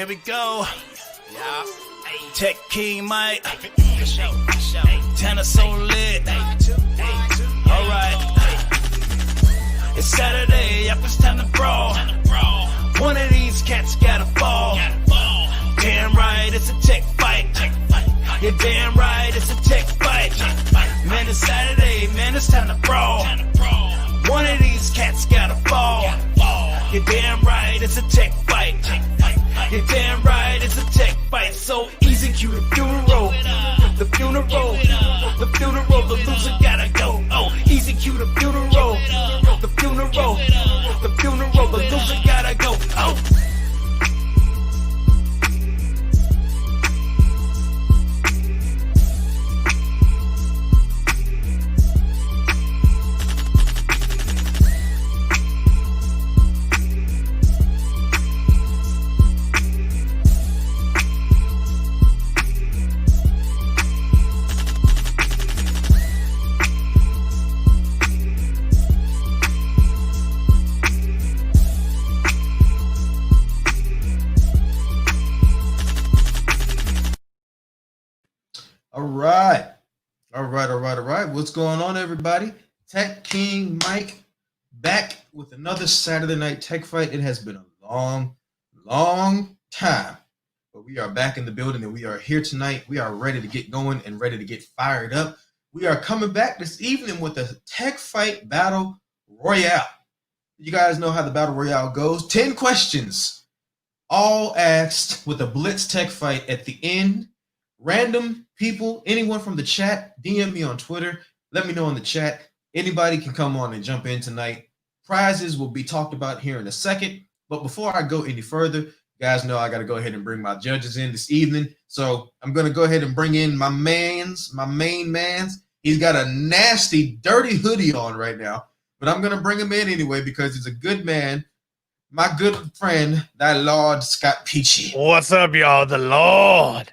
Here we go. Yeah. Tech King Mike. Tanner so lit. Alright. It's Saturday, yep, it's time to brawl. One of these cats gotta fall. Damn right, it's a tech fight. You're damn right, it's a tech fight. Man, it's Saturday, man, it's time to brawl. One of these cats gotta fall. You're damn right, it's a tech fight. You're damn right, it's a tech fight. So easy, cue the funeral. The funeral. The funeral, the loser gotta go. Oh, easy, cue the funeral. The funeral. The funeral, the loser gotta go. Oh. All right. What's going on, everybody? Tech King Mike back with another Saturday night tech fight. It has been a long time, but we are back in the building and we are here tonight. We are ready to get going and ready to get fired up. We are coming back this evening with a tech fight battle royale. You guys know how the battle royale goes. 10 questions, all asked with a blitz tech fight at the end. Random people, anyone from the chat, DM me on Twitter. Let me know in the chat. Anybody can come on and jump in tonight. Prizes will be talked about here in a second. But before I go any further, you guys know I got to go ahead and bring my judges in this evening. So I'm going to go ahead and bring in my main man's. He's got a nasty, dirty hoodie on right now. But I'm going to bring him in anyway because he's a good man. My good friend, that Lord Scott Peachy. What's up, y'all? The Lord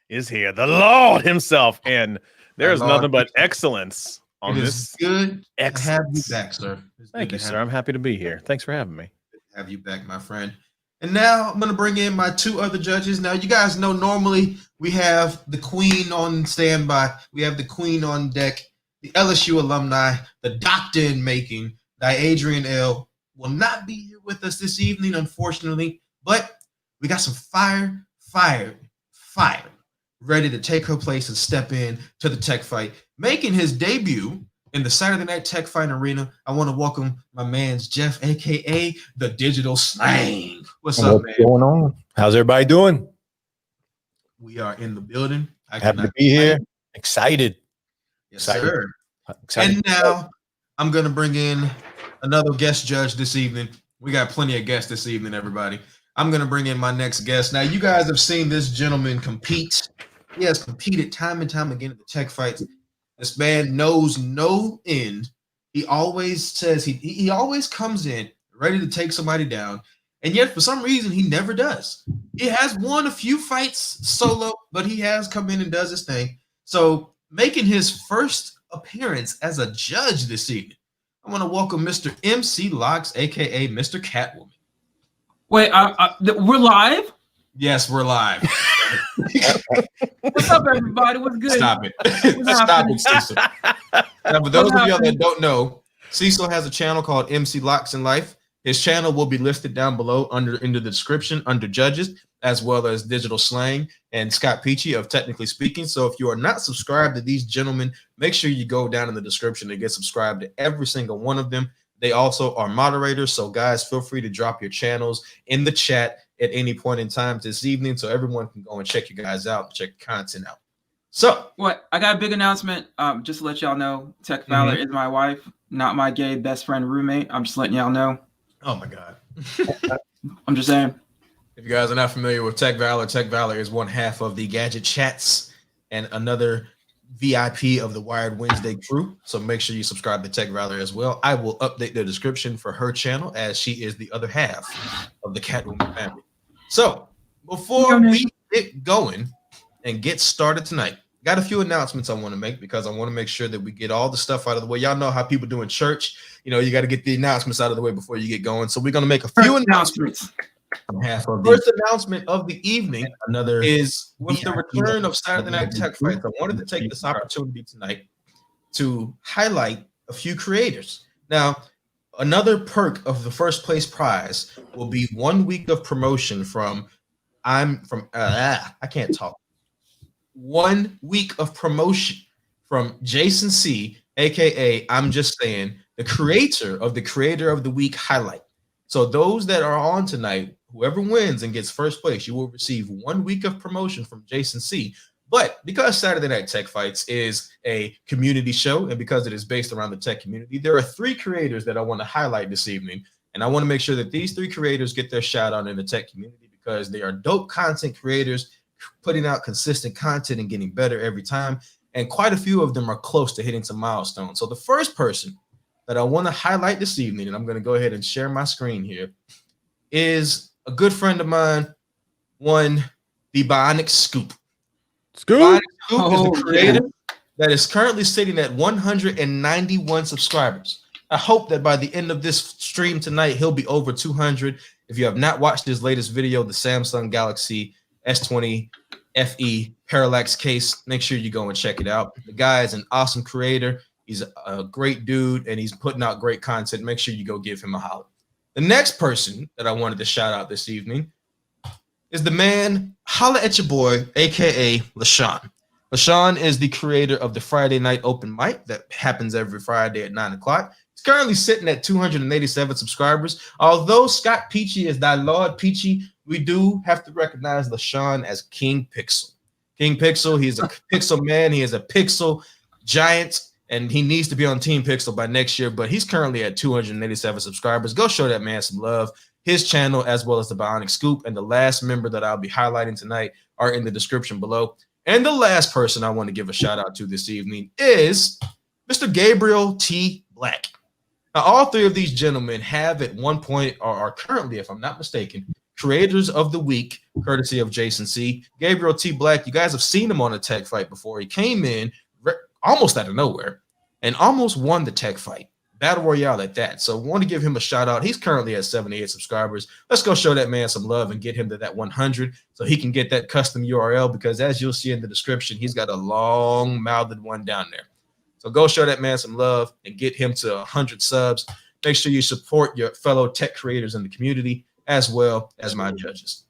is here. The Lord himself. And there's nothing but excellence on this. Good to have you back, sir. Thank you, sir. I'm happy to be here. Thanks for having me. Good to have you back, my friend. And now I'm going to bring in my two other judges. Now, you guys know normally we have the queen on standby. We have the queen on deck. The LSU alumni, the doctor in making, Adrian L. will not be here with us this evening, unfortunately. But we got some fire, ready to take her place and step in to the tech fight. Making his debut in the Saturday Night Tech Fight Arena, I want to welcome my man's Jeff, a.k.a. the Digital Slang. What's up, man? What's going on? How's everybody doing? We are in the building. Happy to be here. Excited. Yes, sir. And now I'm going to bring in another guest judge this evening. We got plenty of guests this evening, everybody. I'm going to bring in my next guest. Now, you guys have seen this gentleman compete. He has competed time and time again at the tech fights. This man knows no end. He always says he always comes in ready to take somebody down. And yet, for some reason, he never does. He has won a few fights solo, but he has come in and does his thing. So, making his first appearance as a judge this evening, I want to welcome Mr. MC Locks, a.k.a. Mr. Catwoman. Wait, we're live? Yes, we're live. What's up, everybody? What's good? Stop it. Stop it, Cecil. Now, for those of y'all that don't know, Cecil has a channel called MC Locks in Life. His channel will be listed down below in the description under judges, as well as Digital Slang and Scott Peachy of Technically Speaking. So if you are not subscribed to these gentlemen, make sure you go down in the description and get subscribed to every single one of them. They also are moderators. So guys, feel free to drop your channels in the chat at any point in time this evening so everyone can go and check you guys out, check content out. So what? I got a big announcement. Just to let y'all know, Tech Valor is my wife, not my gay best friend roommate. I'm just letting y'all know. Oh my God. I'm just saying. If you guys are not familiar with Tech Valor is one half of the Gadget Chats and another VIP of the Wired Wednesday crew. So make sure you subscribe to Tech Valor as well. I will update the description for her channel as she is the other half of the Catwoman family. So before we get going and get started tonight, got a few announcements I want to make because I want to make sure that we get all the stuff out of the way. Y'all know how people do in church. You know, you got to get the announcements out of the way before you get going. So we're going to make a few announcements. on behalf of the first announcement of the evening is with the return of Saturday Night Tech Fights. I wanted to take this opportunity tonight to highlight a few creators. Now, another perk of the first place prize will be 1 week of promotion from I can't talk. 1 week of promotion from Jason C, aka I'm Just Saying, the creator of the week highlight. So those that are on tonight, whoever wins and gets first place, you will receive 1 week of promotion from Jason C. But because Saturday Night Tech Fights is a community show and because it is based around the tech community, there are 3 creators that I want to highlight this evening. And I want to make sure that these 3 creators get their shout out in the tech community because they are dope content creators, putting out consistent content and getting better every time. And quite a few of them are close to hitting some milestones. So the first person that I want to highlight this evening, and I'm going to go ahead and share my screen here, is a good friend of mine, the Bionic Scoop. Bionic Scoop is the creator that is currently sitting at 191 subscribers. I hope that by the end of this stream tonight, he'll be over 200. If you have not watched his latest video, the Samsung Galaxy S20 FE parallax case, make sure you go and check it out. The guy is an awesome creator. He's a great dude, and he's putting out great content. Make sure you go give him a holler. The next person that I wanted to shout out this evening is the man, holla at your boy, aka LaShawn. LaShawn is the creator of the Friday Night Open Mic that happens every Friday at 9 o'clock. He's currently sitting at 287 subscribers. Although Scott Peachy is thy Lord Peachy, we do have to recognize LaShawn as King Pixel. King Pixel, he's a pixel man. He is a pixel giant, and he needs to be on Team Pixel by next year, but he's currently at 287 subscribers. Go show that man some love. His channel, as well as the Bionic Scoop, and the last member that I'll be highlighting tonight are in the description below. And the last person I want to give a shout out to this evening is Mr. Gabriel T. Black. Now, all 3 of these gentlemen have at one point or are currently, if I'm not mistaken, creators of the week, courtesy of Jason C. Gabriel T. Black, you guys have seen him on a tech fight before. He came in almost out of nowhere and almost won the tech fight. Battle Royale at that. So I want to give him a shout out. He's currently at 78 subscribers. Let's go show that man some love and get him to that 100 so he can get that custom URL, because as you'll see in the description, he's got a long-mouthed one down there. So go show that man some love and get him to 100 subs. Make sure you support your fellow tech creators in the community as well as my judges.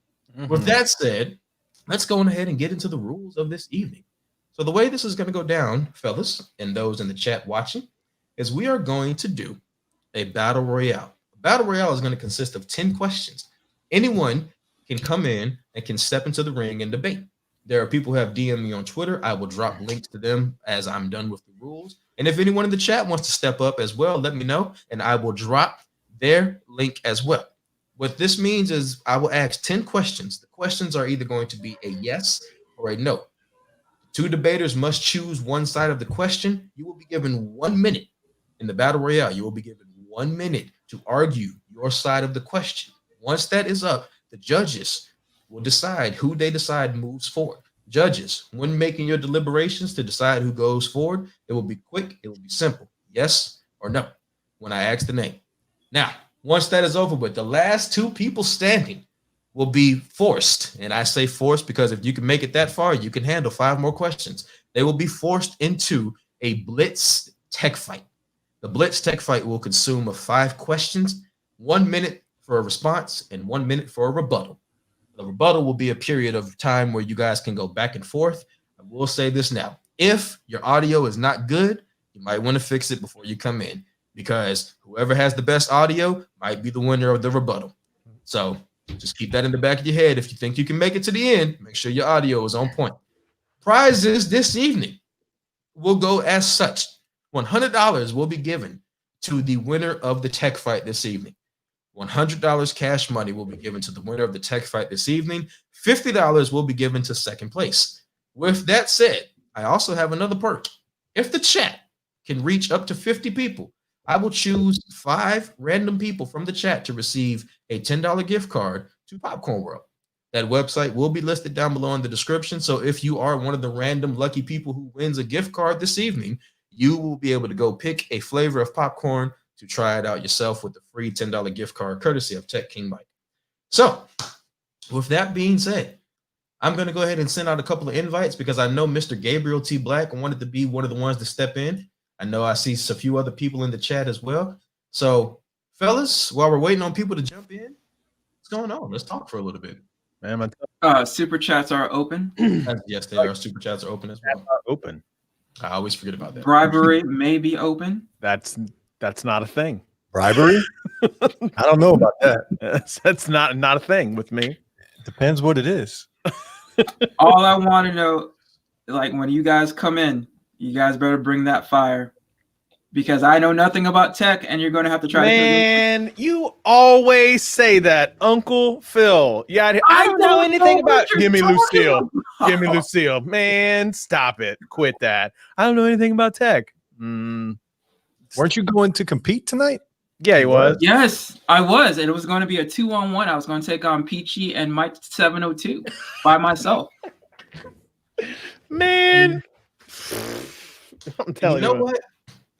With that said, let's go ahead and get into the rules of this evening. So the way this is going to go down, fellas, and those in the chat watching, is we are going to do a battle royale. A battle royale is going to consist of 10 questions. Anyone can come in and can step into the ring and debate. There are people who have DM'd me on Twitter. I will drop links to them as I'm done with the rules. And if anyone in the chat wants to step up as well, let me know, and I will drop their link as well. What this means is I will ask 10 questions. The questions are either going to be a yes or a no. 2 debaters must choose one side of the question. You will be given 1 minute. In the Battle Royale, you will be given 1 minute to argue your side of the question. Once that is up, the judges will decide who they decide moves forward. Judges, when making your deliberations to decide who goes forward, it will be quick, it will be simple. Yes or no when I ask the name. Now, once that is over with, the last 2 people standing will be forced. And I say forced because if you can make it that far, you can handle 5 more questions. They will be forced into a blitz tech fight. The blitz tech fight will consume of 5 questions, 1 minute for a response, and 1 minute for a rebuttal. The rebuttal will be a period of time where you guys can go back and forth. I will say this now. If your audio is not good, you might want to fix it before you come in, because whoever has the best audio might be the winner of the rebuttal. So just keep that in the back of your head. If you think you can make it to the end, make sure your audio is on point. Prizes this evening will go as such. $100 will be given to the winner of the tech fight this evening. $100 cash money will be given to the winner of the tech fight this evening. $50 will be given to second place. With that said, I also have another perk. If the chat can reach up to 50 people, I will choose 5 random people from the chat to receive a $10 gift card to Popcorn World. That website will be listed down below in the description. So if you are one of the random lucky people who wins a gift card this evening, you will be able to go pick a flavor of popcorn to try it out yourself with the free $10 gift card courtesy of Tech King Mike. So, with that being said, I'm going to go ahead and send out a couple of invites because I know Mr. Gabriel T. Black wanted to be one of the ones to step in. I know I see a few other people in the chat as well. So, fellas, while we're waiting on people to jump in, what's going on? Let's talk for a little bit. Super chats are open. Yes, they are. Super chats are open as well. Open. I always forget about that. Bribery may be open. That's not a thing. Bribery? I don't know about that. That's not a thing with me. Depends what it is. All I want to know, like when you guys come in, you guys better bring that fire because I know nothing about tech, and you're going to have to try. Man, you always say that, Uncle Phil. Yeah, I don't know anything about. Give me Lucille. Give me Lucille. Man, stop it. Quit that. I don't know anything about tech. Weren't you going to compete tonight? Yeah, he was. Yes, I was, and it was going to be a 2-on-1. I was going to take on Peachy and Mike 702 by myself. Man, I'm telling you. You know what?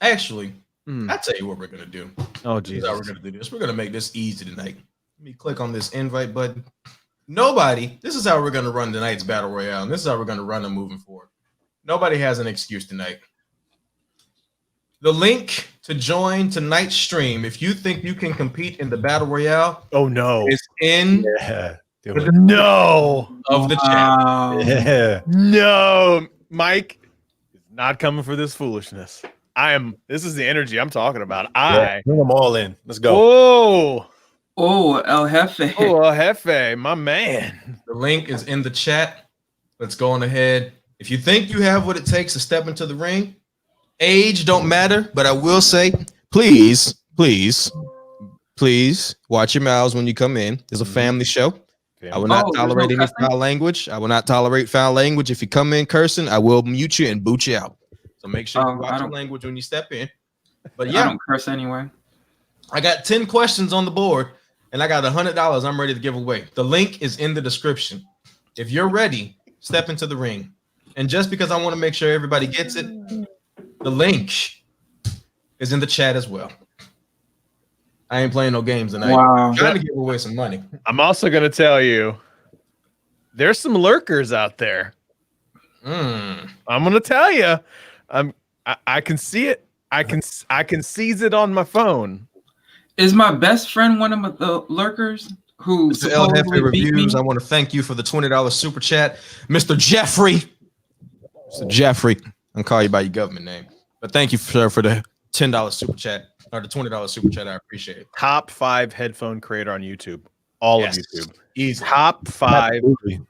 Actually, I'll tell you what we're gonna do. Oh, This is Jesus. how we're gonna do this. We're gonna make this easy tonight. Let me click on this invite button. This is how we're gonna run tonight's Battle Royale, and this is how we're gonna run them moving forward. Nobody has an excuse tonight. The link to join tonight's stream, if you think you can compete in the Battle Royale, Oh, no. is in Yeah. Do it. No. of the chat. Wow. Yeah. No. Mike is not coming for this foolishness. This is the energy I'm talking about. Bring them all in. Let's go. Oh, Oh, El Jefe. oh, El Jefe, my man. The link is in the chat. Let's go on ahead. If you think you have what it takes to step into the ring, age don't matter, but I will say, please watch your mouths when you come in. It's a family show. I will not Oh, there's tolerate no any cussing? foul language. I will not tolerate foul language. If you come in cursing, I will mute you and boot you out. So make sure you I watch your don't- language when you step in. But I yeah, don't curse anyway. I got 10 questions on the board and I got $100 I'm ready to give away. The link is in the description. If you're ready, step into the ring. And just because I want to make sure everybody gets it, the link is in the chat as well. I ain't playing no games tonight. Wow. I'm trying to give away some money. I'm also going to tell you, there's some lurkers out there. I'm going to tell you, I can see it. I can seize it on my phone. Is my best friend one of the lurkers who Mr. El Jefe supposedly beat me? Reviews, I want to thank you for the $20 super chat. Mr. Jeffrey. Mr. Jeffrey. I'm calling you by your government name. But thank you, sir, for the $10 super chat or the $20 super chat. I appreciate it. Top 5 headphone creator on YouTube. All Yes. of YouTube. Easy. Top 5. Absolutely.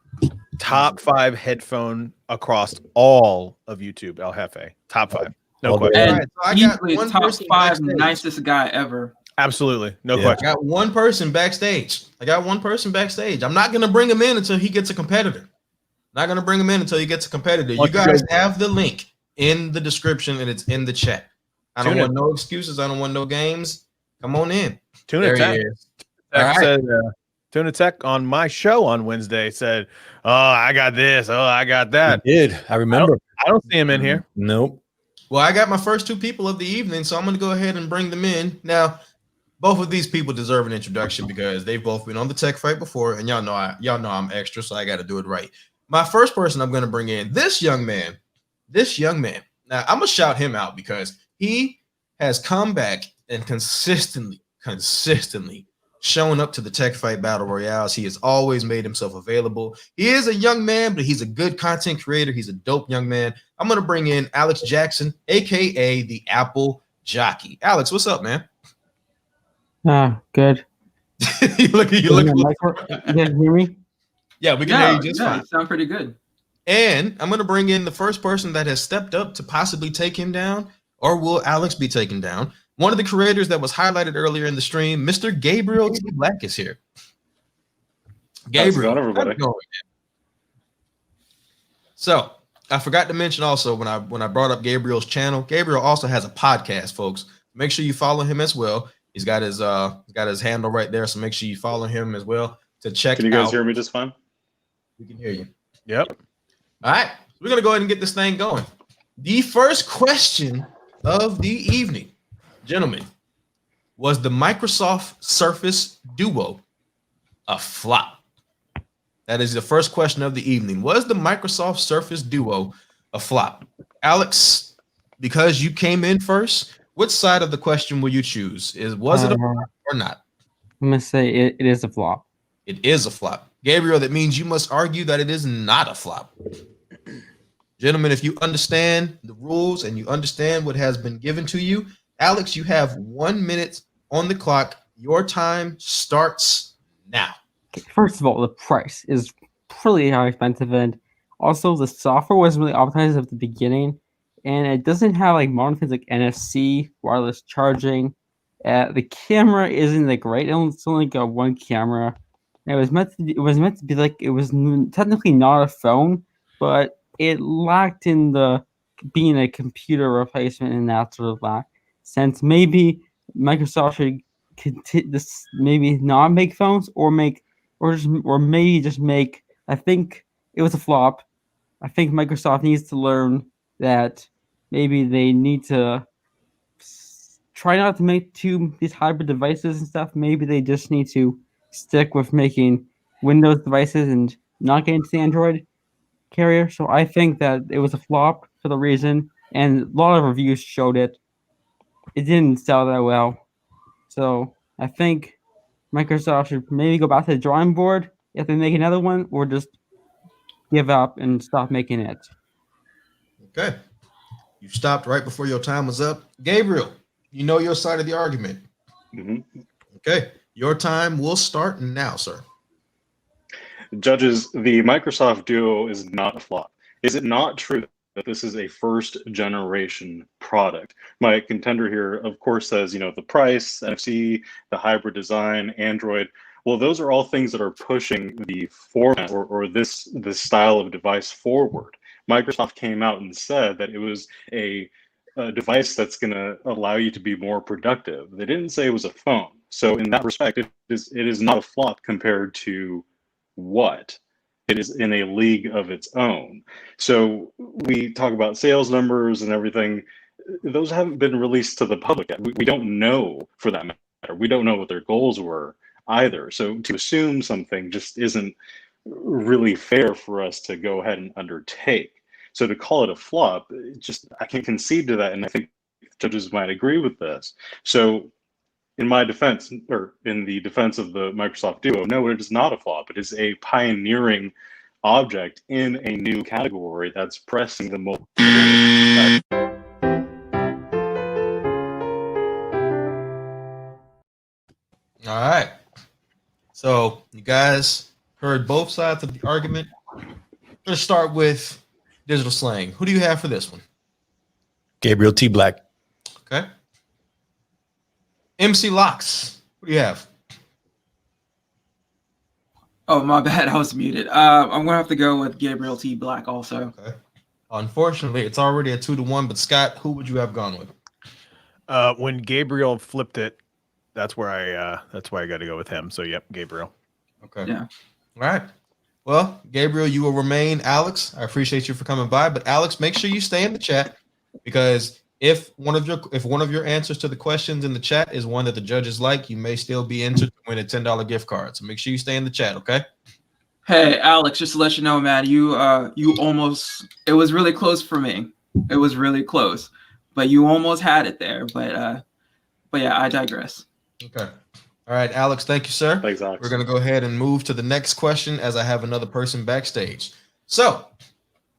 Top 5 headphone across all of YouTube. El Jefe. Top 5. No All question. day. And All right, so I got easily one top person 5 backstage. nicest guy ever. Absolutely. No Yeah. I question. got one person backstage. I'm not going to bring him in until he gets a competitor. Not going to bring him in until he gets a competitor. You guys have the link in the description and it's in the chat. I don't Tune want no excuses. I don't want no games. Come on in. Tuna There he Tech, is. All right. said, Tuna Tech on my show on Wednesday said, "Oh, I got this. Oh, I got that." I did. I remember. I don't see him in here. Nope. Well, I got my first 2 people of the evening, so I'm going to go ahead and bring them in. Now, both of these people deserve an introduction because they've both been on the Tech Fight before, and y'all know I'm extra, so I got to do it right. My first person I'm going to bring in, this young man. Now, I'm going to shout him out because he has come back and consistently shown up to the Tech Fight Battle Royales. He has always made himself available. He is a young man, but he's a good content creator. He's a dope young man. I'm going to bring in Alex Jackson, a.k.a. the Apple Jockey. Alex, what's up, man? Good. you look. You guys hear me? Yeah, we can hear you just yeah, fine. you sound pretty good. And I'm going to bring in the first person that has stepped up to possibly take him down, or will Alex be taken down? One of the creators that was highlighted earlier in the stream, Mr. Gabriel T. Black is here. Gabriel, How's it going, everybody? how's it going, man? So I forgot to mention also when I brought up Gabriel's channel, Gabriel also has a podcast, folks. Make sure you follow him as well. He's got his handle right there, so make sure you follow him as well to check. Can you guys out. hear me just fine? We can hear you. Yep. All right, we're gonna go ahead and get this thing going. The first question of the evening, gentlemen, was the Microsoft Surface Duo a flop? That is the first question of the evening. Was the Microsoft Surface Duo a flop? Alex, because you came in first, which side of the question will you choose? Was it a flop or not? I'm gonna say it is a flop. It is a flop. Gabriel, that means you must argue that it is not a flop. Gentlemen, if you understand the rules and you understand what has been given to you, Alex, you have 1 minute on the clock. Your time starts now. First of all, the price is pretty expensive, and also the software wasn't really optimized at the beginning, and it doesn't have like modern things like NFC, wireless charging. The camera isn't that great. It's only got one camera. And it was meant to be like, it was technically not a phone, but it lacked in the being a computer replacement in that sort of sense. Maybe Microsoft should this maybe not make phones or maybe just make. I think it was a flop. I think Microsoft needs to learn that maybe they need to try not to make these hybrid devices and stuff. Maybe they just need to stick with making Windows devices and not get into the Android carrier. So I think that it was a flop for the reason, and a lot of reviews showed it. It didn't sell that well. So I think Microsoft should maybe go back to the drawing board if they make another one, or just give up and stop making it. Okay. You stopped right before your time was up. Gabriel, you know your side of the argument. Mm-hmm. Okay. Your time will start now, sir. Judges, the Microsoft Duo is not a flop. Is it not true that this is a first generation product? My contender here, of course, says, the price, NFC, the hybrid design, Android. Well, those are all things that are pushing the format or this style of device forward. Microsoft came out and said that it was a device that's going to allow you to be more productive. They didn't say it was a phone. So in that respect, it is not a flop compared to what? It is in a league of its own. So we talk about sales numbers and everything. Those haven't been released to the public yet. We don't know, for that matter. We don't know what their goals were either. So to assume something just isn't really fair for us to go ahead and undertake. So to call it a flop, I can concede to that, and I think judges might agree with this. So in my defense, or in the defense of the Microsoft Duo, no, it is not a flop. It is a pioneering object in a new category that's pressing the mobile. All right. So you guys heard both sides of the argument. Let's start with Digital Slang. Who do you have for this one? Gabriel T. Black. Okay. MC Locks. What do you have? Oh, my bad. I was muted. I'm going to have to go with Gabriel T. Black also. Okay. Unfortunately, it's already a 2-1, but Scott, who would you have gone with? When Gabriel flipped it, that's why I got to go with him. So, yep, Gabriel. Okay. Yeah. All right. Well, Gabriel, you will remain. Alex, I appreciate you for coming by, but Alex, make sure you stay in the chat, because if one of your answers to the questions in the chat is one that the judges like, you may still be entered to win a $10 gift card. So make sure you stay in the chat, okay? Hey, Alex, just to let you know, man, you almost, it was really close for me. It was really close, but you almost had it there. But yeah, I digress. Okay. All right, Alex, thank you, sir. Thanks, Alex. We're going to go ahead and move to the next question, as I have another person backstage. So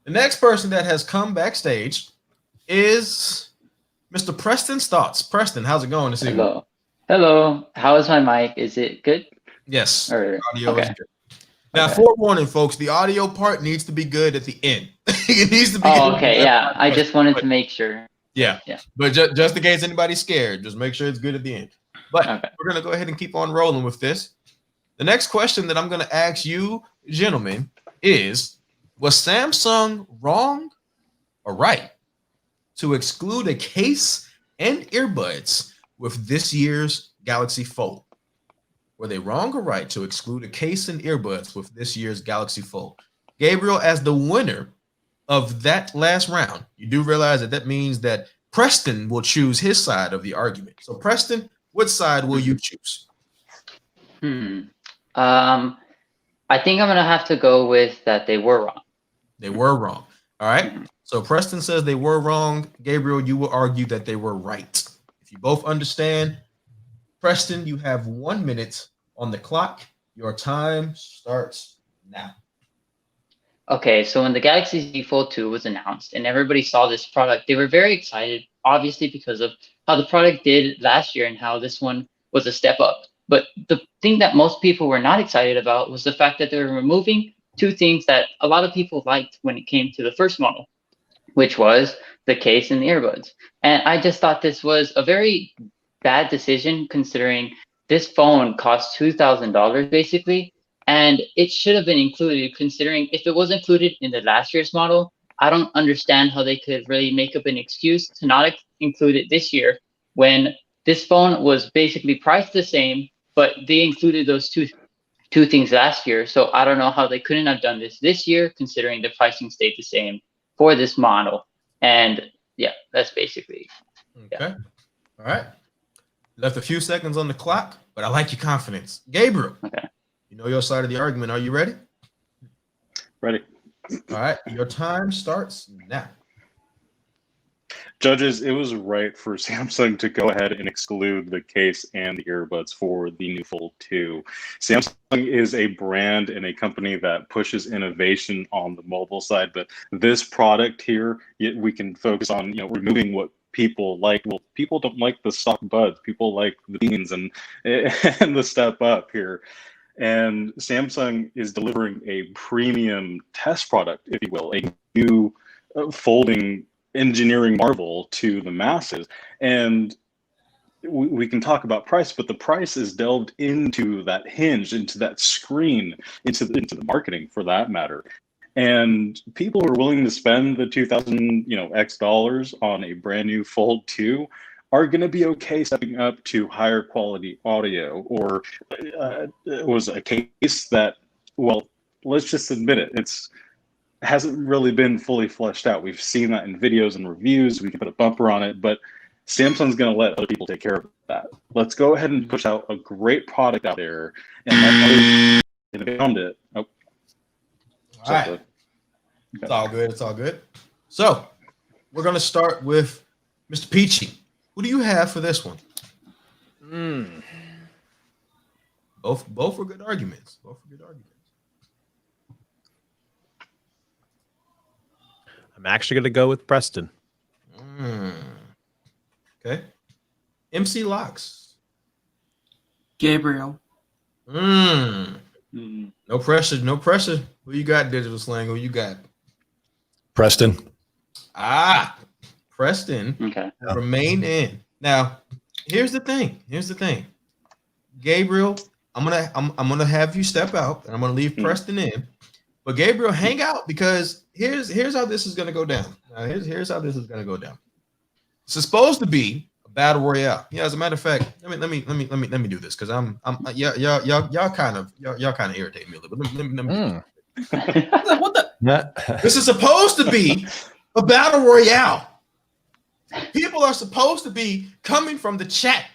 the next person that has come backstage is Mr. Preston's Thoughts. Preston, how's it going this evening? Hello. How is my mic? Is it good? Yes. Or, Audio is good. Now, forewarning, folks, the audio part needs to be good at the end. It needs to be. Oh, okay. Yeah. I just wanted to make sure. Yeah. But just in case anybody's scared, just make sure it's good at the end. But we're going to go ahead and keep on rolling with this. The next question that I'm going to ask you, gentlemen, is, was Samsung wrong or right to exclude a case and earbuds with this year's Galaxy Fold? Were they wrong or right to exclude a case and earbuds with this year's Galaxy Fold? Gabriel, as the winner of that last round, you do realize that means that Preston will choose his side of the argument. So, Preston, what side will you choose? I think I'm gonna have to go with that they were wrong. They were wrong. All right. So Preston says they were wrong. Gabriel, you will argue that they were right. If you both understand, Preston, you have 1 minute on the clock. Your time starts now. Okay, so when the Galaxy Z Fold 2 was announced and everybody saw this product, they were very excited, obviously because of how the product did last year and how this one was a step up. But the thing that most people were not excited about was the fact that they were removing two things that a lot of people liked when it came to the first model, which was the case and the earbuds. And I just thought this was a very bad decision considering this phone cost $2,000 basically. And it should have been included considering if it was included in the last year's model, I don't understand how they could really make up an excuse to not include it this year when this phone was basically priced the same, but they included those two things last year. So I don't know how they couldn't have done this year considering the pricing stayed the same for this model. And yeah, that's basically Okay. All right. Left a few seconds on the clock, but I like your confidence. Gabriel. Okay. You know your side of the argument. Are you ready? Ready. All right. Your time starts now. Judges, it was right for Samsung to go ahead and exclude the case and the earbuds for the new Fold 2. Samsung is a brand and a company that pushes innovation on the mobile side, but this product here, we can focus on removing what people like. Well, people don't like the stock buds. People like the beans and the step up here. And Samsung is delivering a premium test product, if you will, a new folding engineering marvel to the masses. And we can talk about price, but the price is delved into that hinge, into that screen, into the marketing for that matter. And people who are willing to spend the 2,000 X dollars on a brand new Fold 2 are going to be okay stepping up to higher quality audio, or it was a case that, well, let's just admit it, hasn't really been fully fleshed out. We've seen that in videos and reviews. We can put a bumper on it, but Samsung's going to let other people take care of that. Let's go ahead and push out a great product out there and let others innovate it. Oh. All right. It's all good. It's all good. So we're going to start with Mr. Peachy. Who do you have for this one? Both were good arguments. I'm actually going to go with Preston. Okay. MC Locks. Gabriel. No pressure. Who you got, Digital Slang? Who you got? Preston. Preston. Okay. Remain in. Now, here's the thing. Gabriel, I'm gonna have you step out, and I'm gonna leave Preston in. But Gabriel, hang out, because here's how this is gonna go down. Here's how this is gonna go down. It's supposed to be a battle royale. Yeah, as a matter of fact, let me do this, because y'all kind of irritate me a little bit. Let me what the? This is supposed to be a battle royale. People are supposed to be coming from the chat.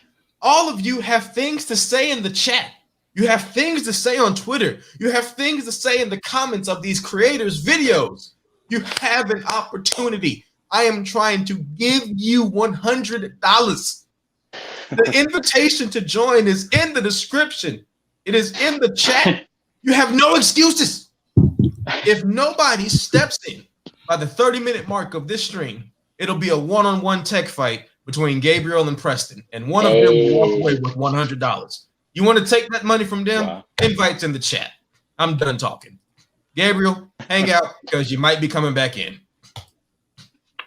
All of you have things to say in the chat. You have things to say on Twitter. You have things to say in the comments of these creators' videos. You have an opportunity. I am trying to give you $100. The invitation to join is in the description. It is in the chat. You have no excuses. If nobody steps in by the 30-minute mark of this stream, it'll be a one-on-one tech fight between Gabriel and Preston, and one of them will walk away with $100. You want to take that money from them? Wow. Invites in the chat. I'm done talking. Gabriel, hang out, because you might be coming back in.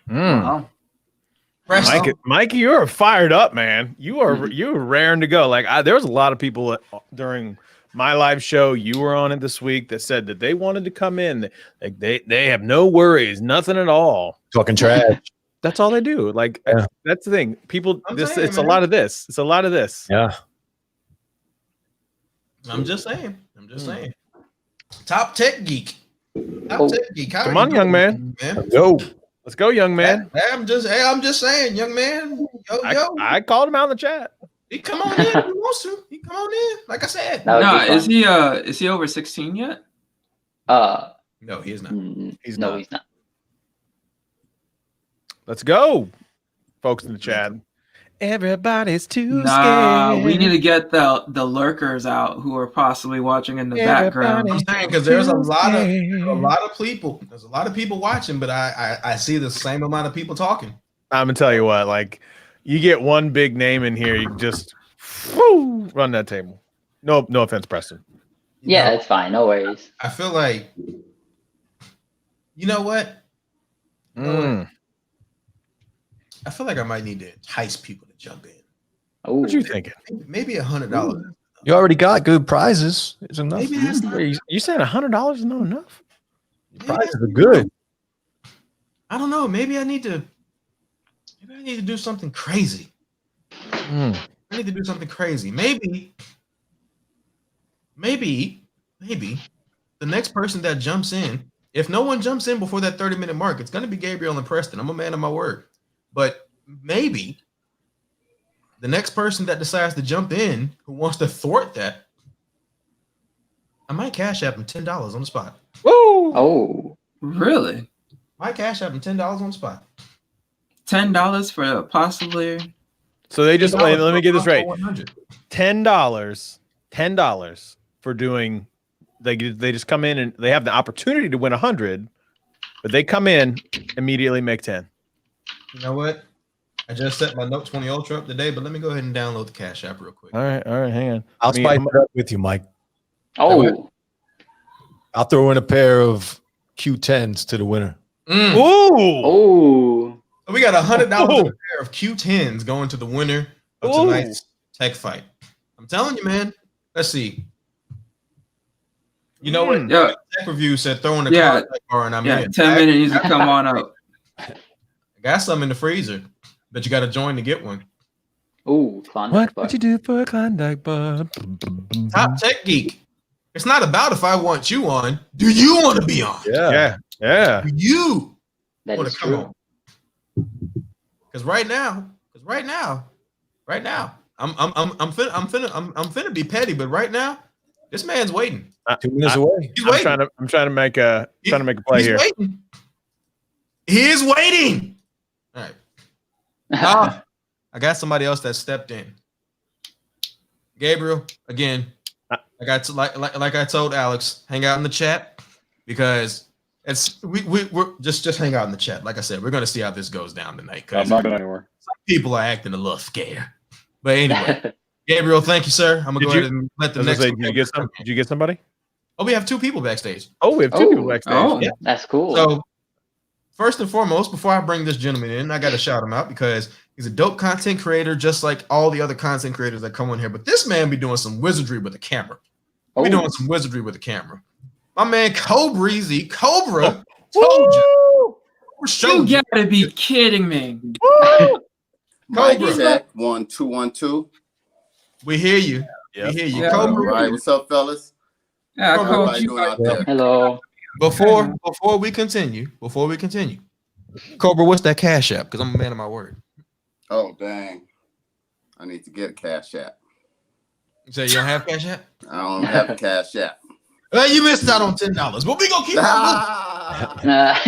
Wow. Mikey, you're fired up, man. You're raring to go. Like there was a lot of people during my live show, you were on it this week, that said that they wanted to come in. Like they have no worries, nothing at all. Talking trash. That's all they do. Like that's the thing. People, it's a lot of this. It's a lot of this. Yeah. I'm just saying. Top tech geek. Come on, young man. Let's go, young man. I'm just saying, young man. Yo. I called him out in the chat. He come on in if he wants to. He come on in. Like I said. That would No, be fun. is he over 16 yet? No, he is not. He's no, not. he's not. Let's go, folks in the chat. Everybody's too Nah, scared. we need to get the lurkers out who are possibly watching in the background. I'm saying because there's a lot of people. There's a lot of people watching, but I see the same amount of people talking. I'm gonna tell you what, like, you get one big name in here, you can just run that table. No offense, Preston. Yeah, it's fine. No worries. I feel like, you know what? I feel like I might need to entice people to jump in. Oh, What you thinking? Maybe $100. You already got good prizes. It's enough. Maybe that's not. Wait, you saying $100 is not enough? Prizes are good. I don't know. Maybe I need to do something crazy. I need to do something crazy. Maybe the next person that jumps in, if no one jumps in before that 30-minute mark, it's going to be Gabriel and Preston. I'm a man of my word. But maybe the next person that decides to jump in who wants to thwart that, I might cash app him $10 on the spot. Woo! Oh, really? Might cash app him $10 on the spot. $10 for possibly. So they just let me get this right. $100. $10 for doing. They just come in and they have the opportunity to win 100, but they come in immediately make 10. You know what? I just set my Note 20 Ultra up today, but let me go ahead and download the Cash App real quick. All right, hang on. I'll spice it up with you, Mike. Oh, I'll throw in a pair of Q10s to the winner. Ooh! oh, So we got $100 in a pair of Q10s going to the winner of tonight's tech fight. I'm telling you, man. Let's see. You know what? Yeah. Tech review said throw in the card bar, and I'm in. 10 minutes needs to come on up. I got some in the freezer, but you got to join to get one. oh, fun. What would you do for a Klondike bar? Top Tech Geek. It's not about if I want you on. Do you want to be on? Yeah. Do you That want is to come true. on? Because right now, I'm finna be petty, but right now, this man's waiting. 2 minutes away. He's waiting. I'm trying to make a play He's here. waiting. He is waiting. All right. I got somebody else that stepped in. Gabriel, again, like I told Alex, hang out in the chat because we're just hang out in the chat. Like I said, we're gonna see how this goes down tonight. I'm not going anywhere. Some people are acting a little scared. But anyway, Gabriel, thank you, sir. I'm gonna go ahead and let the next. Did you get somebody? Oh, we have two people backstage. Oh, we have two people backstage. Oh, Yeah. That's cool. So, first and foremost, before I bring this gentleman in, I got to shout him out because he's a dope content creator, just like all the other content creators that come on here. But this man be doing some wizardry with the camera. Be doing some wizardry with the camera. My man Cobreezy, Cobra, told you. You gotta be kidding me. Mike Cobra. check 1 2 1 2. We hear you. Yep. We hear you, Yeah. Cobra. All right, what's up, fellas? Yeah, How How coach, everybody you doing out there? Hello. Before we continue, Cobra, what's that cash app? Because I'm a man of my word. Oh dang! I need to get a cash app. You say you don't have cash app? I don't have a cash app. Well, you missed out on $10, but we gonna keep on moving. Ah!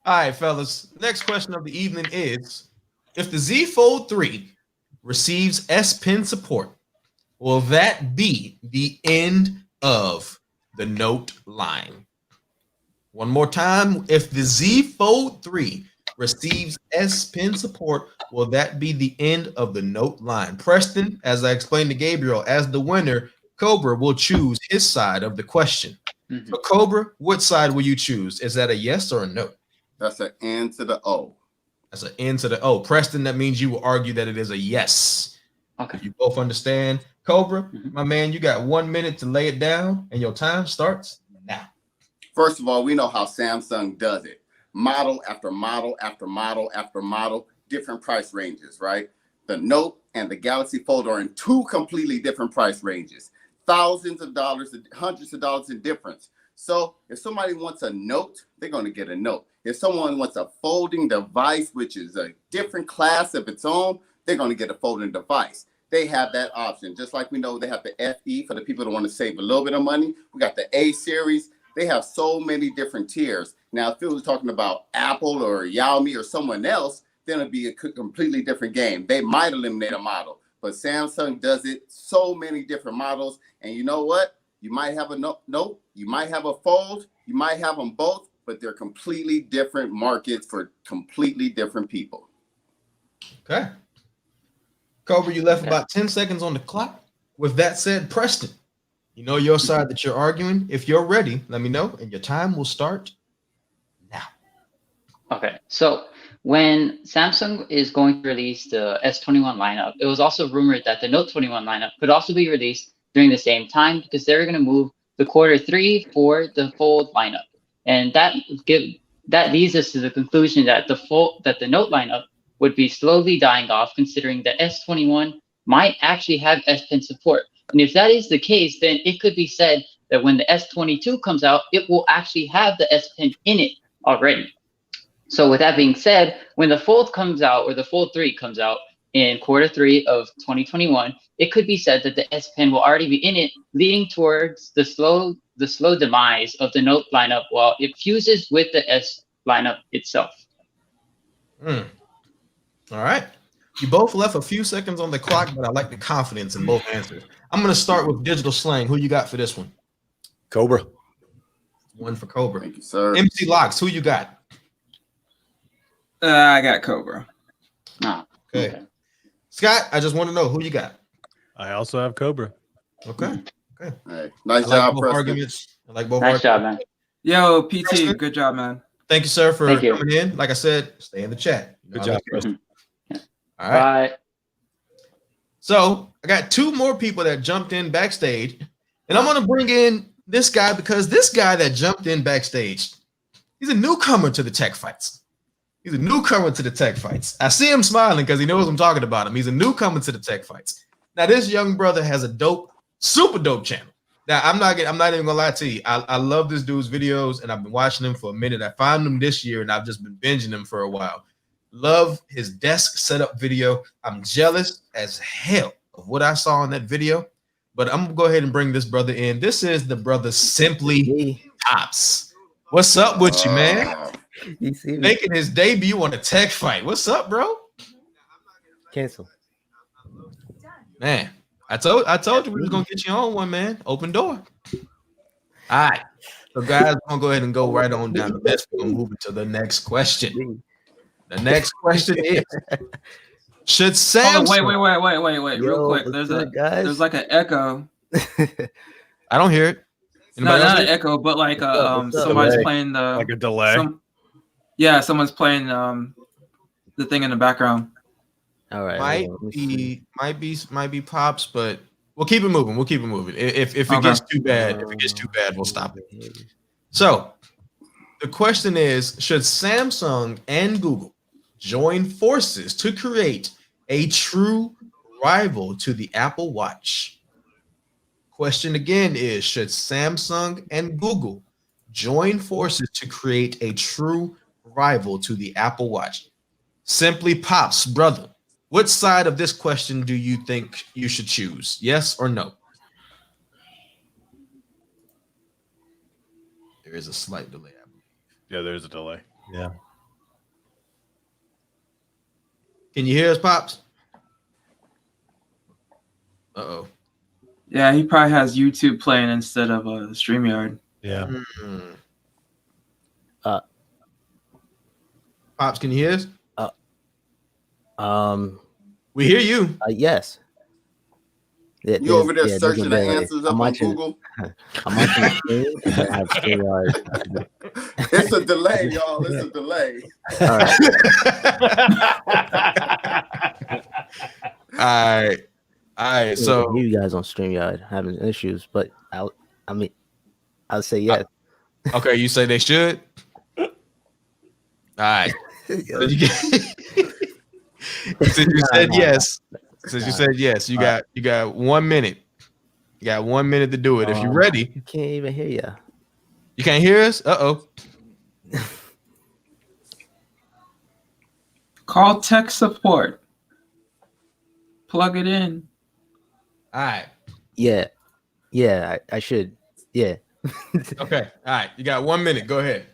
All right, fellas. Next question of the evening is: if the Z Fold 3 receives S Pen support, will that be the end of the Note line? One more time: if the Z Fold 3 receives S Pen support, will that be the end of the Note line? Preston, as I explained to Gabriel, as the winner, Cobra will choose his side of the question. Mhm. So, Cobra, what side will you choose? Is that a yes or a no? That's an N to the O. That's an N to the O. Preston, that means you will argue that it is a yes. Okay. You both understand. Cobra, Mhm. my man, you got 1 minute to lay it down, and your time starts now. First of all, we know how Samsung does it. Model after model after model after model, different price ranges, right? The Note and the Galaxy Fold are in two completely different price ranges. Thousands of dollars, hundreds of dollars in difference. So if somebody wants a Note, they're going to get a Note. If someone wants a folding device, which is a different class of its own, they're going to get a folding device. they have that option. Just like we know they have the FE for the people that want to save a little bit of money. We got the A series. They have so many different tiers. Now, if it was talking about Apple or Xiaomi or someone else, then it'd be a completely different game. They might eliminate a model, but Samsung does it so many different models. And you know what? You might have a Note, you might have a Fold, you might have them both, but they're completely different markets for completely different people. Okay. Cobra, you left about 10 seconds on the clock. With that said, Preston, you know your side that you're arguing. If you're ready, let me know, and your time will start now. Okay, so when Samsung is going to release the S21 lineup, it was also rumored that the Note 21 lineup could also be released during the same time because they're going to move the Q3 for the Fold lineup, and that leads us to the conclusion that the Note lineup would be slowly dying off, considering the S21 might actually have S Pen support. And if that is the case, then it could be said that when the S22 comes out, it will actually have the S Pen in it already. So with that being said, when the Fold comes out, or the Fold 3 comes out in Q3 of 2021, it could be said that the S Pen will already be in it, leading towards the slow demise of the Note lineup while it fuses with the S lineup itself. All right. You both left a few seconds on the clock, but I like the confidence in both answers. I'm going to start with Digital Slang. Who you got for this one? Cobra. One for Cobra. Thank you, sir. MC Locks, who you got? I got Cobra. Oh, Okay. Scott, I just want to know who you got. I also have Cobra. Okay. All right. Nice I like job, both Preston. arguments. I like both nice arguments. job, man. Yo, PT, good job, man. Thank you, sir, for Thank you. coming in. Like I said, stay in the chat. You know, Good job, Preston. All right. Bye. So I got two more people that jumped in backstage, and I'm going to bring in this guy because this guy that jumped in backstage, he's a newcomer to the tech fights. He's a newcomer to the tech fights. I see him smiling because he knows I'm talking about him. He's a newcomer to the tech fights. Now, this young brother has a dope, super dope channel. Now, I'm not even gonna lie to you. I love this dude's videos, and I've been watching him for a minute. I found him this year, and I've just been binging him for a while. Love his desk setup video. I'm jealous as hell of what I saw in that video, but I'm gonna go ahead and bring this brother in. This is the brother Simply Pops. What's up with you, man? You see me? Making his debut on a tech fight. What's up, bro? Cancel. Man, I told you we was gonna get you on one, man. Open door. All right. So guys, we're gonna go ahead and go right on down the list. We're gonna move into the next question. The next question is: should Samsung? Wait, Yo, real quick. what's good, guys? There's like an echo. I don't hear it. No, Anybody not else an hear it? echo, but like What's up? somebody's Delay. playing the Like a delay. someone's playing the thing in the background. All right. Might hold on, let me see. be Pops, but we'll keep it moving. We'll keep it moving. If it Okay. gets too bad, we'll stop it. So the question is: should Samsung and Google join forces to create a true rival to the Apple Watch? Question again is: should Samsung and Google join forces to create a true rival to the Apple Watch? Simply Pops, brother, what side of this question do you think you should choose? Yes or no? There is a slight delay, I believe. Yeah, there's a delay. Yeah. Can you hear us, Pops? Uh-oh. Yeah, he probably has YouTube playing instead of StreamYard. Yeah. Mm. Uh. Pops, can you hear us? Um. We hear you. Yes. Yeah, You over there there's searching a the delay. answers up I'm on watching, Google? I'm watching the stream, and I have StreamYard. It's a delay, y'all. It's a delay. All right. All right. So you guys on StreamYard having issues, but I'll say yes. okay, you say they should. All right. So you get, since you said yes, you got 1 minute. You got 1 minute to do it. If you're ready, You can't even hear ya. you can't hear us. Uh-oh. Call tech support. Plug it in. All right. Yeah, I should. Yeah, Okay. All right. You got 1 minute. Go ahead.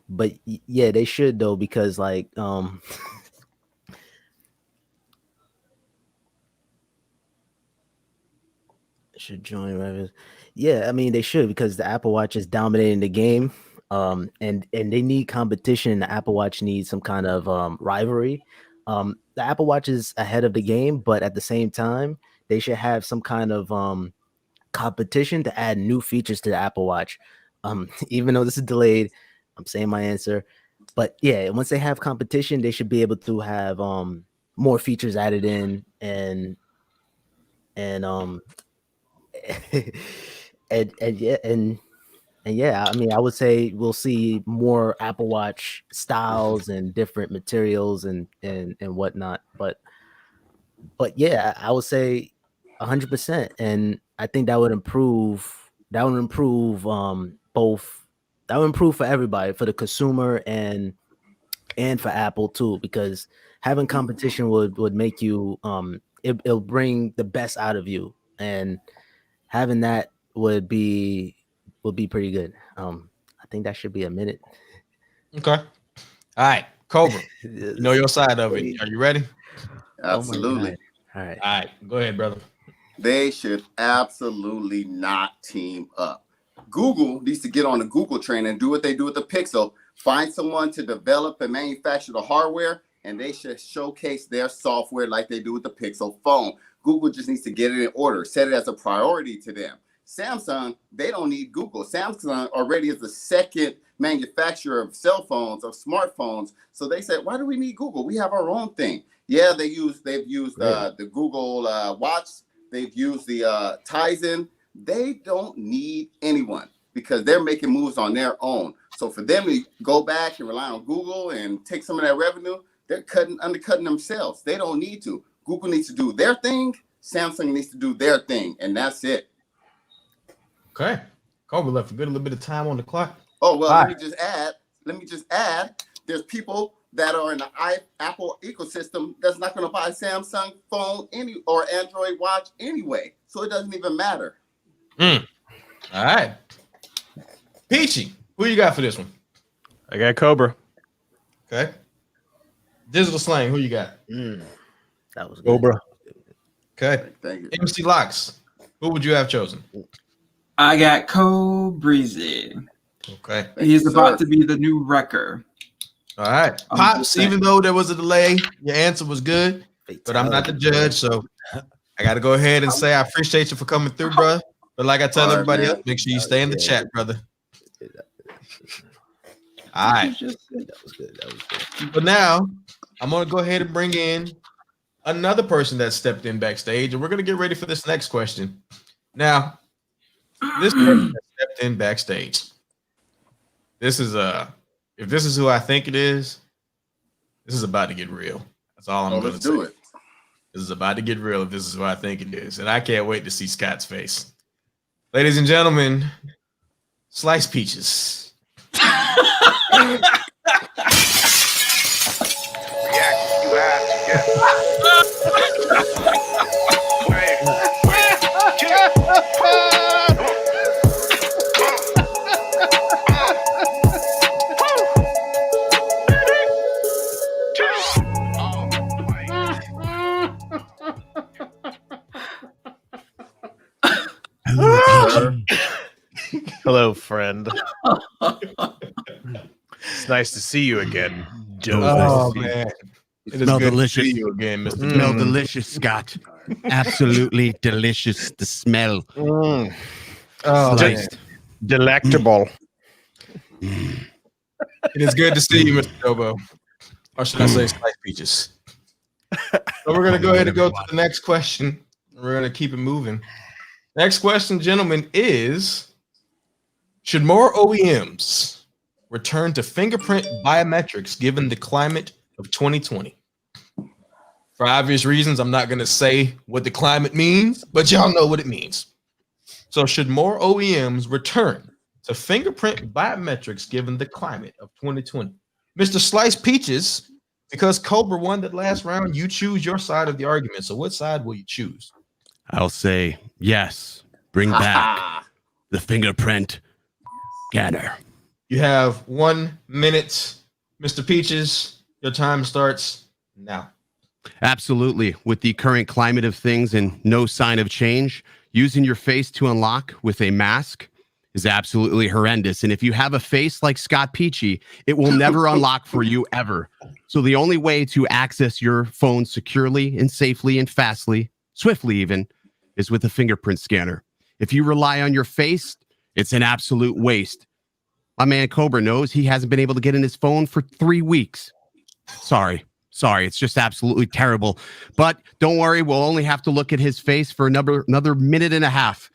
but yeah, they should though because like should join whatever. Yeah, I mean they should because the Apple Watch is dominating the game. And they need competition. The Apple Watch needs some kind of rivalry. The Apple Watch is ahead of the game, but at the same time, they should have some kind of competition to add new features to the Apple Watch. Even though this is delayed, I'm saying my answer. But yeah, once they have competition, they should be able to have more features added in and and yeah, I mean, I would say we'll see more Apple Watch styles and different materials and whatnot. But yeah, I would say 100%, and I think that would improve. Both. That would improve for everybody, for the consumer and for Apple too, because having competition would make you it'll bring the best out of you, and having that would be pretty good. I think that should be a minute. Okay. All right. Cobra, you know your side of it. Are you ready? Absolutely. All right. All right. Go ahead, brother. They should absolutely not team up. Google needs to get on the Google train and do what they do with the Pixel. Find someone to develop and manufacture the hardware, and they should showcase their software like they do with the Pixel phone. Google just needs to get it in order, set it as a priority to them. Samsung, they don't need Google. Samsung already is the second manufacturer of cell phones, of smartphones. So they said, why do we need Google? We have our own thing. Yeah, they've used the Google Watch. They've used the Tizen. They don't need anyone because they're making moves on their own. So for them to go back and rely on Google and take some of that revenue, they're undercutting themselves. They don't need to. Google needs to do their thing. Samsung needs to do their thing, and that's it. Okay. Cobra left a little bit of time on the clock. Oh, well, let me just add, there's people that are in the Apple ecosystem that's not going to buy a Samsung phone or Android watch anyway. So it doesn't even matter. All right. Peachy, who you got for this one? I got Cobra. Okay. Digital Slang, who you got? That was good. Cobra. Okay. Thank you. MC Locks, who would you have chosen? I got Breezy. Okay. He's about to be the new wrecker. All right. Pops, even though there was a delay, your answer was good, but I'm not the judge, so I got to go ahead and say I appreciate you for coming through, bro. But like I tell everybody else, make sure you stay in the chat, brother. All right. That was good. But now I'm going to go ahead and bring in another person that stepped in backstage, and we're going to get ready for this next question. Now, this person that stepped in backstage, this is if this is who I think it is, this is about to get real. That's all I'm going to say. Let's do it. This is about to get real if this is who I think it is. And I can't wait to see Scott's face. Ladies and gentlemen, Slice Peaches. Hello, friend. It's nice to see you again. Oh, man. It is Smell good delicious. to see you again, Mr. Smell delicious, Scott. Absolutely delicious. The smell. Oh, Sliced. Delectable. It is good to see you, Mr. Dobo. Or should I say Slice Peaches? So we're going to go ahead and go to the next question. We're going to keep it moving. Next question, gentlemen, is should more OEMs return to fingerprint biometrics given the climate of 2020? For obvious reasons, I'm not going to say what the climate means, but y'all know what it means. So should more OEMs return to fingerprint biometrics given the climate of 2020? Mr. Slice Peaches, because Cobra won that last round, you choose your side of the argument. So what side will you choose? I'll say yes. Bring back the fingerprint scanner. You have 1 minute, Mr. Peaches. Your time starts now. Absolutely. With the current climate of things and no sign of change, using your face to unlock with a mask is absolutely horrendous. And if you have a face like Scott Peachy, it will never unlock for you ever. So the only way to access your phone securely and safely and fastly, swiftly even, is with a fingerprint scanner. If you rely on your face, it's an absolute waste. My man Cobra knows he hasn't been able to get in his phone for 3 weeks. Sorry. It's just absolutely terrible. But don't worry, we'll only have to look at his face for another minute and a half.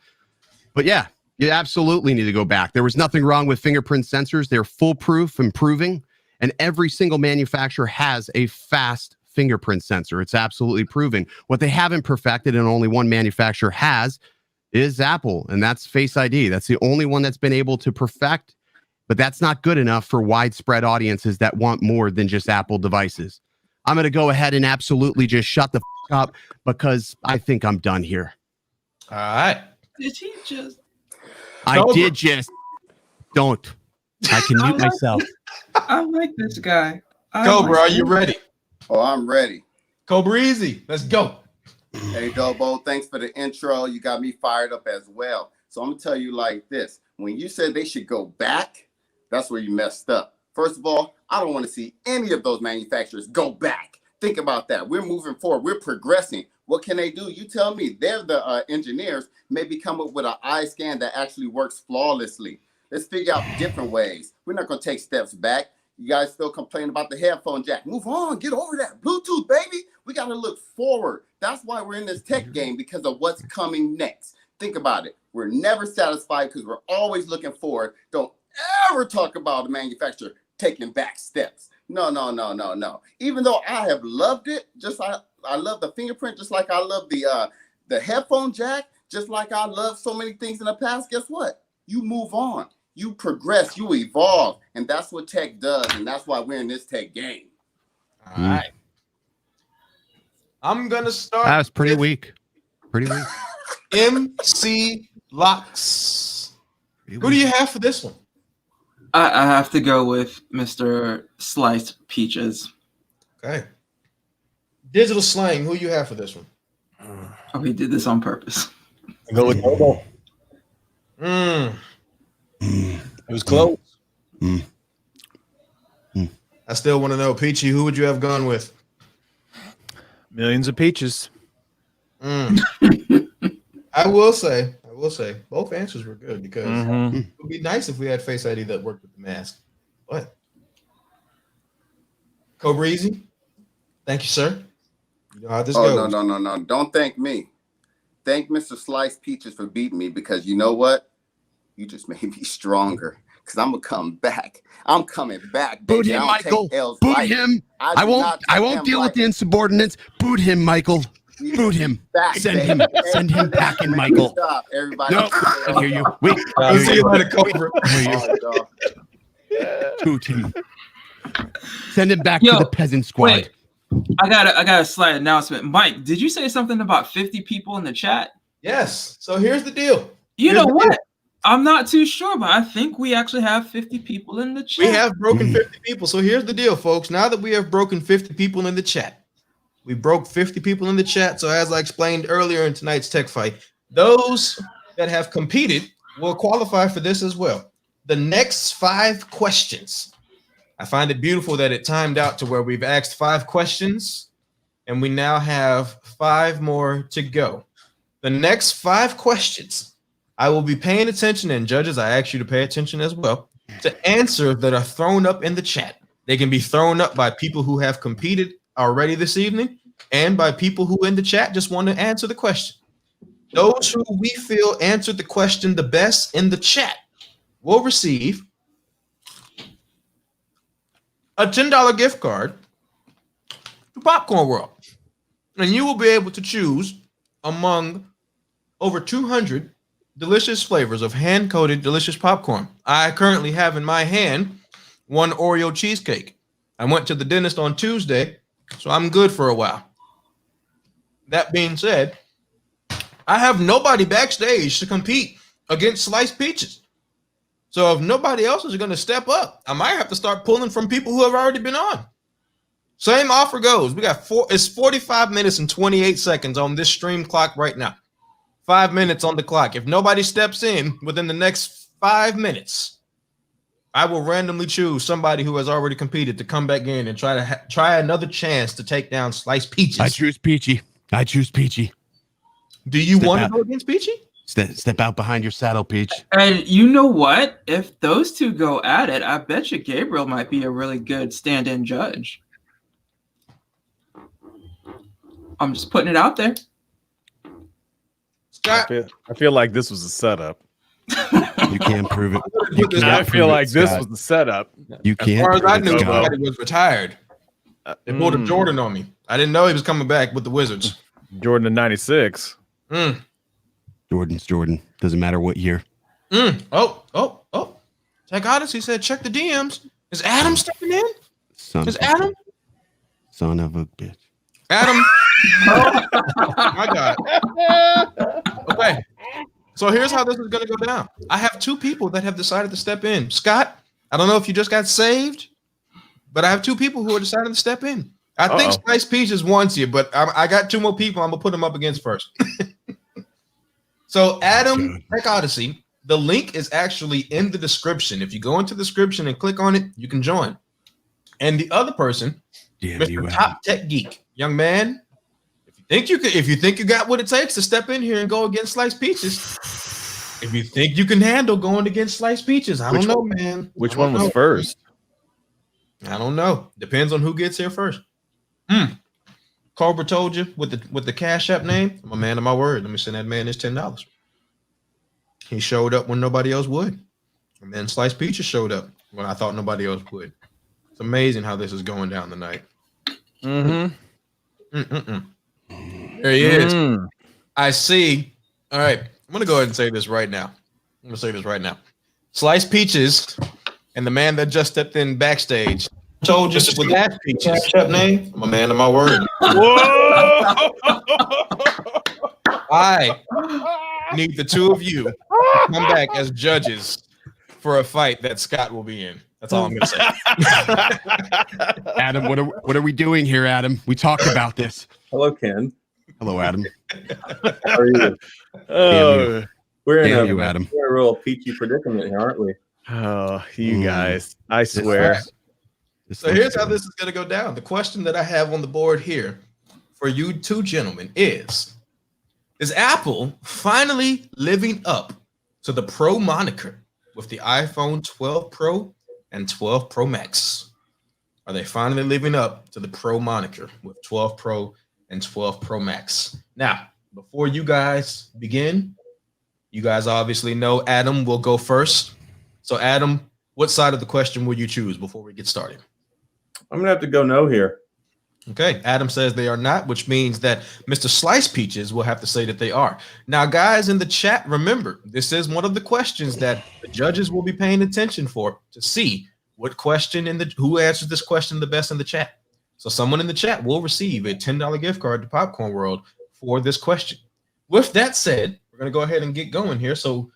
But yeah, you absolutely need to go back. There was nothing wrong with fingerprint sensors. They're foolproof and proving. And every single manufacturer has a fast fingerprint sensor. It's absolutely proven. What they haven't perfected and only one manufacturer has is Apple, and that's Face ID. That's the only one that's been able to perfect, but that's not good enough for widespread audiences that want more than just Apple devices. I'm going to go ahead and absolutely just shut the f- up because I think I'm done here. All right. Did he just? I did just. Don't. I can mute myself. I like this guy. Cobra, are you ready? Oh, I'm ready. Cobra Easy, let's go. Hey, Dobo, thanks for the intro. You got me fired up as well. So I'm going to tell you like this. When you said they should go back, that's where you messed up. First of all, I don't want to see any of those manufacturers go back. Think about that. We're moving forward. We're progressing. What can they do? You tell me. They're the engineers. Maybe come up with an eye scan that actually works flawlessly. Let's figure out different ways. We're not going to take steps back. You guys still complain about the headphone jack. Move on. Get over that. Bluetooth, baby. We got to look forward. That's why we're in this tech game, because of what's coming next. Think about it. We're never satisfied because we're always looking forward. Don't ever talk about a manufacturer taking back steps. No. Even though I have loved it, I love the fingerprint, just like I love the headphone jack, just like I love so many things in the past. Guess what? You move on. You progress, you evolve, and that's what tech does, and that's why we're in this tech game. All right. I'm going to start. That was pretty weak. MC Locks. Who do you have for this one? I have to go with Mr. Sliced Peaches. Okay. Digital Slang, who you have for this one? Oh, he did this on purpose. I go with Dobo. It was close. I still want to know, Peachy, who would you have gone with? Millions of peaches. I will say, both answers were good because it would be nice if we had Face ID that worked with the mask. But Cobra Easy, thank you, sir. You know how this goes. No. Don't thank me. Thank Mr. Sliced Peaches for beating me, because you know what? You just made me stronger, because I'm gonna come back. I'm coming back. Boot him, Michael. Boot him. I won't deal with the insubordinates. Boot him, Michael. Boot him. Send him packing, Michael. Stop, everybody. No, I hear you. Wait. I'll see you later, Cobra. Boot him. Send him back to the peasant squad. Wait. I got a slight announcement. Mike, did you say something about 50 people in the chat? Yes. So here's the deal. You know what? I'm not too sure, but I think we actually have 50 people in the chat. We have broken 50 people. So here's the deal, folks. Now that we have broken 50 people in the chat, we broke 50 people in the chat. So as I explained earlier in tonight's tech fight, those that have competed will qualify for this as well. The next 5 questions. I find it beautiful that it timed out to where we've asked 5 questions and we now have 5 more to go. The next 5 questions, I will be paying attention, and judges, I ask you to pay attention as well, to answers that are thrown up in the chat. They can be thrown up by people who have competed already this evening and by people who in the chat just want to answer the question. Those who we feel answered the question the best in the chat will receive a $10 gift card to Popcorn World. And you will be able to choose among over 200 delicious flavors of hand-coated delicious popcorn. I currently have in my hand one Oreo cheesecake. I went to the dentist on Tuesday, so I'm good for a while. That being said, I have nobody backstage to compete against Sliced Peaches. So if nobody else is going to step up, I might have to start pulling from people who have already been on. Same offer goes. We got it's 45 minutes and 28 seconds on this stream clock right now. 5 minutes on the clock. If nobody steps in within the next 5 minutes, I will randomly choose somebody who has already competed to come back in and try another chance to take down Sliced Peaches. I choose Peachy. Do you want to go against Peachy? Step out behind your saddle, Peach. And you know what? If those two go at it, I bet you Gabriel might be a really good stand-in judge. I'm just putting it out there. Scott, I feel like this was a setup. You can't prove it. I feel like this was the setup. You can't. As far as I knew, Scott. somebody was retired. They pulled a Jordan on me. I didn't know he was coming back with the Wizards. Jordan in '96. Jordan's Jordan. Doesn't matter what year. Oh. Tech Odyssey said, check the DMs. Is Adam stepping in? Son of a bitch. Adam. Oh, my God. Okay. So here's how this is going to go down. I have two people that have decided to step in. Scott, I don't know if you just got saved, but I have two people who are deciding to step in. I think Spice Peaches wants you, but I got two more people I'm going to put them up against first. So Adam, Tech Odyssey, the link is actually in the description. If you go into the description and click on it, you can join. And the other person, Mr. Top Tech Geek, young man, if you think you got what it takes to step in here and go against Sliced Peaches, if you think you can handle going against Sliced Peaches, I don't know, man. Which one was first? I don't know. Depends on who gets here first. Cobra told you with the Cash App name. I'm a man of my word. Let me send that man his $10. He showed up when nobody else would. And then Sliced Peaches showed up when I thought nobody else would. It's amazing how this is going down tonight. There he is. I see. All right. I'm going to go ahead and say this right now. Sliced Peaches and the man that just stepped in backstage told you with that Peaches name. I'm a man of my word. Whoa! I need the two of you to come back as judges for a fight that Scott will be in. That's all I'm going to say. Adam, what are we doing here, Adam? We talked about this. Hello, Ken. Hello, Adam. How are you? We're in a real peachy predicament here, aren't we? Oh, you guys. I swear. So here's how this is going to go down. The question that I have on the board here for you two gentlemen is Apple finally living up to the Pro moniker with the iPhone 12 Pro and 12 Pro Max? Are they finally living up to the Pro moniker with 12 Pro and 12 Pro Max? Now, before you guys begin, you guys obviously know Adam will go first. So Adam, what side of the question will you choose before we get started? I'm going to have to go no here. Okay, Adam says they are not, which means that Mr. Slice Peaches will have to say that they are. Now, guys in the chat, remember, this is one of the questions that the judges will be paying attention for to see what question who answers this question the best in the chat. So someone in the chat will receive a $10 gift card to Popcorn World for this question. With that said, we're going to go ahead and get going here. So,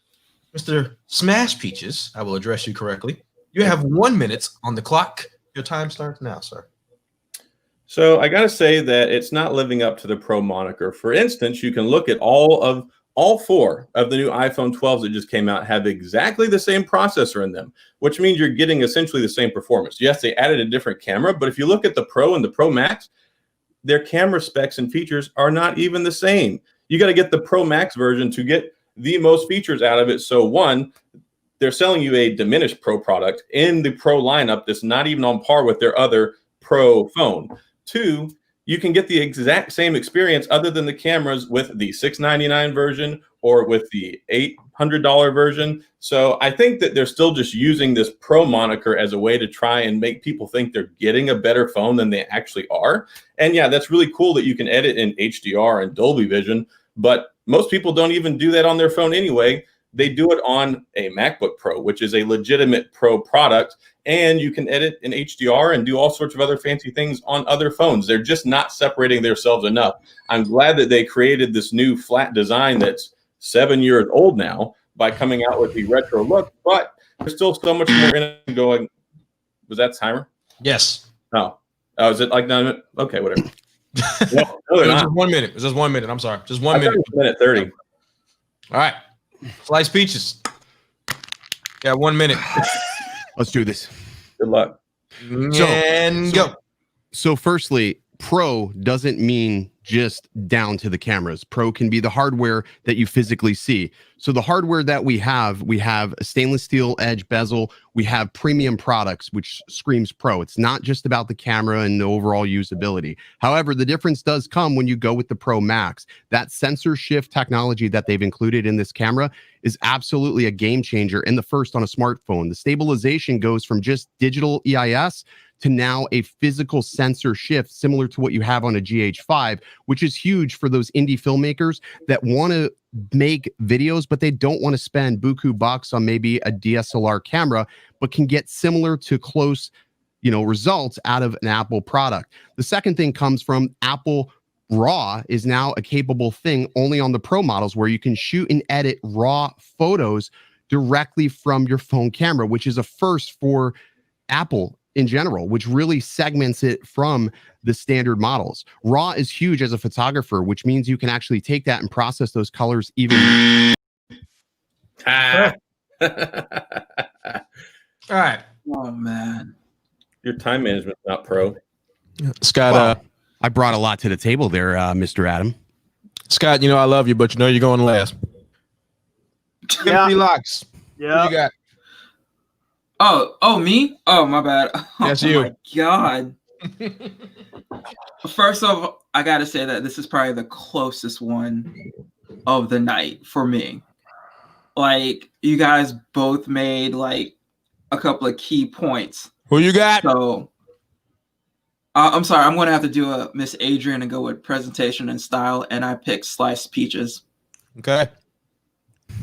Mr. Smash Peaches, I will address you correctly. You have 1 minute on the clock. Your time starts now, sir. So I got to say that it's not living up to the Pro moniker. For instance, you can look at all four of the new iPhone 12s that just came out have exactly the same processor in them, which means you're getting essentially the same performance. Yes, they added a different camera, but if you look at the Pro and the Pro Max, their camera specs and features are not even the same. You got to get the Pro Max version to get the most features out of it. So one, they're selling you a diminished Pro product in the Pro lineup that's not even on par with their other Pro phone. Two, you can get the exact same experience other than the cameras with the $699 version or with the $800 version. So I think that they're still just using this Pro moniker as a way to try and make people think they're getting a better phone than they actually are. And yeah, that's really cool that you can edit in HDR and Dolby Vision, but most people don't even do that on their phone anyway. They do it on a MacBook Pro, which is a legitimate Pro product, and you can edit in HDR and do all sorts of other fancy things on other phones. They're just not separating themselves enough. I'm glad that they created this new flat design that's 7 years old now by coming out with the retro look, but there's still so much more in it going. Was that timer? Yes. Oh, is it like 9 minutes? Okay, whatever. No, It was just 1 minute. It was just 1 minute. I'm sorry. Just 1 minute. Minute 30. All right. Slice peaches. Got 1 minute. Let's do this. Good luck. And go. So firstly, Pro doesn't mean just down to the cameras. Pro can be the hardware that you physically see. So the hardware that we have a stainless steel edge bezel. We have premium products, which screams Pro. It's not just about the camera and the overall usability. However, the difference does come when you go with the Pro Max. That sensor shift technology that they've included in this camera is absolutely a game changer and the first on a smartphone. The stabilization goes from just digital EIS to now a physical sensor shift similar to what you have on a GH5, which is huge for those indie filmmakers that want to make videos, but they don't want to spend buku bucks on maybe a DSLR camera, but can get similar to close, results out of an Apple product. The second thing comes from Apple RAW is now a capable thing only on the Pro models where you can shoot and edit RAW photos directly from your phone camera, which is a first for Apple in general, which really segments it from the standard models. RAW is huge as a photographer, which means you can actually take that and process those colors even. All right. Oh man, your time management's not pro. Scott, I brought a lot to the table there, Mr. Adam. Scott, I love you, but you're going last. Yeah. Locks. Yeah. What you got? Oh, me? Oh, my bad. That's oh you. My God. First off, I gotta say that this is probably the closest one of the night for me. Like, you guys both made like a couple of key points. Who you got? So, I'm sorry. I'm gonna have to do a Miss Adrian and go with presentation and style, and I picked sliced peaches. Okay.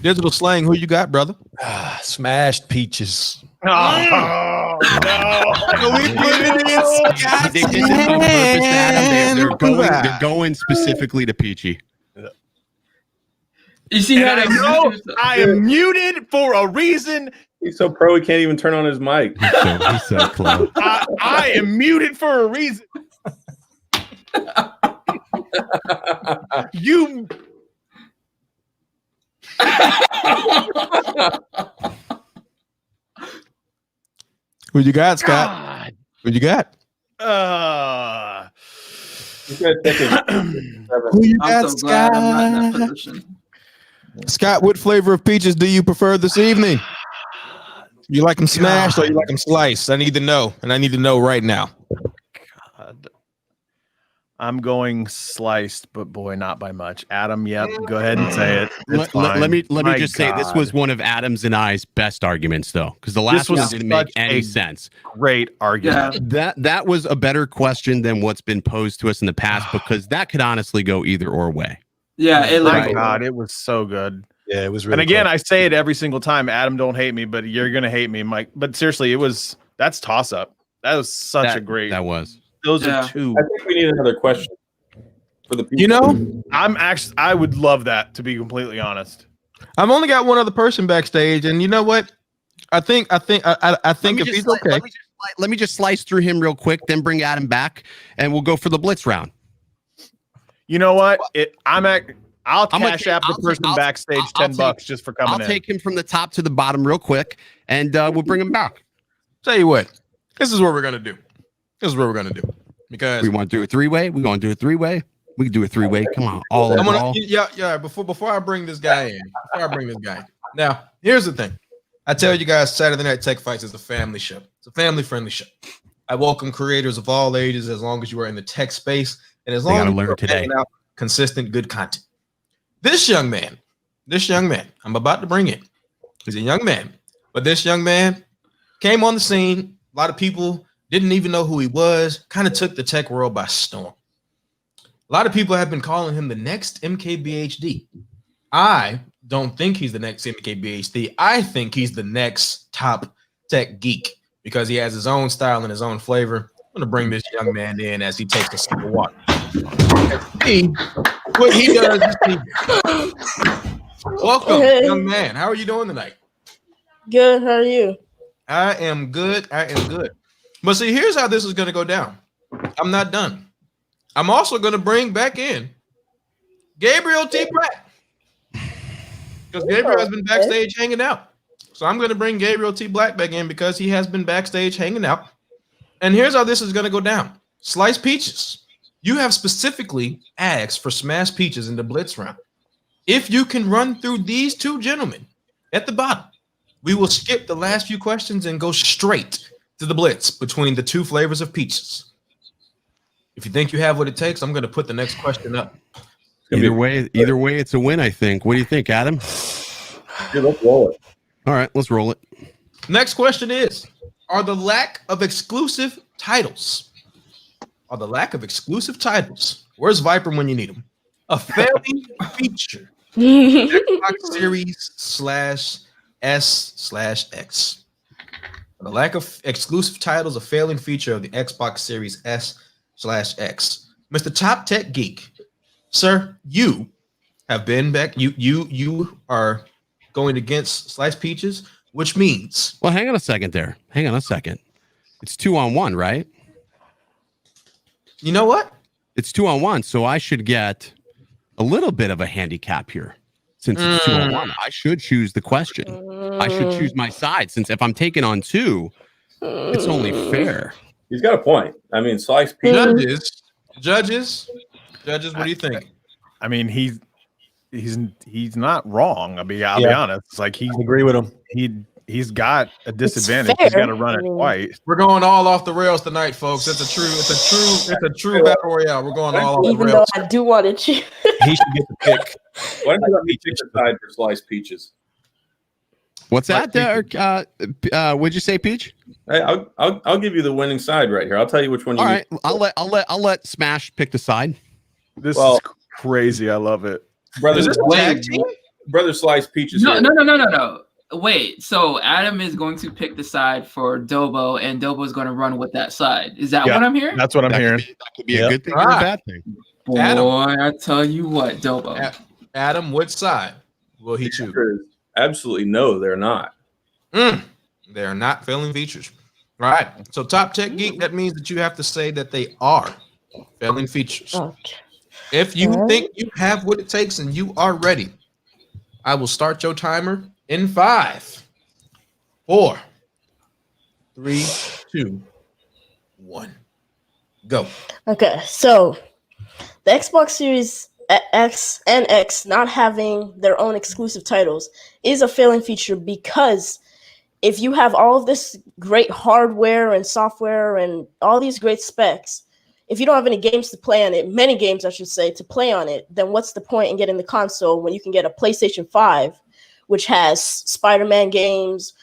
Digital slang. Who you got, brother? Smashed peaches. Oh, no. We put it in Scott's They did this on purpose, Adam. hand. They're going specifically to Peachy. You see And how I know I am muted for a reason. He's so pro he can't even turn on his mic. He's so close. I am muted for a reason. You. Who you got, Scott? God. Who you got? Who you got, I'm so glad I'm not in that Scott? position. Scott, what flavor of peaches do you prefer this evening? You like them smashed or you like them sliced? I need to know, and I need to know right now. God. I'm going sliced, but boy, not by much. Adam, yep, go ahead and say it. It's Let me fine. just say this God. was one of Adam's and I's best arguments, though, because the last was one didn't make such any a sense. Great argument. That was a better question than what's been posed to us in the past, because that could honestly go either or way. Yeah, it My looked God, it was so good. Yeah, it was really And again, close. I say it every single time. Adam, don't hate me, but you're gonna hate me, Mike. But seriously, that's toss up. That was such a great. That was. Those Yeah. are two. I think we need another question for the people. I would love that, to be completely honest. I've only got one other person backstage, and you know what? I think if he's okay. Let me just slice through him real quick, then bring Adam back, and we'll go for the blitz round. You know what? I'll I'm gonna cash take- app the I'll person take- backstage I'll $10 take- just for coming I'll in. take him from the top to the bottom real quick, and we'll bring him back. Tell you what, this is what we're gonna do. Because We want to do a three-way. We want to do a three-way. We can do a three-way. Come on, all I'm over gonna, all. yeah. Before I bring this guy in, Now, here's the thing. I tell you guys, Saturday Night Tech Fights is a family show. It's a family-friendly show. I welcome creators of all ages, as long as you are in the tech space, and as They long gotta as learn you're today. putting out consistent, good content. This young man, I'm about to bring in. He's a young man, but this young man came on the scene. A lot of people didn't even know who he was. Kind of took the tech world by storm. A lot of people have been calling him the next MKBHD. I don't think he's the next MKBHD. I think he's the next top tech geek because he has his own style and his own flavor. I'm going to bring this young man in as he takes a sip of water. See what he does. Welcome, young man. How are you doing tonight? Good. How are you? I am good. But see, here's how this is going to go down. I'm not done. I'm also going to bring back in Gabriel T. Black because Gabriel has been backstage hanging out. So I'm going to bring Gabriel T. Black back in because he has been backstage hanging out. And here's how this is going to go down. Sliced Peaches. You have specifically asked for Smash Peaches in the Blitz round. If you can run through these two gentlemen at the bottom, we will skip the last few questions and go straight to the Blitz between the two flavors of peaches. If you think you have what it takes, I'm going to put the next question up. Either way, it's a win, I think. What do you think, Adam? Yeah, let's roll it. All right, let's roll it. Next question is, are the lack of exclusive titles, where's Viper when you need him? A failing feature. Xbox Series /S/X. The lack of exclusive titles, a failing feature of the Xbox Series S/X. Mr. Top Tech Geek, sir, you have been back. You are going against Sliced Peaches, which means. Well, hang on a second there. It's 2-on-1, right? You know what? It's 2-on-1, so I should get a little bit of a handicap here. Since it's 2-on-1, I should choose the question. I should choose my side, since if I'm taking on two, it's only fair. He's got a point. I mean, Sliced Peaches. Judges, what do you think? I mean, he's not wrong. I'll be honest. It's like I agree with him. He's got a disadvantage. He's got to run it twice. We're going all off the rails tonight, folks. It's a true battle royale. We're going all off the rails. Even though I do want to choose. He should get the pick. Why don't you let me pick the side for Sliced Peaches? What's that, Derek? What'd you say, Peach? Hey, I'll give you the winning side right here. I'll tell you which one. All right, I'll let Smash pick the side. This is crazy. I love it, brother. Brother Sliced Peaches. No. Wait, so Adam is going to pick the side for Dobo, and Dobo is going to run with that side. Is that what I'm hearing? That's what I'm hearing. That could be a good thing or a bad thing. Boy, Adam, I tell you what, Dobo. Adam, which side will he choose? Absolutely no, they're not. They're not failing features. All right. So Top Tech Geek, that means that you have to say that they are failing features. Okay. If you think you have what it takes and you are ready, I will start your timer in 5, 4, 3, 2, 1. Go. Okay, so the Xbox Series X and X not having their own exclusive titles is a failing feature because if you have all of this great hardware and software and all these great specs, if you don't have any games to play on it, many games I should say, to play on it, then what's the point in getting the console when you can get a PlayStation 5, which has Spider-Man games,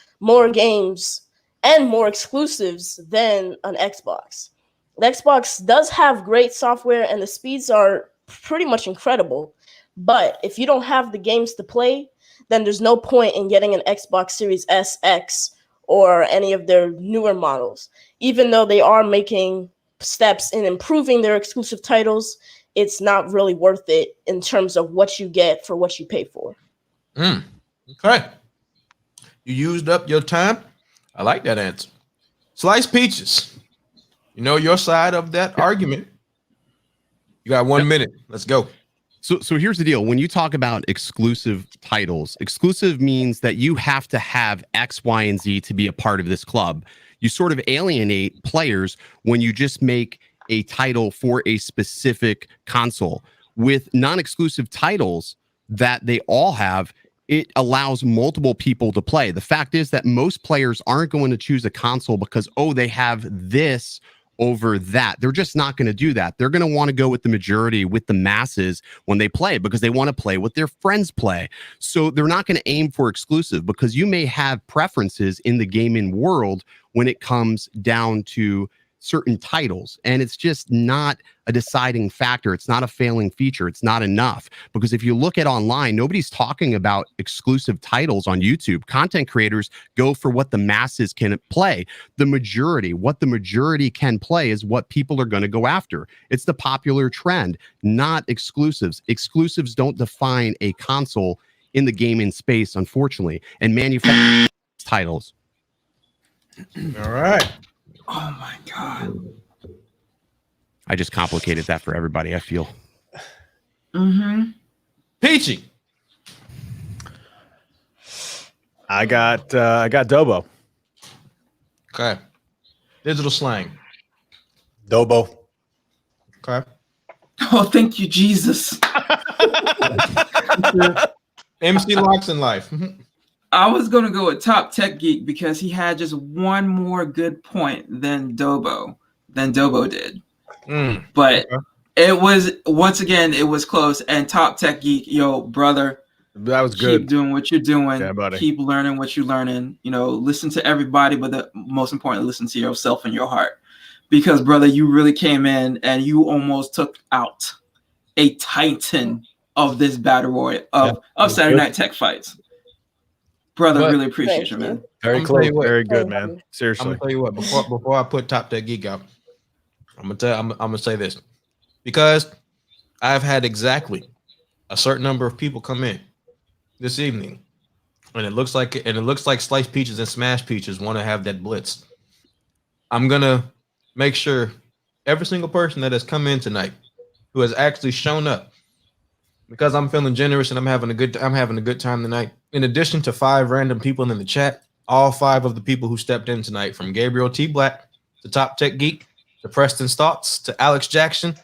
and more exclusives than an Xbox. The Xbox does have great software and the speeds are pretty much incredible, but if you don't have the games to play, then there's no point in getting an Xbox Series S, X, or any of their newer models. Even though they are making steps in improving their exclusive titles, it's not really worth it in terms of what you get for what you pay for. Okay. You used up your time. I like that answer. Sliced Peaches. You know your side of that argument. You got 1 minute. Let's go. So here's the deal. When you talk about exclusive titles, exclusive means that you have to have X, Y, and Z to be a part of this club. You sort of alienate players when you just make a title for a specific console. With non-exclusive titles that they all have, it allows multiple people to play. The fact is that most players aren't going to choose a console because, they have this over that. They're just not going to do that. They're going to want to go with the majority, with the masses when they play, because they want to play what their friends play. So they're not going to aim for exclusive, because you may have preferences in the gaming world when it comes down to certain titles, and it's just not a deciding factor. It's not a failing feature. It's not enough, because if you look at online, nobody's talking about exclusive titles on YouTube. Content creators go for what the masses can play. What the majority can play is what people are going to go after. It's the popular trend, not exclusives. Exclusives don't define a console in the gaming space, unfortunately, and manufacture titles. All right. Oh my God. I just complicated that for everybody, I feel. Mm-hmm. Peachy. I got Dobo. Okay. Digital slang. Dobo. Okay. Oh, thank you, Jesus. MC Locks in life. I was gonna go with Top Tech Geek because he had just one more good point than Dobo did. But it was, once again, it was close. And Top Tech Geek, yo, brother, that was good. Keep doing what you're doing. Yeah, buddy. Keep learning what you're learning. You know, listen to everybody, but most importantly, listen to yourself and your heart. Because, brother, you really came in and you almost took out a titan of this battle royale of Saturday Night Tech Fights. Brother, really appreciate you, man. Very close. Very good, man. Seriously. I'm gonna tell you what. Before I put Top Tech Geek out, I'm gonna say this, because I've had exactly a certain number of people come in this evening, and it looks like Sliced Peaches and Smash Peaches want to have that blitz. I'm gonna make sure every single person that has come in tonight, who has actually shown up, because I'm feeling generous and I'm having a good time tonight. In addition to 5 random people in the chat, all 5 of the people who stepped in tonight, from Gabriel T. Black to Top Tech Geek to Preston Stotts to Alex Jackson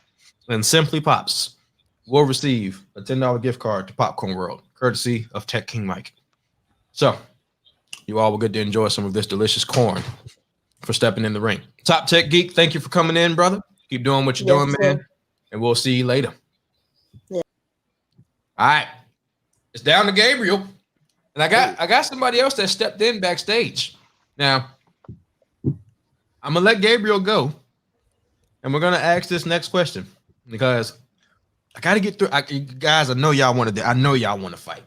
and Simply Pops, will receive a $10 gift card to Popcorn World, courtesy of Tech King Mike. So you all will get to enjoy some of this delicious corn for stepping in the ring. Top Tech Geek, thank you for coming in, brother. Keep doing what you're doing, man. And we'll see you later. Yeah. All right. It's down to Gabriel. And I got somebody else that stepped in backstage. Now, I'm gonna let Gabriel go. And we're gonna ask this next question, because I gotta get through. Guys, I know y'all want to fight.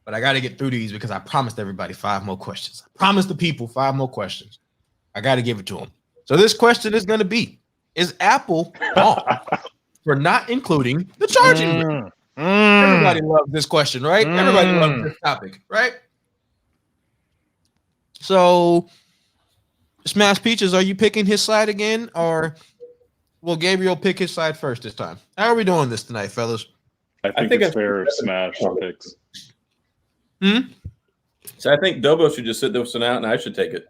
But I gotta get through these, because I promised everybody 5 more questions. I promised the people 5 more questions. I gotta give it to them. So this question is gonna be: is Apple wrong for not including the charging brick? Everybody loves this question, right? Everybody loves this topic, right? So, Smash Peaches, are you picking his side again, or will Gabriel pick his side first this time? How are we doing this tonight, fellas? I think it's fair if Smash picks. So I think Dobo should just sit this one out, and I should take it.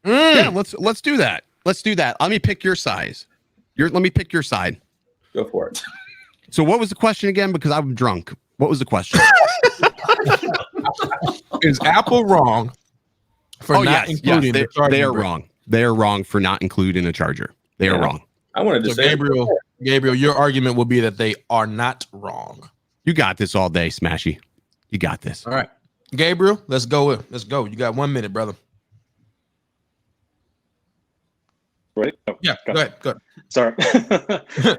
Yeah, let's do that. Let's do that. Let me pick your size. Let me pick your side. Go for it. So what was the question again? Because I'm drunk. What was the question? Is Apple wrong for not including the charger? They are wrong. They are wrong for not including a charger. They are wrong. I wanted to say, Gabriel, your argument will be that they are not wrong. You got this all day, Smashy. You got this. All right, Gabriel, let's go. Let's go. You got 1 minute, brother. Right? Oh, yeah, go ahead. Sorry.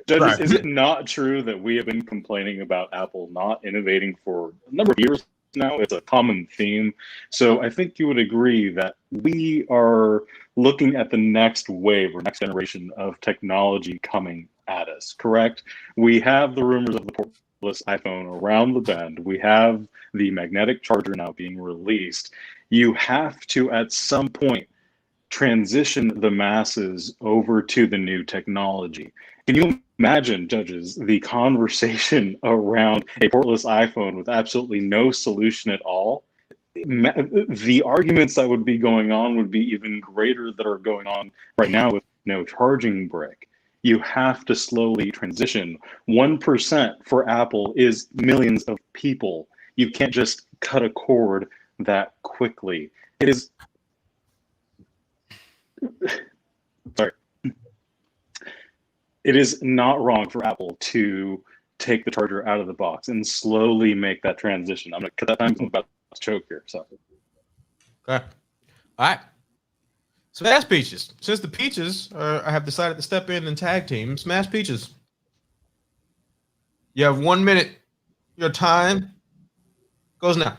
Judges, is it not true that we have been complaining about Apple not innovating for a number of years now? It's a common theme. So I think you would agree that we are looking at the next wave or next generation of technology coming at us, correct? We have the rumors of the portless iPhone around the bend. We have the magnetic charger now being released. You have to, at some point, transition the masses over to the new technology. Can you imagine, judges, the conversation around a portless iPhone with absolutely no solution at all? The arguments that would be going on would be even greater that are going on right now with no charging brick. You have to slowly transition. 1% for Apple is millions of people. You can't just cut a cord that quickly. It is sorry. It is not wrong for Apple to take the charger out of the box and slowly make that transition. I'm going to cut that time. I'm about to choke here. So, okay. All right. Smash Peaches. Since the Peaches I have decided to step in and tag team, Smash Peaches. You have 1 minute. Your time goes now.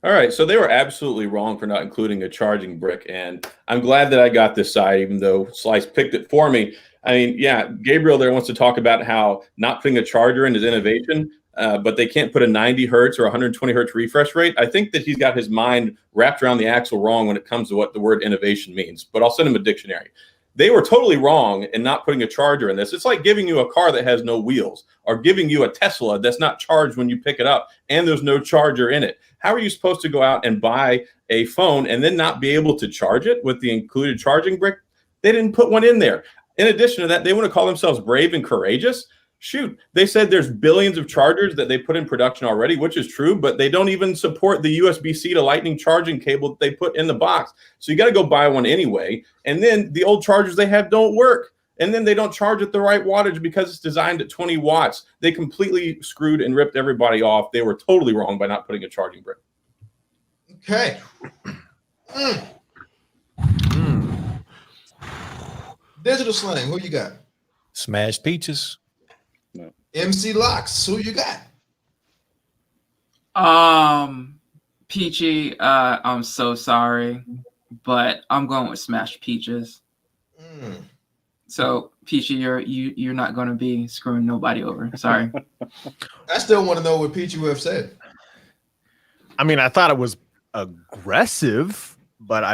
All right, so they were absolutely wrong for not including a charging brick, and I'm glad that I got this side, even though Slice picked it for me. I mean, yeah, Gabriel there wants to talk about how not putting a charger in is innovation, but they can't put a 90 hertz or 120 hertz refresh rate. I think that he's got his mind wrapped around the axle wrong when it comes to what the word innovation means, but I'll send him a dictionary. They were totally wrong in not putting a charger in this. It's like giving you a car that has no wheels or giving you a Tesla that's not charged when you pick it up and there's no charger in it. How are you supposed to go out and buy a phone and then not be able to charge it with the included charging brick? They didn't put one in there. In addition to that, they want to call themselves brave and courageous. Shoot, they said there's billions of chargers that they put in production already, which is true, but they don't even support the USB-C to lightning charging cable that they put in the box. So you got to go buy one anyway. And then the old chargers they have don't work. And then they don't charge at the right wattage because it's designed at 20 watts. They completely screwed and ripped everybody off. They were totally wrong by not putting a charging brick. Okay. Digital Slang, who you got? Smash Peaches. No. MC Locks, who you got? Peachy, I'm so sorry, but I'm going with Smash Peaches. So Peachy, you're not going to be screwing nobody over. Sorry. I still want to know what Peachy would have said. I mean, I thought it was aggressive, but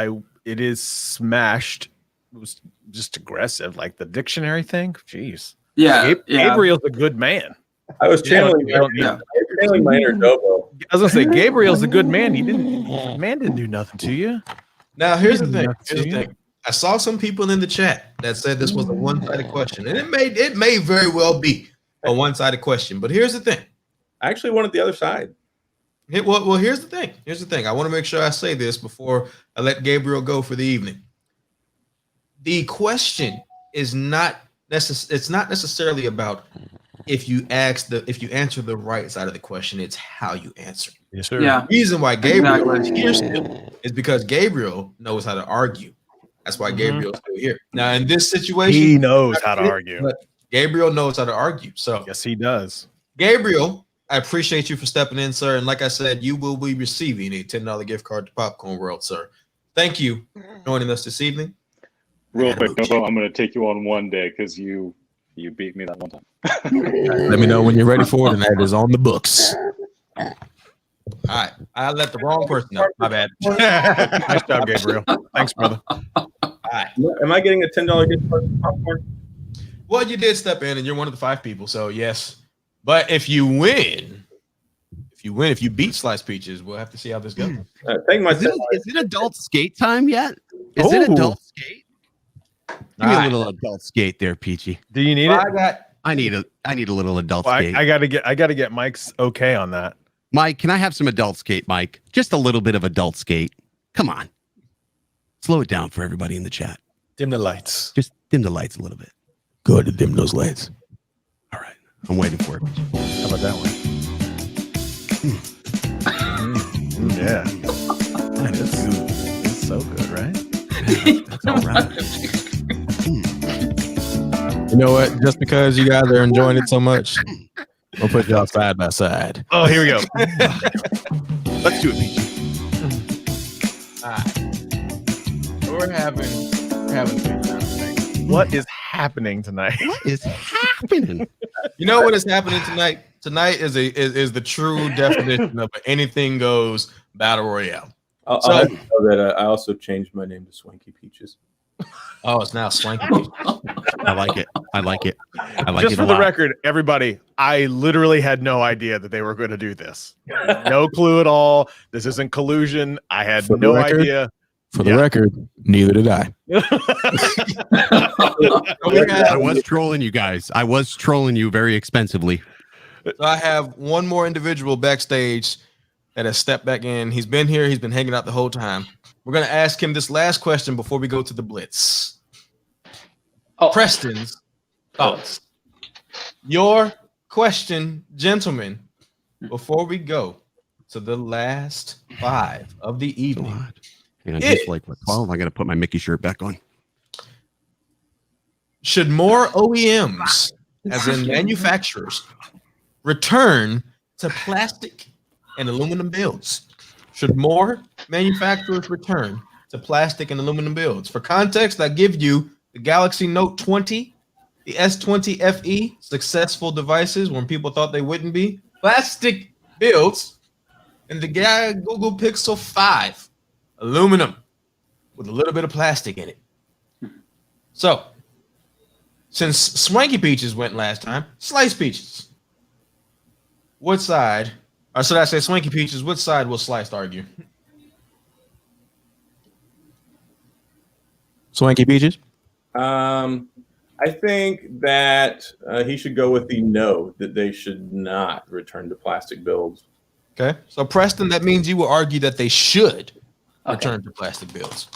it is smashed. It was just aggressive, like the dictionary thing. Jeez. Yeah, Gabriel's a good man. I was channeling my inner Dobo. I was gonna say Gabriel's a good man. Man didn't do nothing to you. Now here's the thing. I saw some people in the chat that said this was a one-sided question, and it may very well be a one-sided question. But here's the thing. I actually wanted the other side. Well, here's the thing. Here's the thing. I want to make sure I say this before I let Gabriel go for the evening. The question is not necessarily about if you answer the right side of the question. It's how you answer. Yes, sir. Yeah. The reason why Gabriel is here still is because Gabriel knows how to argue. That's why Gabriel's still here. Now, in this situation, He knows how to argue. but Gabriel knows how to argue. So, Yes, he does. Gabriel, I appreciate you for stepping in, sir. And like I said, you will be receiving a $10 gift card to Popcorn World, sir. Thank you for joining us this evening. Real quick, Dobo, I'm going to take you on one day because you beat me that one time. Let me know when you're ready for it, and that is on the books. All right. I let the wrong person know. My bad. Nice job, Gabriel. Thanks, brother. All right. Am I getting a $10 gift card for popcorn? Well, you did step in and you're one of the 5 people. So, yes. But if you beat Slice Peaches, we'll have to see how this goes. Thank my Is it adult skate time yet? Is it adult skate? Give me a little adult skate there, Peachy. Do you need it? I need a little adult Well, skate. I gotta get Mike's okay on that. Mike, can I have some adult skate, Mike? Just a little bit of adult skate. Come on. Slow it down for everybody in the chat. Dim the lights. Just dim the lights a little bit. Go ahead and dim those lights. All right. I'm waiting for it. How about that one? Yeah. Man, it's so good, right? That's all right. You know what? Just because you guys are enjoying it so much, we'll put y'all side by side. Oh, here we go. Let's do it, Peachy. All right. We're having What is happening tonight? What is happening? You know what is happening tonight? Tonight is the true definition of an anything goes battle royale. I'll have to know that I also changed my name to Swanky Peaches. Oh, it's now Swanky Peaches. I like it. I like it. I like Just it for a the lot. record, everybody, I literally had no idea that they were going to do this. No clue at all. This isn't collusion. I had For the no record- idea. For the record, neither did I. I was trolling you guys. I was trolling you very expensively. So I have one more individual backstage that has stepped back in. He's been here. He's been hanging out the whole time. We're going to ask him this last question before we go to the blitz. Preston's thoughts. Your question, gentlemen, before we go to the last 5 of the evening. Hang on, just like what, 12. I got to put my Mickey shirt back on. Should more OEMs, as in manufacturers, return to plastic and aluminum builds? Should more manufacturers return to plastic and aluminum builds? For context, I give you the Galaxy Note 20, the S20 FE, successful devices when people thought they wouldn't be. Plastic builds, and the Google Pixel 5, aluminum with a little bit of plastic in it. So, since Swanky Peaches went last time, Slice Peaches. What side, or should I say Swanky Peaches, what side will Sliced argue? Swanky Peaches? I think that he should go with the no, that they should not return to plastic builds. Okay. So, Preston, that means you will argue that they should return to plastic builds.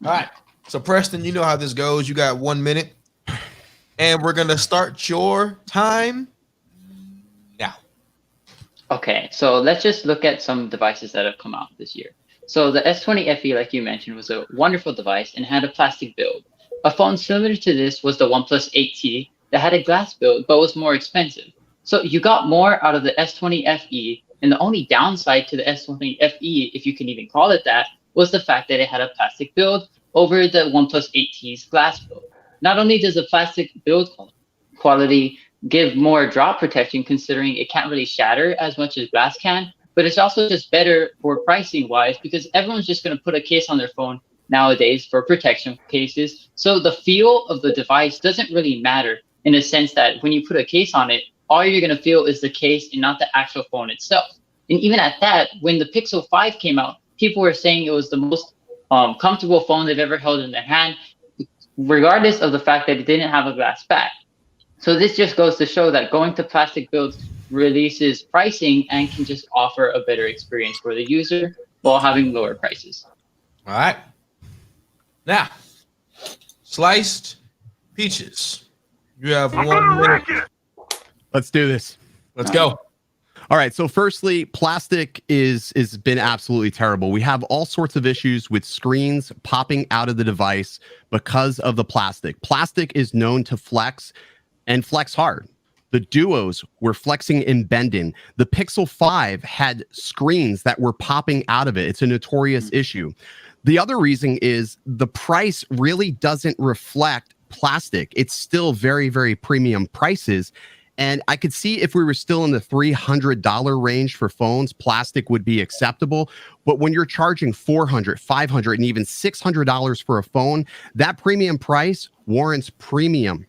All right. So, Preston, you know how this goes. You got 1 minute. And we're going to start your time now. Okay, so let's just look at some devices that have come out this year. So the S20 FE, like you mentioned, was a wonderful device and had a plastic build. A phone similar to this was the OnePlus 8T that had a glass build but was more expensive. So you got more out of the S20 FE, and the only downside to the S20 FE, if you can even call it that, was the fact that it had a plastic build over the OnePlus 8T's glass build. Not only does the plastic build quality give more drop protection, considering it can't really shatter as much as glass can, but it's also just better for pricing wise because everyone's just going to put a case on their phone nowadays for protection cases. So the feel of the device doesn't really matter in a sense that when you put a case on it, all you're going to feel is the case and not the actual phone itself. And even at that, when the Pixel 5 came out, people were saying it was the most comfortable phone they've ever held in their hand, regardless of the fact that it didn't have a glass back. So this just goes to show that going to plastic builds releases pricing and can just offer a better experience for the user while having lower prices. All right. Now, Sliced Peaches. You have 1 minute. Let's do this. Let's go. All right. So firstly, plastic is been absolutely terrible. We have all sorts of issues with screens popping out of the device because of the plastic. Plastic is known to flex and flex hard. The Duos were flexing and bending. The Pixel 5 had screens that were popping out of it. It's a notorious issue. The other reason is the price really doesn't reflect plastic. It's still very, very premium prices. And I could see if we were still in the $300 range for phones, plastic would be acceptable. But when you're charging $400, $500, and even $600 for a phone, that premium price warrants premium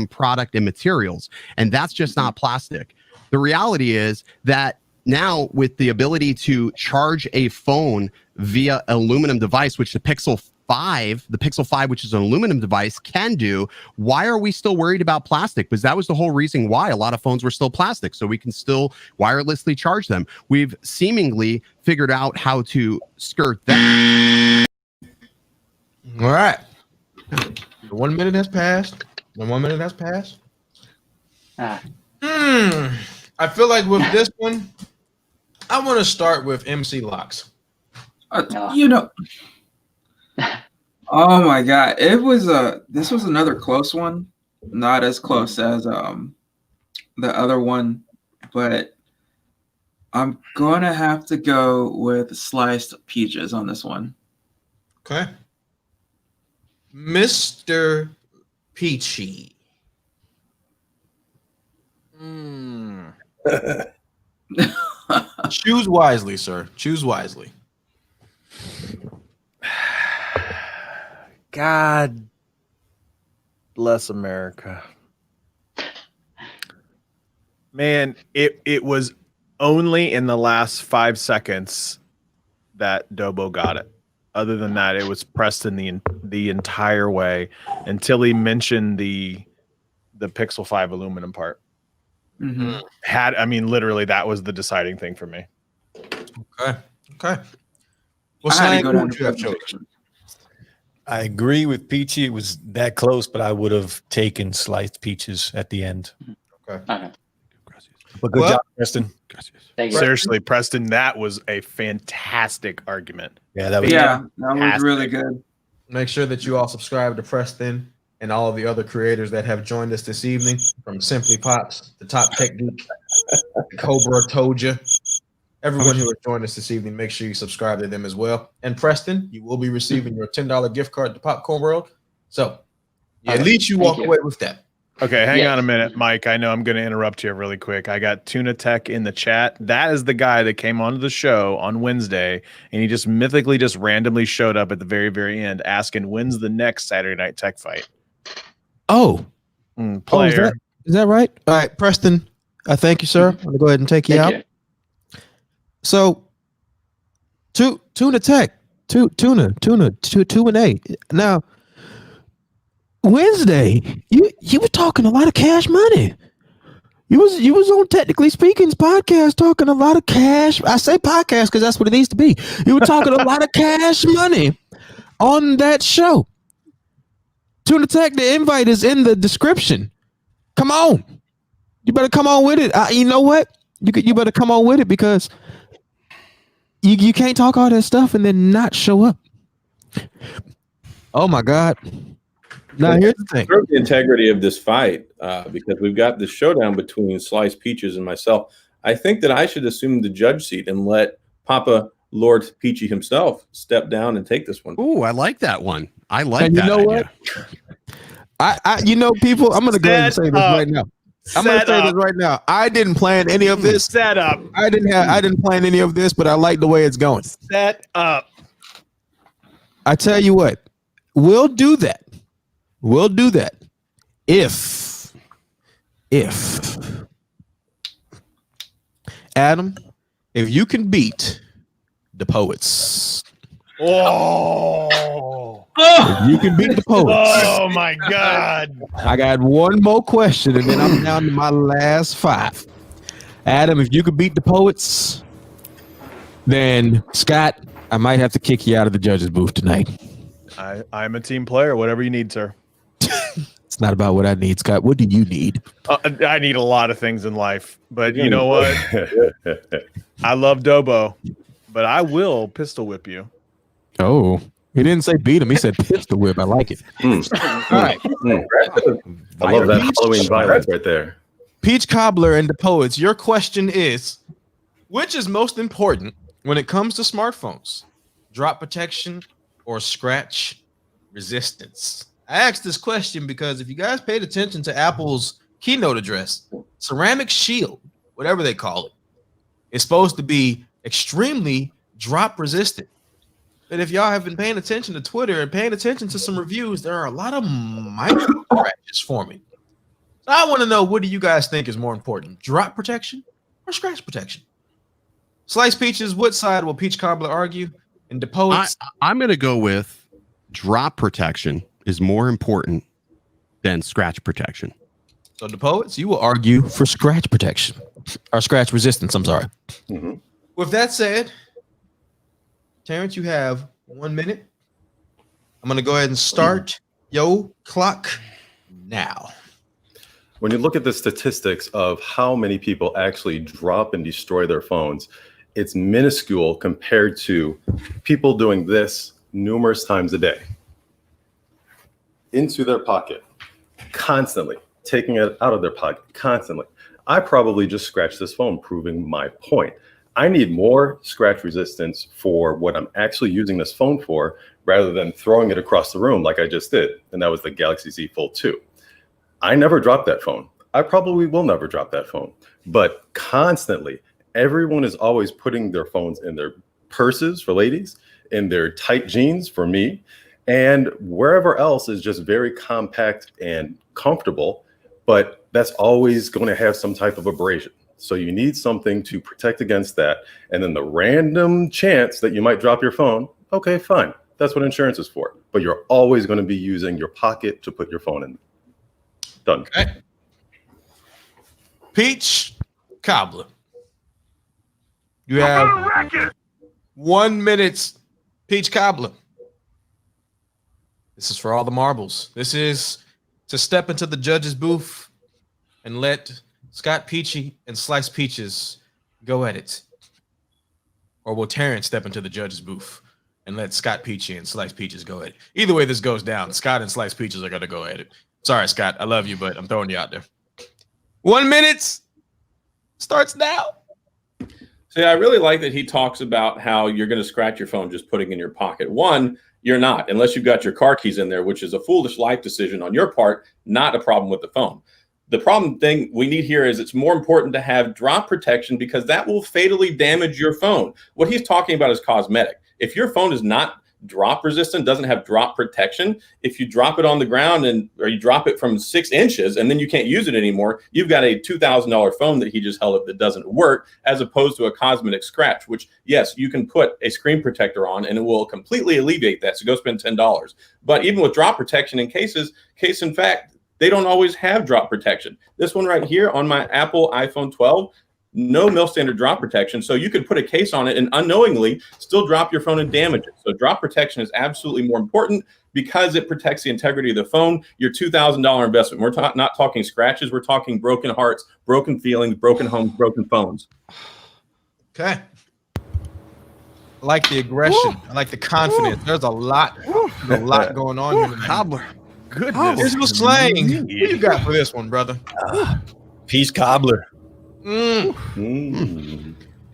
product and materials. And that's just not plastic. The reality is that now with the ability to charge a phone via aluminum device, which the Pixel 5, which is an aluminum device, can do, why are we still worried about plastic? Because that was the whole reason why a lot of phones were still plastic, so we can still wirelessly charge them. We've seemingly figured out how to skirt that. All right. The 1 minute has passed. The 1 minute has passed. I feel like with this one, I want to start with MC Locks. Oh my God. This was another close one. Not as close as the other one, but I'm gonna have to go with Sliced Peaches on this one. Okay. Mr. Peachy. Choose wisely, sir. Choose wisely. God bless America. Man, it was only in the last 5 seconds that Dobo got it. Other than that, it was Preston the entire way until he mentioned the Pixel 5 aluminum part. Literally, that was the deciding thing for me. Okay. Well, Slang, who would you have chosen? I agree with Peachy. It was that close, but I would have taken Sliced Peaches at the end. Okay. But good job, Preston. Seriously, Preston, that was a fantastic argument. Yeah, that was that was really good. Make sure that you all subscribe to Preston and all of the other creators that have joined us this evening, from Simply Pops, the Top Tech Geek, Cobra Told Ya. Everyone who has joined us this evening, make sure you subscribe to them as well. And Preston, you will be receiving your $10 gift card to Popcorn World. So at least you walk away with that. Okay, hang on a minute, Mike. I know I'm going to interrupt you really quick. I got Tuna Tech in the chat. That is the guy that came onto the show on Wednesday, and he just mythically just randomly showed up at the very, very end asking, when's the next Saturday Night Tech Fight? Oh. Player. Is that right? All right, Preston, thank you, sir. I'm going to go ahead and take you out. So, Tuna Tech, two and eight. Now, Wednesday, you were talking a lot of cash money. You was on Technically Speaking's podcast talking a lot of cash. I say podcast because that's what it needs to be. You were talking a lot of cash money on that show. Tuna Tech, the invite is in the description. Come on, you better come on with it. You know what? You better come on with it, because you can't talk all that stuff and then not show up. Oh my God. Now here's the thing. The integrity of this fight, because we've got this showdown between Sliced Peaches and myself. I think that I should assume the judge seat and let Papa Lord Peachy himself step down and take this one. Ooh, I like that one. I like and that. You know idea. what? People, I'm gonna go ahead and say this right now. I'm gonna say this right now. I didn't plan any of this. Set up. I didn't plan any of this, but I like the way it's going. Set up. I tell you what, we'll do that. We'll do that if Adam, if you can beat the Poets. Oh, if you can beat the Poets. Oh my God. I got one more question and then I'm down to my last 5. Adam, if you could beat the Poets, then Scott, I might have to kick you out of the judges booth tonight. I'm a team player. Whatever you need, sir. It's not about what I need, Scott. What do you need? I need a lot of things in life, but you know what? I love Dobo, but I will pistol whip you. Oh, he didn't say beat him. He said pistol whip. I like it. All right. I love that Halloween violence right there. Peach Cobbler and the Poets, your question is, which is most important when it comes to smartphones? Drop protection or scratch resistance? I asked this question because if you guys paid attention to Apple's keynote address, Ceramic Shield, whatever they call it, is supposed to be extremely drop resistant. But if y'all have been paying attention to Twitter and paying attention to some reviews, there are a lot of micro scratches forming. So I want to know, what do you guys think is more important, drop protection or scratch protection? Slice Peaches, what side will Peach Cobbler argue? And the Poets? I'm going to go with drop protection is more important than scratch protection. So the Poets, you will argue for scratch protection or scratch resistance. I'm sorry. Mm-hmm. With that said, Terrence, you have 1 minute. I'm going to go ahead and start your clock now. When you look at the statistics of how many people actually drop and destroy their phones, it's minuscule compared to people doing this numerous times a day. Into their pocket, constantly, taking it out of their pocket, constantly. I probably just scratched this phone, proving my point. I need more scratch resistance for what I'm actually using this phone for, rather than throwing it across the room like I just did, and that was the Galaxy Z Fold 2. I never dropped that phone. I probably will never drop that phone, but constantly, everyone is always putting their phones in their purses for ladies, in their tight jeans for me, and wherever else is just very compact and comfortable, but that's always going to have some type of abrasion. So you need something to protect against that. And then the random chance that you might drop your phone, okay, fine. That's what insurance is for. But you're always going to be using your pocket to put your phone in. Done. Okay. Peach Cobbler, you have 1 minute. Peach Cobbler, this is for all the marbles. This is to step into the judge's booth and let Scott Peachy and Slice Peaches go at it. Or will Terrence step into the judge's booth and let Scott Peachy and Slice Peaches go at it. Either way this goes down, Scott and Slice Peaches are going to go at it. Sorry, Scott. I love you, but I'm throwing you out there. 1 minute starts now. See, I really like that he talks about how you're going to scratch your phone just putting it in your pocket. One, you're not, unless you've got your car keys in there, which is a foolish life decision on your part, not a problem with the phone. The problem thing we need here is it's more important to have drop protection because that will fatally damage your phone. What he's talking about is cosmetic. If your phone is not drop resistant, doesn't have drop protection, if you drop it on the ground or you drop it from 6 inches and then you can't use it anymore, you've got a $2,000 phone that he just held up that doesn't work, as opposed to a cosmetic scratch, which, yes, you can put a screen protector on and it will completely alleviate that. So go spend $10. But even with drop protection in case in fact, they don't always have drop protection. This one right here on my Apple iPhone 12, no mil standard drop protection. So you could put a case on it and unknowingly still drop your phone and damage it. So drop protection is absolutely more important because it protects the integrity of the phone, your $2,000 investment. We're not talking scratches. We're talking broken hearts, broken feelings, broken homes, broken phones. Okay. I like the aggression. I like the confidence. There's a lot going on here. Cobbler. Goodness. Here's what's slang. What you got for this one, brother? Peace cobbler.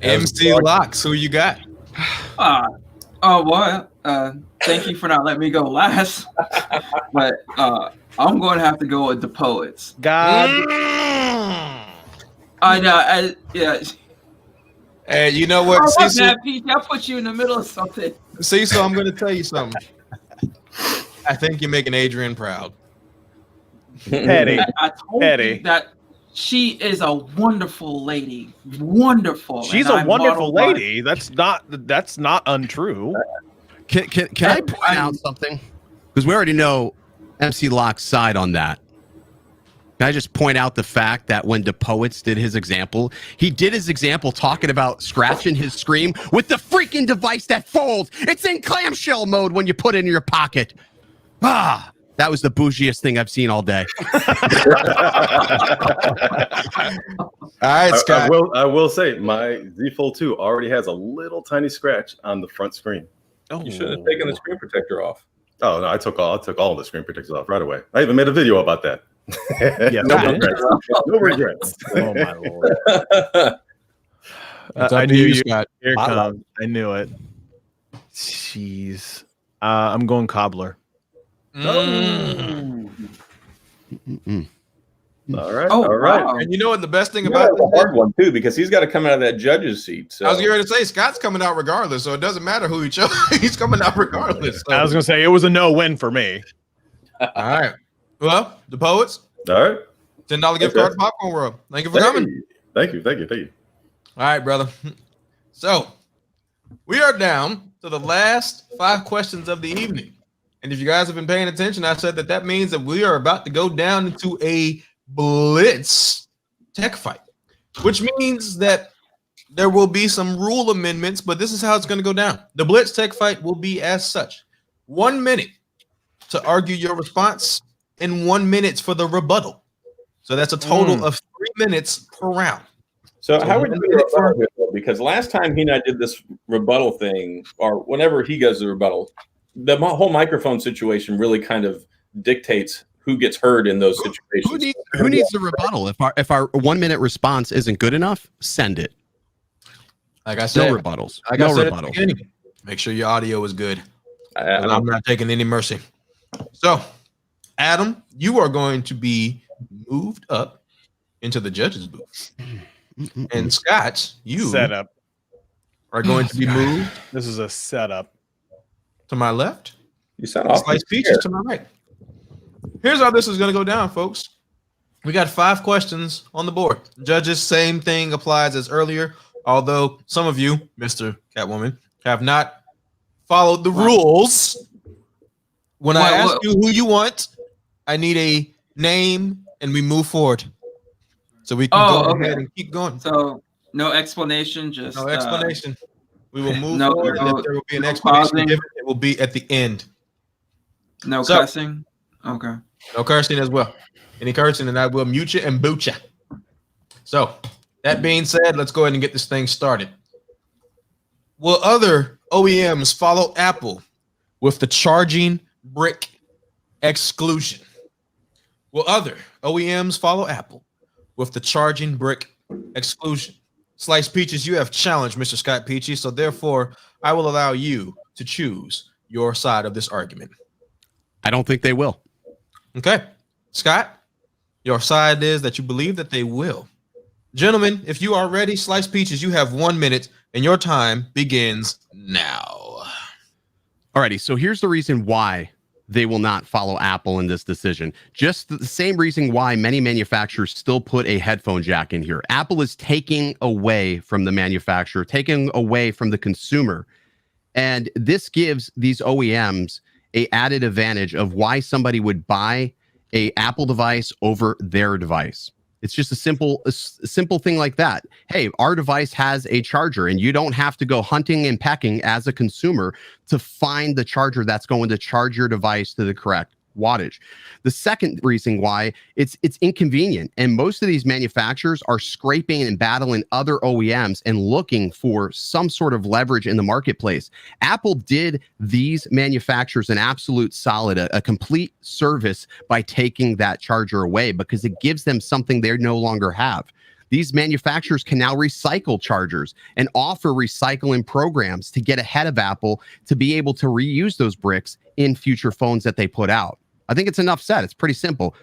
MC Locks, who you got? Thank you for not letting me go last. But I'm going to have to go with the Poets. God. I know. Yeah. Hey, you know what? Pete, I put you in the middle of something. See, so I'm going to tell you something. I think you're making Adrian proud. Petty. I told you that she is a wonderful lady. Wonderful. She's a wonderful lady. That's not untrue. Can I point out something? Because we already know MC Lock's side on that. Can I just point out the fact that when DePoets did his example, he did his example talking about scratching his screen with the freaking device that folds. It's in clamshell mode when you put it in your pocket. That was the bougiest thing I've seen all day. All right, Scott. I will say my Z Fold 2 already has a little tiny scratch on the front screen. Oh, you should have taken the screen protector off. Oh no, I took all the screen protectors off right away. I even made a video about that. Yeah, no regrets. Oh my lord. I knew you. Here it comes. I knew it. Jeez. I'm going cobbler. All right. Oh, all right. wow. And you know what the best thing You about have a hard one too, because he's got to come out of that judge's seat. So I was going to say Scott's coming out regardless, so it doesn't matter who he chose. He's coming out regardless. So. I was going to say it was a no win for me. All right. Well, the Poets. All right. $10 gift card to Popcorn World. Thank you for coming. Thank you. All right, brother. So we are down to the last 5 questions of the evening. And if you guys have been paying attention, I said that means that we are about to go down into a blitz tech fight, which means that there will be some rule amendments, but this is how it's going to go down. The blitz tech fight will be as such: 1 minute to argue your response and 1 minute for the rebuttal. So that's a total of 3 minutes per round. So how would you do the rebuttal? Because last time he and I did this rebuttal thing, or whenever he goes to rebuttal, the whole microphone situation really kind of dictates who gets heard in those situations. Who needs the rebuttal? If our 1 minute response isn't good enough, send it. Like I said, no rebuttals. Like no I said rebuttals. Make sure your audio is good. I'm not taking any mercy. So, Adam, you are going to be moved up into the judge's booth. And Scott, you Setup. are going to be moved. This is a setup. To my left. You sound off. Slice Peaches to my right. Here's how this is going to go down, folks. We got 5 questions on the board. Judges, same thing applies as earlier, although some of you, Mr. Catwoman, have not followed the rules. When I ask you who you want, I need a name and we move forward. So we can go ahead and keep going. So no explanation, just no explanation. We will move no, forward. No, if there will be an explanation given, it will be at the end. No cursing? Okay. No cursing as well. Any cursing, and I will mute you and boot you. So, that being said, let's go ahead and get this thing started. Will other OEMs follow Apple with the charging brick exclusion? Will other OEMs follow Apple with the charging brick exclusion? Slice Peaches, you have challenged Mr. Scott Peachy, so therefore I will allow you to choose your side of this argument. I don't think they will. Okay. Scott, your side is that you believe that they will. Gentlemen, if you are ready, Slice Peaches, you have 1 minute and your time begins now. Alrighty, so here's the reason why they will not follow Apple in this decision. Just the same reason why many manufacturers still put a headphone jack in here. Apple is taking away from the manufacturer, taking away from the consumer. And this gives these OEMs a added advantage of why somebody would buy a Apple device over their device. It's just a simple thing like that. Hey, our device has a charger, and you don't have to go hunting and pecking as a consumer to find the charger that's going to charge your device to the correct wattage. The second reason why it's inconvenient, and most of these manufacturers are scraping and battling other OEMs and looking for some sort of leverage in the marketplace. Apple did these manufacturers an absolute solid, a complete service by taking that charger away, because it gives them something they no longer have. These manufacturers can now recycle chargers and offer recycling programs to get ahead of Apple to be able to reuse those bricks in future phones that they put out. I think it's enough said. It's pretty simple.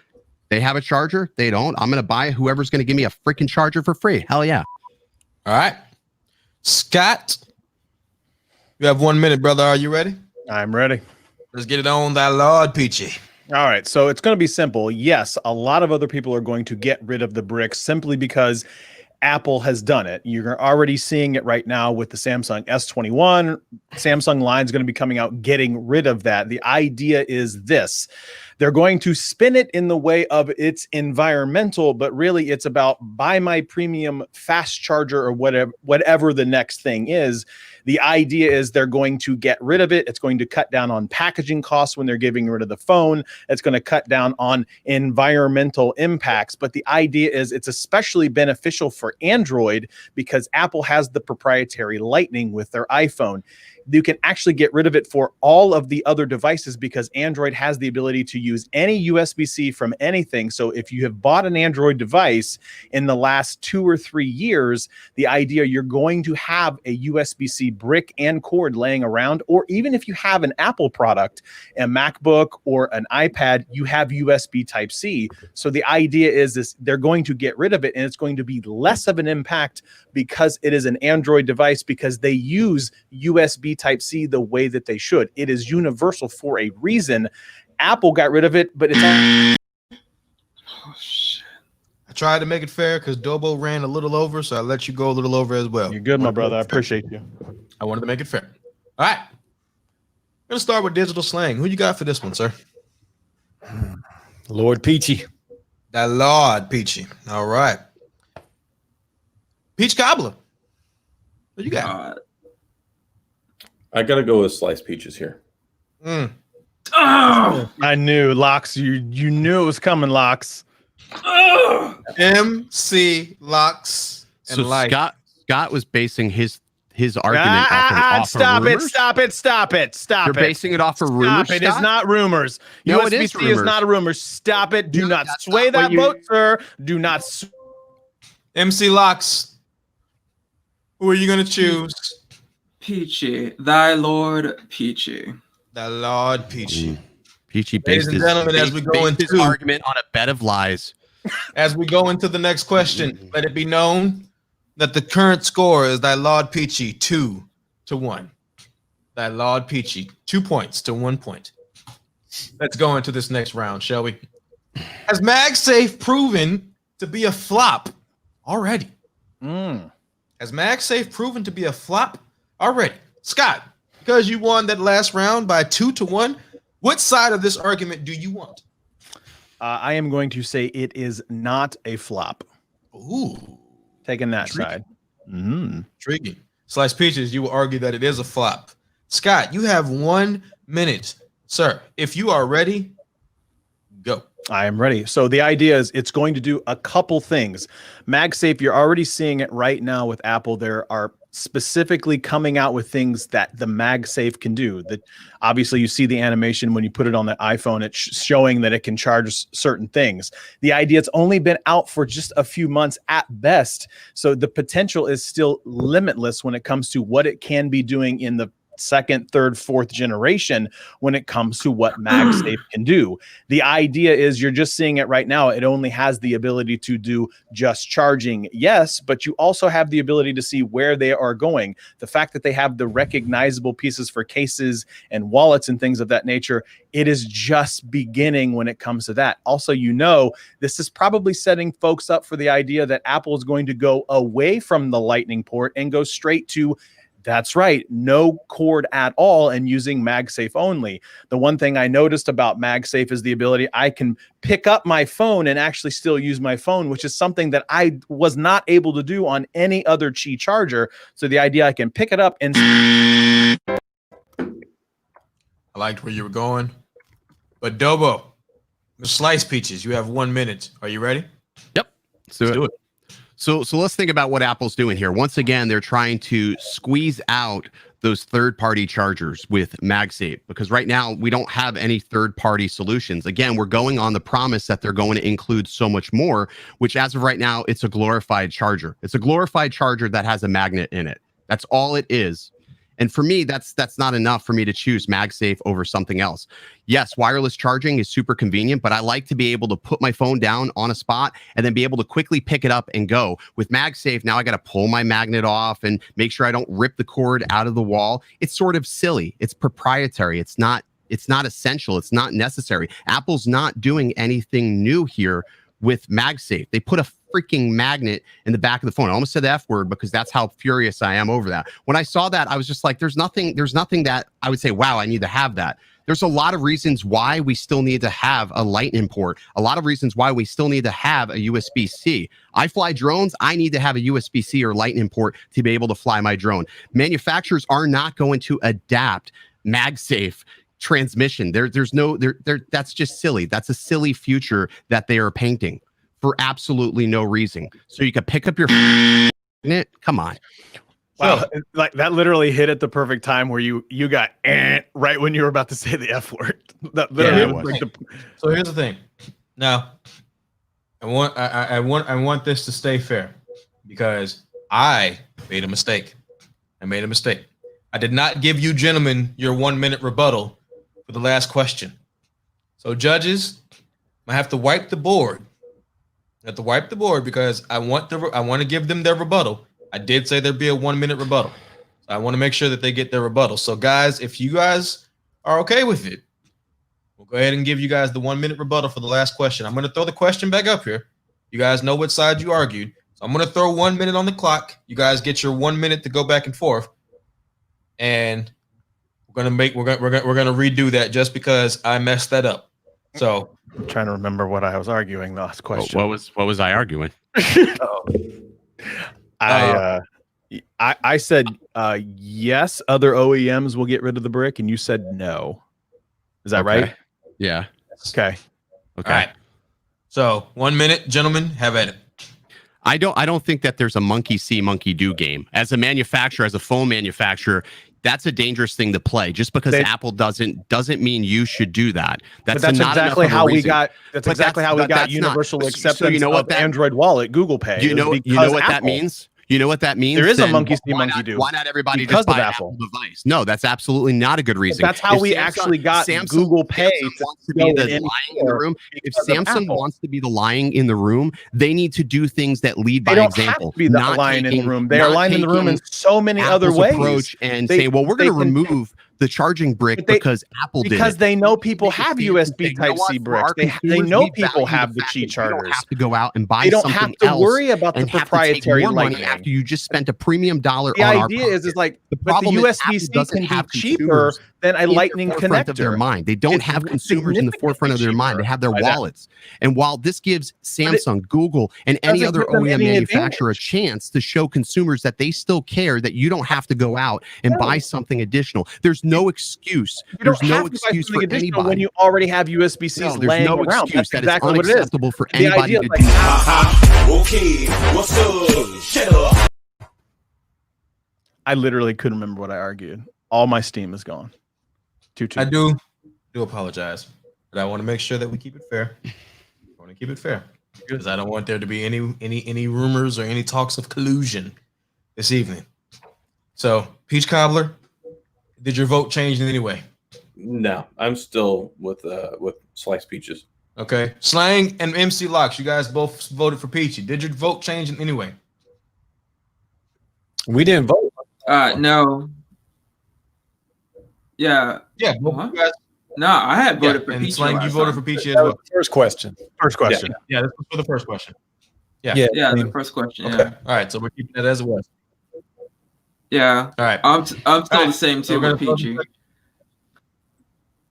They have a charger. They don't. I'm going to buy whoever's going to give me a freaking charger for free. Hell yeah. All right. Scott, you have 1 minute, brother. Are you ready? I'm ready. Let's get it on, thy Lord Peachy. All right, so it's going to be simple. Yes, a lot of other people are going to get rid of the bricks simply because Apple has done it. You're already seeing it right now with the Samsung S21. Samsung line is going to be coming out getting rid of that. The idea is this. They're going to spin it in the way of it's environmental, but really it's about buy my premium fast charger or whatever the next thing is. The idea is they're going to get rid of it. It's going to cut down on packaging costs when they're getting rid of the phone. It's going to cut down on environmental impacts. But the idea is it's especially beneficial for Android because Apple has the proprietary Lightning with their iPhone. You can actually get rid of it for all of the other devices because Android has the ability to use any USB-C from anything. So if you have bought an Android device in the last 2 or 3 years, the idea you're going to have a USB-C brick and cord laying around, or even if you have an Apple product, a MacBook or an iPad, you have USB Type-C. So the idea is this, they're going to get rid of it and it's going to be less of an impact because it is an Android device because they use USB Type-C the way that they should. It is universal for a reason. Apple got rid of it, but it's oh shit. I tried to make it fair because Dobo ran a little over, so I let you go a little over as well. You're good, my brother. I appreciate you. I wanted to make it fair. All right. I'm gonna start with digital slang. Who you got for this one, sir? Lord Peachy. That Lord Peachy. All right. Peach Cobbler. What you got? I gotta go with Sliced Peaches here. Oh, I knew, Locks. You knew it was coming, Locks. MC Locks and So Life. Scott was basing his argument off stop of it, rumors? stop it, stop it, stop You're it. basing it off of rumors, Stop it. It's Scott? not rumors. No, USB-C it is rumors. not a rumor. Stop it. Do not sway not what that you- boat, sir. Do not. MC Locks. Who are you gonna choose? Peachy, thy Lord Peachy. The Lord Peachy. Peachy Ladies based and his, gentlemen, as we based go his into argument on a bed of lies. As we go into the next question, let it be known that the current score is thy Lord Peachy 2-1. Thy Lord Peachy 2 points to 1 point. Let's go into this next round, shall we? Has MagSafe proven to be a flop already? Has MagSafe proven to be a flop already? Scott, because you won that last round by 2-1, what side of this argument do you want? I am going to say it is not a flop. Ooh. Taking that Intriguing. side. Intriguing. Slice Peaches, you will argue that it is a flop. Scott, you have 1 minute. Sir, if you are ready, go. I am ready. So the idea is it's going to do a couple things. MagSafe, you're already seeing it right now with Apple. There are specifically coming out with things that the MagSafe can do. That obviously you see the animation when you put it on the iPhone, it's showing that it can charge certain things. The idea, it's only been out for just a few months at best, so the potential is still limitless when it comes to what it can be doing in the second, third, fourth generation when it comes to what MagSafe can do. The idea is you're just seeing it right now. It only has the ability to do just charging, yes, but you also have the ability to see where they are going. The fact that they have the recognizable pieces for cases and wallets and things of that nature, it is just beginning when it comes to that. Also, this is probably setting folks up for the idea that Apple is going to go away from the Lightning port and go straight to, that's right, no cord at all and using MagSafe only. The one thing I noticed about MagSafe is the ability I can pick up my phone and actually still use my phone, which is something that I was not able to do on any other Qi charger. So the idea I can pick it up and... I liked where you were going. But Dobo, the Slice Peaches, you have 1 minute. Are you ready? Yep. Let's do it. So let's think about what Apple's doing here. Once again, they're trying to squeeze out those third-party chargers with MagSafe, because right now we don't have any third-party solutions. Again, we're going on the promise that they're going to include so much more, which as of right now, it's a glorified charger. It's a glorified charger that has a magnet in it. That's all it is. And for me, that's not enough for me to choose MagSafe over something else. Yes, wireless charging is super convenient, but I like to be able to put my phone down on a spot and then be able to quickly pick it up and go. With MagSafe, now I got to pull my magnet off and make sure I don't rip the cord out of the wall. It's sort of silly. It's proprietary. It's not essential. It's not necessary. Apple's not doing anything new here with MagSafe. They put a freaking magnet in the back of the phone. I almost said the F word because that's how furious I am over that. When I saw that, I was just like, there's nothing that I would say, wow, I need to have that. There's a lot of reasons why we still need to have a Lightning port. A lot of reasons why we still need to have a USB-C. I fly drones. I need to have a USB-C or Lightning port to be able to fly my drone. Manufacturers are not going to adapt MagSafe transmission. That's just silly. That's a silly future that they are painting for absolutely no reason. So you can pick up your magnet. Come on. Wow, like that literally hit at the perfect time where you got right when you were about to say the F word. That literally So here's the thing. Now, I want this to stay fair because I made a mistake. I did not give you gentlemen your 1 minute rebuttal for the last question. So judges, I have to wipe the board. Because I want to give them their rebuttal. I did say there'd be a 1 minute rebuttal. So I want to make sure that they get their rebuttal. So guys, if you guys are okay with it, we'll go ahead and give you guys the 1 minute rebuttal for the last question. I'm going to throw the question back up here. You guys know what side you argued. So I'm going to throw 1 minute on the clock. You guys get your 1 minute to go back and forth. And we're going to redo that just because I messed that up. So I'm trying to remember what I was arguing the last question. What was I arguing? I said yes, other OEMs will get rid of the brick, and you said no. Is that right? Yeah. Okay. All right. So 1 minute, gentlemen, have at it. I don't think that there's a monkey see, monkey do game. As a manufacturer, as a phone manufacturer, that's a dangerous thing to play. Just because Apple doesn't mean you should do that. That's exactly how we got. That's exactly how we got universal acceptance. So you know what? Android Wallet, Google Pay. You know what that means. You know what that means? There is a monkey see, monkey do. Why not everybody just buy an Apple device? No, that's absolutely not a good reason. But that's how we actually got Google Pay to be the lying in the room. If Samsung wants to be the lying in the room, they need to do things that lead by example. They don't have to be the lying in the room. They are lying in the room in so many other ways. Approach and say, well, we're going to remove the charging brick because Apple did it. Because they know people have USB Type-C bricks. They know people have the Qi chargers. You don't have to go out and buy something else. They don't have to worry about the proprietary money after you just spent a premium dollar on our The idea is like the USB-C can be cheaper than a Lightning connector. Of their mind. They don't have consumers in the forefront of their mind. They have their wallets. And while this gives Samsung, Google, and any other OEM manufacturer a chance to show consumers that they still care, that you don't have to go out and buy something additional. There's no excuse. There's no excuse for anybody when you already have USB-Cs laying around. There's no excuse. That's that exactly is unacceptable for anybody to do. Okay, what's up? Shut up. I literally couldn't remember what I argued. All my steam is gone. 2-2. I do apologize, but I want to make sure that we keep it fair. I want to keep it fair because I don't want there to be any rumors or any talks of collusion this evening. So, Peach Cobbler, did your vote change in any way? No, I'm still with sliced peaches. Okay. Slang and MC Locks, you guys both voted for Peachy. Did your vote change in any way? We didn't vote. No. Yeah. Yeah. Both you guys. No, I had voted for and Peachy. Slang, you last voted time. for Peachy as well. First question. Yeah, this was for the first question. Yeah. Yeah, the first question. Okay. Yeah. All right. So we're keeping that as it was. Yeah. All right. I'm still the same too with Peachy.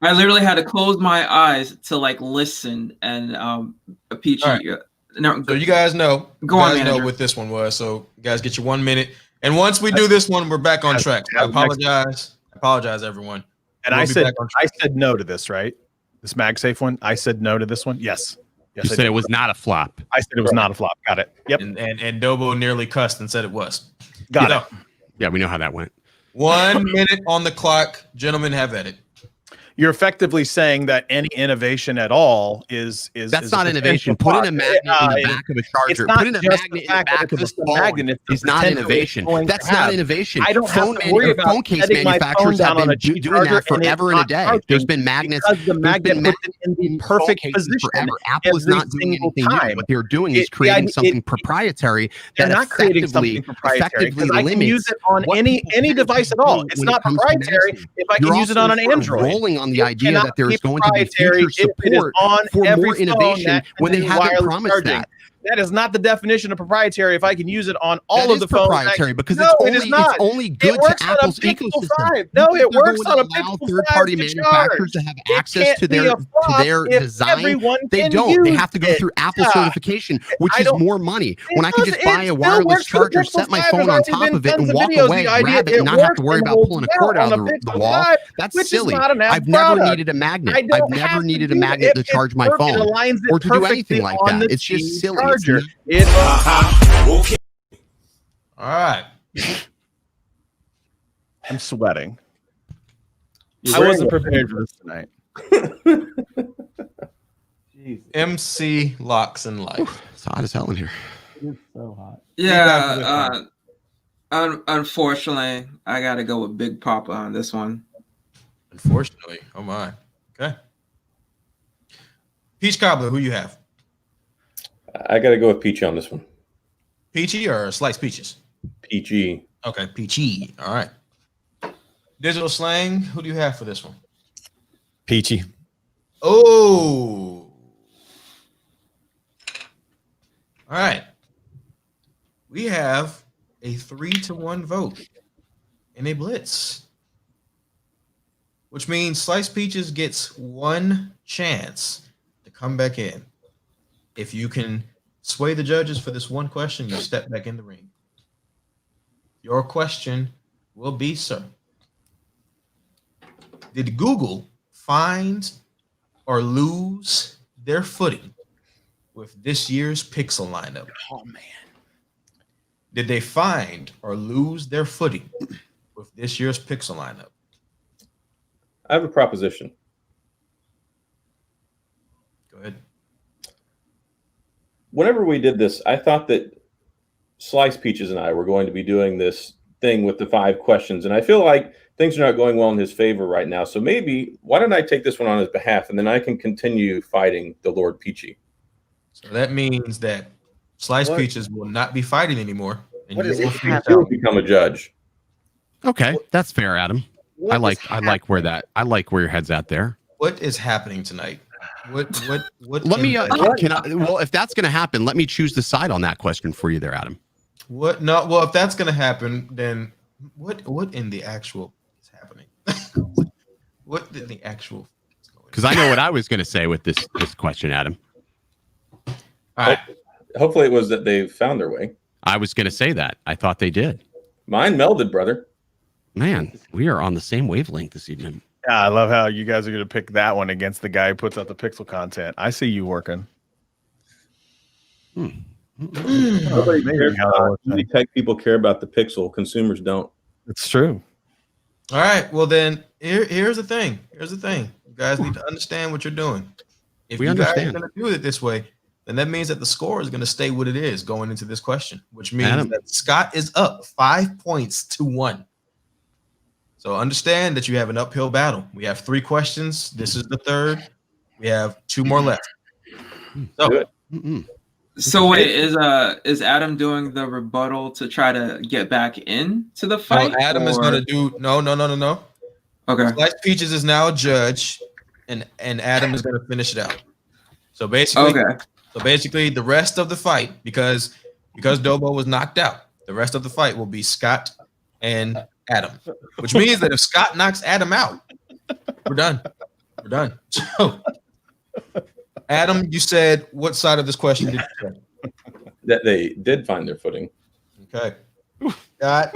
I literally had to close my eyes to like listen and Peachy. All right. No, So you guys know. Go you on, guys know manager. what this one was. So you guys get your 1 minute. And once we do this one, we're back on track. I apologize. I apologize, everyone. And We'll I be said back on track. I said no to this, right? This MagSafe one. I said no to this one. Yes. You I said did. it was not a flop. I said it was not a flop. Got it. Yep. And Dobo nearly cussed and said it was. Got You it. know, Yeah, we know how that went. 1 minute on the clock. Gentlemen, have at it. You're effectively saying that any innovation at all is That's is not a innovation. potential Putting a magnet in the back of a charger, putting a magnet in the back of a phone is not innovation. That's not innovation. I don't have to worry about phone case setting my phone manufacturers have down on been a cheap doing that charger and forever it's and a not day. charging There's been magnets. because the there's magnet been puts it in the perfect phone cases position forever. Apple is every not doing single anything time. new. What they're doing is The creating idea- something proprietary They're that not creating effectively something proprietary because I can limits use it on what any people can device at do all. It's when not it comes to proprietary medicine. if I You're can use it also on an sort of Android. rolling on the It idea cannot that there's be going to be proprietary future if it is support on for every more phone innovation that when can they do haven't wireless promised charging. that. That is not the definition of proprietary if I can use it on all That of is the phones. proprietary because No, it's it is only not. it's only It good to works on a Apple's Pixel ecosystem. 5. No, You think it they're works going on to a allow Pixel third-party 5 to manufacturers charge. to have It access can't to be their a flop if design? everyone They can don't. They use have to go it. through Apple Yeah. certification, which I is don't- more money. When I can just It buy a still wireless works for the charger, Pixel set my 5. phone There's on already top been of it, tons and of walk videos. away, The idea grab it, it and not have works to worry and about holds pulling a down cord out on of a the Pixel wall. 5, That's which is silly. not an I've Apple never product. needed a magnet. I I've don't never have to needed a do it. magnet to It charge my perfect- phone aligns it or to do perfectly anything like on that. the It's just cheap silly. charger. It's It- All right. I'm sweating. You're I wearing wasn't a- prepared for this tonight. MC Locks and Life. It's hot as hell in here. It's so hot. Yeah. Unfortunately, I got to go with Big Papa on this one. Unfortunately. Oh my. Okay. Peach Cobbler, who you have? I got to go with Peachy on this one. Peachy or Sliced Peaches? Peachy. Okay, Peachy. All right. Digital Slang, who do you have for this one? Peachy. Oh. All right. We have a 3-1 vote in a blitz, which means Sliced Peaches gets one chance to come back in. If you can sway the judges for this one question, you step back in the ring. Your question will be, sir, did Google find or lose their footing with this year's Pixel lineup? Oh man. Did they find or lose their footing with this year's Pixel lineup? I have a proposition. Go ahead. Whenever we did this, I thought that Sliced Peaches and I were going to be doing this thing with the 5 questions, and I feel like things are not going well in his favor right now. So maybe why don't I take this one on his behalf, and then I can continue fighting the Lord Peachy. So that means that Sliced Peaches will not be fighting anymore. And What you is will it? be- He'll become a judge. Okay, that's fair, Adam. I like where your head's at there. What is happening tonight? What Let me in- can I, well, if that's going to happen, let me choose the side on that question for you there, Adam. What no, well, if that's gonna happen, then what in the actual is happening? What in the actual Because I know what I was going to say with this question, Adam. All right. Hopefully it was that they found their way. I was going to say that. I thought they did. Mine melded, brother. Man, we are on the same wavelength this evening. Yeah, I love how you guys are going to pick that one against the guy who puts out the Pixel content. I see you working. Nobody cares about, tech people care about the Pixel. Consumers don't. It's true. All right. Well, then here's the thing. Here's the thing. You guys need to understand what you're doing. If We you guys are understand. going to do it this way, then that means that the score is going to stay what it is going into this question, which means Adam. that Scott is up 5 points to 1. So understand that you have an uphill battle. We have 3 questions. This is the third. We have 2 more left. So, So wait, is Adam doing the rebuttal to try to get back into the fight? no, Adam is going to do no. Okay. Slice Peaches is now a judge, and Adam is going to finish it out. So basically, the rest of the fight, because Dobo was knocked out, the rest of the fight will be Scott and Adam, which means that if Scott knocks Adam out, we're done. We're done. So, Adam, you said what side of this question did you say? That they did find their footing. Okay. Scott.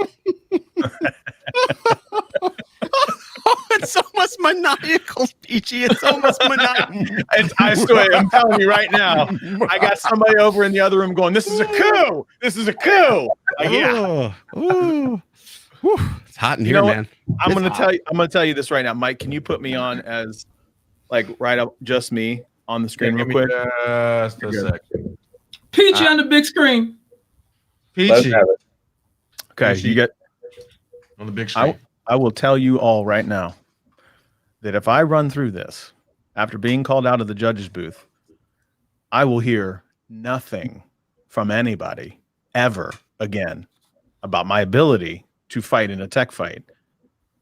It's almost maniacal, Peachy. It's almost maniacal. I swear, I'm telling you right now, I got somebody over in the other room going, "This is a coup! This is a coup!" Yeah. Ooh. Whew. It's hot in here, man. I'm gonna tell you this right now, Mike. Can you put me on as like right up just me on the screen real quick? Just a second. Peachy on the big screen. Peachy. Okay, Peachy. you get on the big screen. I will tell you all right now that if I run through this after being called out of the judge's booth, I will hear nothing from anybody ever again about my ability to fight in a tech fight.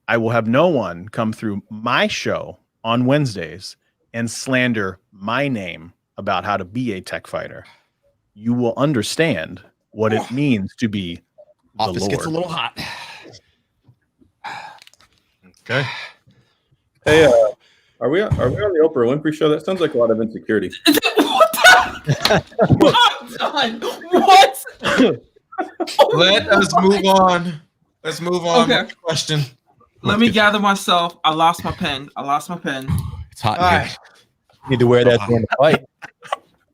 I will have no one come through my show on Wednesdays and slander my name about how to be a tech fighter. You will understand what it means to be the Office Lord. gets a little hot. Okay. Hey, are we on the Oprah Winfrey show? That sounds like a lot of insecurity. What? Let us move on. Let's move on. Okay. Next question. Let me gather myself. I lost my pen. It's hot All in right. here. Need to wear that during the fight.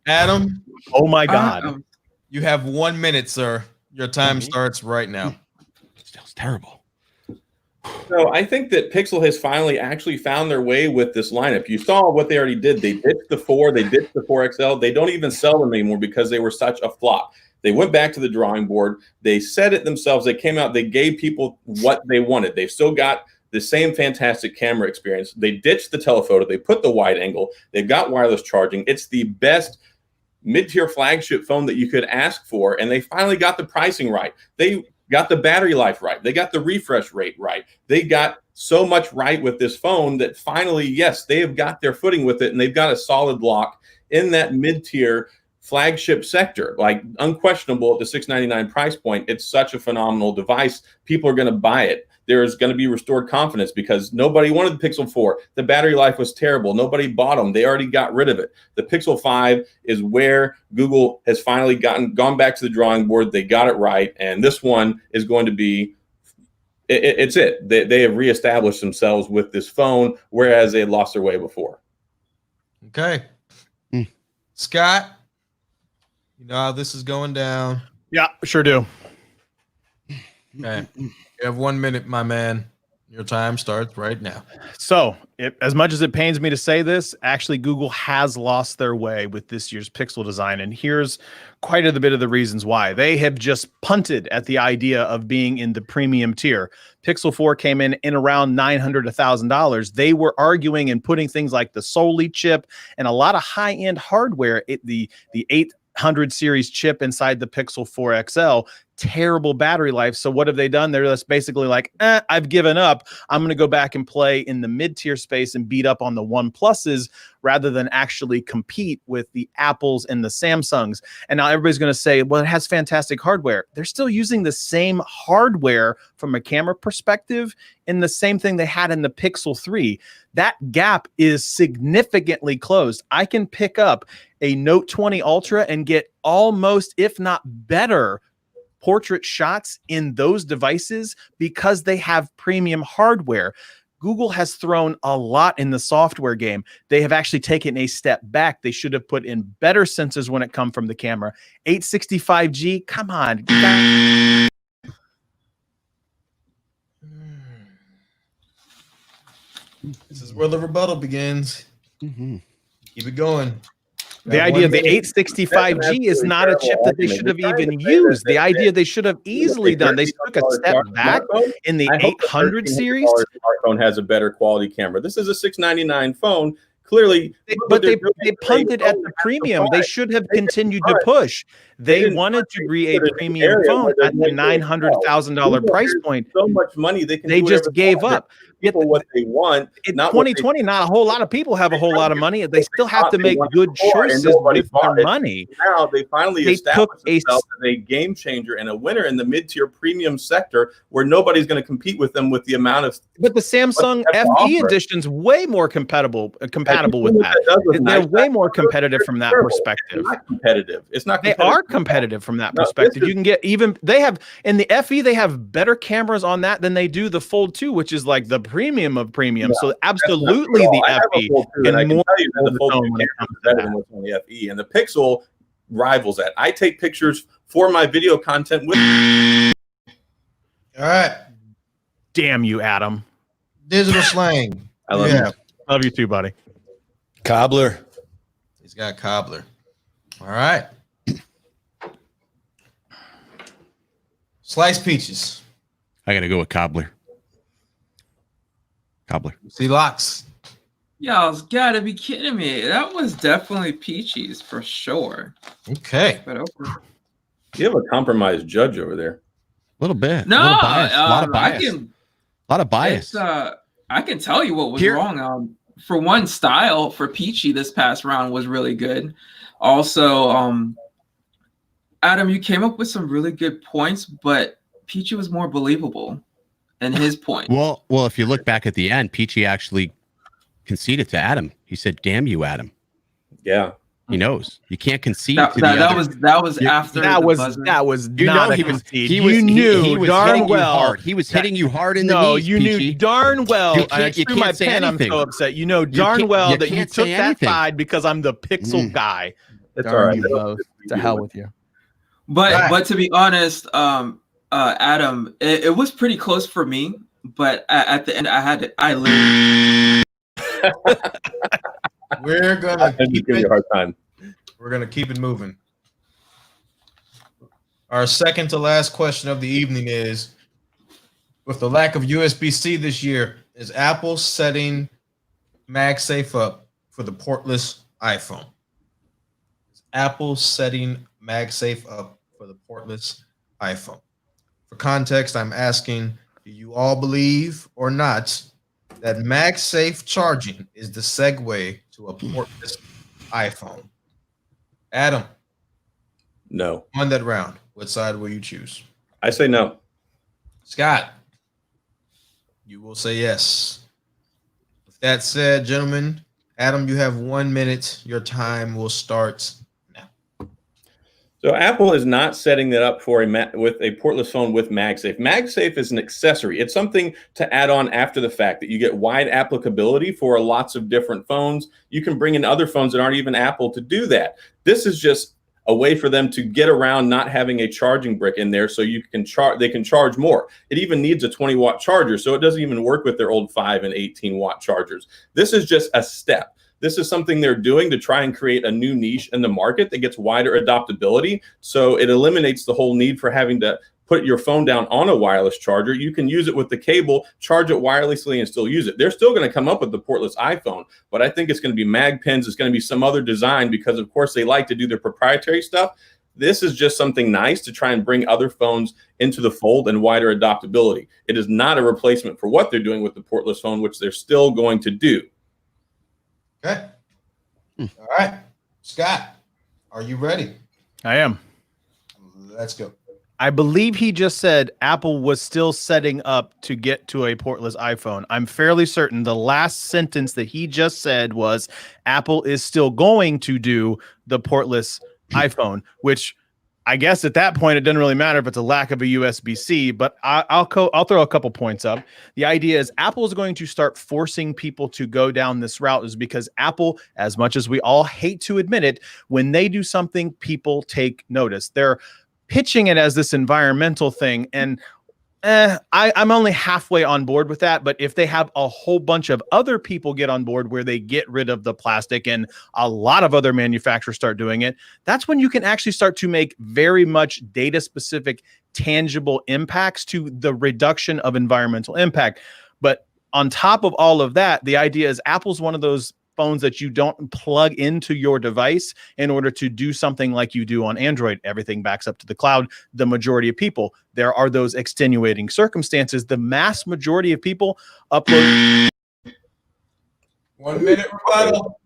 Adam, Oh my God. you have 1 minute, sir. Your time starts right now. It's terrible. So I think that Pixel has finally actually found their way with this lineup. You saw what they already did. They ditched the 4. They ditched the 4XL. They don't even sell them anymore because they were such a flop. They went back to the drawing board. They said it themselves. They came out. They gave people what they wanted. They've still got the same fantastic camera experience. They ditched the telephoto. They put the wide angle. They've got wireless charging. It's the best mid-tier flagship phone that you could ask for, and they finally got the pricing right. They got the battery life right. They got the refresh rate right. They got so much right with this phone that finally, yes, they have got their footing with it, and they've got a solid block in that mid-tier flagship sector. Like, unquestionable at the $699 price point, it's such a phenomenal device. People are going to buy it. There's going to be restored confidence because nobody wanted the Pixel 4. The battery life was terrible. Nobody bought them. They already got rid of it. The Pixel 5 is where Google has finally gone back to the drawing board. They got it right. And this one is going to be, it's it. They have reestablished themselves with this phone, whereas they had lost their way before. Okay. Scott, you know how this is going down. Yeah, sure do. Okay. You have 1 minute, my man. Your time starts right now. So, as much as it pains me to say this, actually, Google has lost their way with this year's Pixel design. And here's quite a bit of the reasons why. They have just punted at the idea of being in the premium tier. Pixel 4 came in around $900 to $1,000. They were arguing and putting things like the Soli chip and a lot of high-end hardware, the 800 series chip inside the Pixel 4 XL. Terrible battery life. So what have they done? They're just basically like, I've given up. I'm going to go back and play in the mid-tier space and beat up on the OnePluses rather than actually compete with the Apples and the Samsungs. And now everybody's going to say, well, it has fantastic hardware. They're still using the same hardware from a camera perspective in the same thing they had in the Pixel 3. That gap is significantly closed. I can pick up a Note 20 Ultra and get almost, if not better, portrait shots in those devices because they have premium hardware. Google has thrown a lot in the software game. They have actually taken a step back. They should have put in better sensors when it comes from the camera. 865G, come on. This is where the rebuttal begins. Keep it going. The idea of the 865G is not a chip that they should have even used. The idea they should have easily done. They took a step back in the 800 series. Smartphone has a better quality camera. This is a $699 phone. Clearly, but they punted at the premium. They should have continued to push. They wanted to be a premium phone at the $900,000 price point. So much money they just gave up. People what they want. In 2020, not a whole lot of people have a whole lot of money. They still have to make good choices with their money. Now they finally established themselves as a game changer and a winner in the mid-tier premium sector, where nobody's going to compete with them with the amount of. But the Samsung FE edition's way more compatible with that. They're way more competitive from that perspective. It's not competitive. It's not. They are competitive from that perspective. You can get even. They have in the FE. They have better cameras on that than they do the Fold 2, which is like the premium of premium. So absolutely the FE and more the Fold 2 camera is better than what's on the FE, and the Pixel rivals that. I take pictures for my video content with. All right. Damn you, Adam. Digital slang. I love you. Love you too, buddy. Cobbler. He's got cobbler. All right. Sliced peaches. I got to go with cobbler. Cobbler. See locks. Y'all's gotta be kidding me. That was definitely Peachy's for sure. Okay. But okay. You have a compromised judge over there. A little bit. No, a little bias. A lot of bias. a lot of bias. I can tell you what was wrong. For one, style for Peachy this past round was really good. Also, Adam, you came up with some really good points, but Peachy was more believable in his point. Well, if you look back at the end, Peachy actually conceded to Adam. He said, "Damn you, Adam." Yeah. He knows you can't concede. That was after that was not he you knew darn well hard. He was hitting you hard in the knees. You knew darn well. You can't my say pen. anything. I'm so upset. You know darn well that you took that side because I'm the Pixel guy. It's all right. To hell with you. But to be honest, Adam, it was pretty close for me. But at the end, I literally. We're gonna keep give you a hard time. We're gonna keep it moving. Our second to last question of the evening is: with the lack of USB-C this year, is Apple setting MagSafe up for the portless iPhone? Is Apple setting MagSafe up for the portless iPhone? For context, I'm asking: do you all believe or not that MagSafe charging is the segue to a portless iPhone? Adam. No. On that round, what side will you choose? I say no. Scott. You will say yes. With that said, gentlemen, Adam, you have 1 minute. Your time will start now. So Apple is not setting that up for with a portless phone with MagSafe. MagSafe is an accessory. It's something to add on after the fact that you get wide applicability for lots of different phones. You can bring in other phones that aren't even Apple to do that. This is just a way for them to get around not having a charging brick in there, so you can they can charge more. It even needs a 20-watt charger, so it doesn't even work with their old 5 and 18-watt chargers. This is just a step. This is something they're doing to try and create a new niche in the market that gets wider adoptability. So it eliminates the whole need for having to put your phone down on a wireless charger. You can use it with the cable, charge it wirelessly, and still use it. They're still going to come up with the portless iPhone, but I think it's going to be mag pins. It's going to be some other design because, of course, they like to do their proprietary stuff. This is just something nice to try and bring other phones into the fold and wider adoptability. It is not a replacement for what they're doing with the portless phone, which they're still going to do. Okay. All right. Scott, are you ready? I am. Let's go. I believe he just said Apple was still setting up to get to a portless iPhone. I'm fairly certain the last sentence that he just said was Apple is still going to do the portless iPhone, which I guess at that point, it doesn't really matter if it's a lack of a USB-C, but I'll throw a couple points up. The idea is Apple is going to start forcing people to go down this route is because Apple, as much as we all hate to admit it, when they do something, people take notice. They're pitching it as this environmental thing. And I'm only halfway on board with that, but if they have a whole bunch of other people get on board where they get rid of the plastic and a lot of other manufacturers start doing it, that's when you can actually start to make very much data specific, tangible impacts to the reduction of environmental impact. But on top of all of that, the idea is Apple's one of those phones that you don't plug into your device in order to do something like you do on Android. Everything backs up to the cloud. The majority of people, there are those extenuating circumstances. The mass majority of people upload 1 minute rebuttal.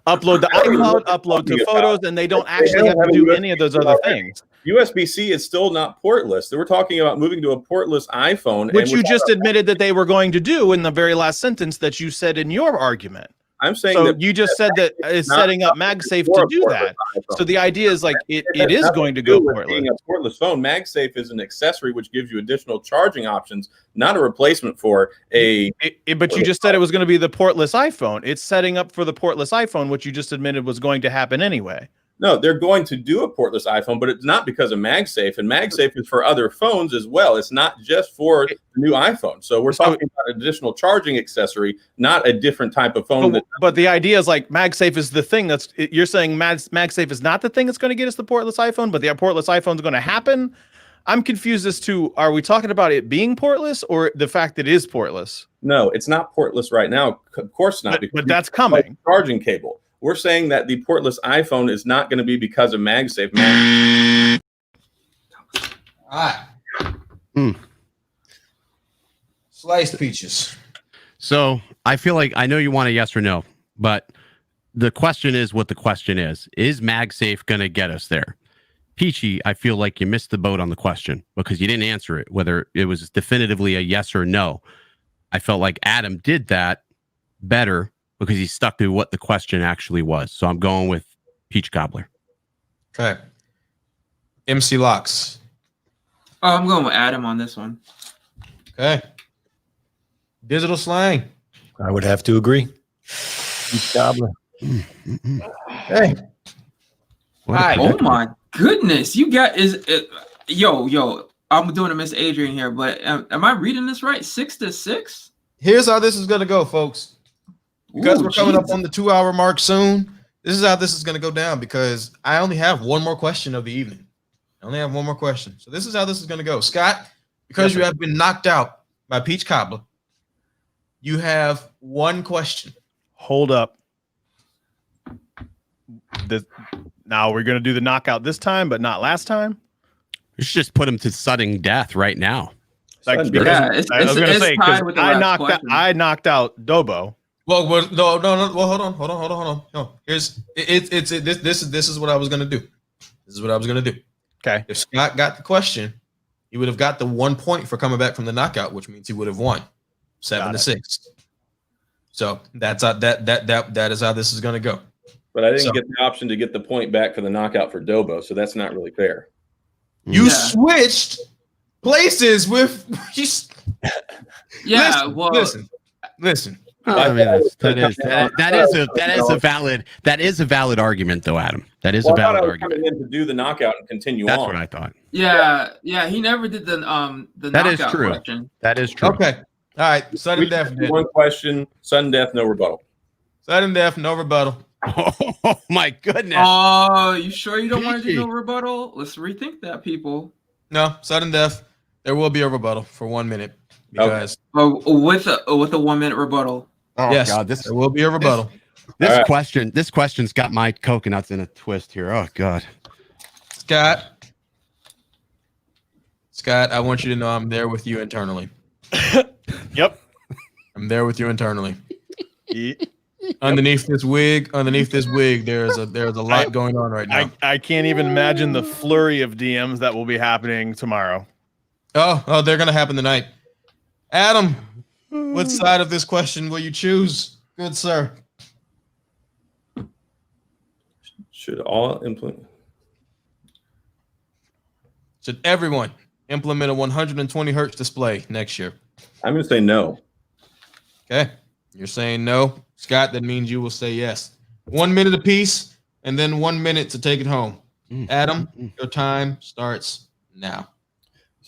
Upload the iCloud, upload to photos, and they don't actually have to do any of those other things. USB-C is still not portless. They were talking about moving to a portless iPhone, which you just admitted that they were going to do in the very last sentence that you said in your argument. I'm saying so that you just said that it's setting up MagSafe to do that. So the idea is like it is going to go portless. Being a portless phone, MagSafe is an accessory which gives you additional charging options, not a replacement for a. But you just said it was going to be the portless iPhone. It's setting up for the portless iPhone, which you just admitted was going to happen anyway. No, they're going to do a portless iPhone, but it's not because of MagSafe, and MagSafe is for other phones as well. It's not just for the new iPhone. So we're talking about an additional charging accessory, not a different type of phone. But the idea is like MagSafe is the thing that's you're saying MagSafe is not the thing that's going to get us the portless iPhone, but the portless iPhone is going to happen. I'm confused as to, are we talking about it being portless or the fact that it is portless? No, it's not portless right now. Of course not. But that's coming. Charging cable. We're saying that the portless iPhone is not going to be because of MagSafe. All right. Sliced peaches. So I feel like I know you want a yes or no, but the question is what the question is. Is MagSafe going to get us there? Peachy, I feel like you missed the boat on the question because you didn't answer it, whether it was definitively a yes or no. I felt like Adam did that better because he stuck to what the question actually was. So I'm going with Peach Cobbler. Okay. MC Locks. Oh, I'm going with Adam on this one. Okay. Digital Slang. I would have to agree. Peach Cobbler. Hey. Oh my goodness. You got yo, I'm doing a Miss Adrian here, but am I reading this right? 6-6? Here's how this is gonna go, folks. Because we're coming up on the 2-hour mark soon, this is how this is going to go down because I only have one more question of the evening. I only have one more question. So this is how this is going to go. Scott, because you have been knocked out by Peach Cobbler, you have one question. Hold up. Now we're going to do the knockout this time, but not last time? You should just put him to sudden death right now. Like, I was going to say, because I knocked out Dobo. Well, no. Well, hold on. No, this is what I was gonna do. Okay. If Scott got the question, he would have got the 1 point for coming back from the knockout, which means he would have won 7-6. So that is how this is gonna go. But I didn't get the option to get the point back for the knockout for Dobo, so that's not really fair. You switched places with. Listen. I mean, that is a valid argument, though, Adam. That is a valid argument. Coming in to do the knockout and continue That's on. what I thought. Yeah. He never did the that knockout is true. question. That is true. Okay. All right. Sudden death. One question. Sudden death. No rebuttal. Sudden death. No rebuttal. Oh my goodness. Oh, you sure you don't want to do no rebuttal? Let's rethink that, people. No, sudden death. There will be a rebuttal for 1 minute because with a 1 minute rebuttal. Oh yes, God, there will be a rebuttal. This question's got my coconuts in a twist here. Oh God. Scott, I want you to know I'm there with you internally. Yep. I'm there with you internally. Underneath this wig, there's a lot going on right now. I can't even imagine the flurry of DMs that will be happening tomorrow. Oh, they're gonna happen tonight. Adam, what side of this question will you choose? Good sir. Should all implement? Should everyone implement a 120 hertz display next year? I'm going to say no. Okay. You're saying no. Scott, that means you will say yes. 1 minute apiece, and then 1 minute to take it home. Adam, your time starts now.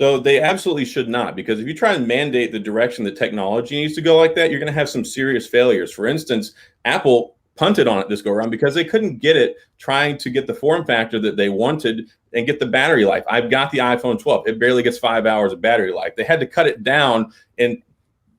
So they absolutely should not, because if you try and mandate the direction the technology needs to go like that, you're going to have some serious failures. For instance, Apple punted on it this go around because they couldn't get it trying to get the form factor that they wanted and get the battery life. I've got the iPhone 12. It barely gets 5 hours of battery life. They had to cut it down, and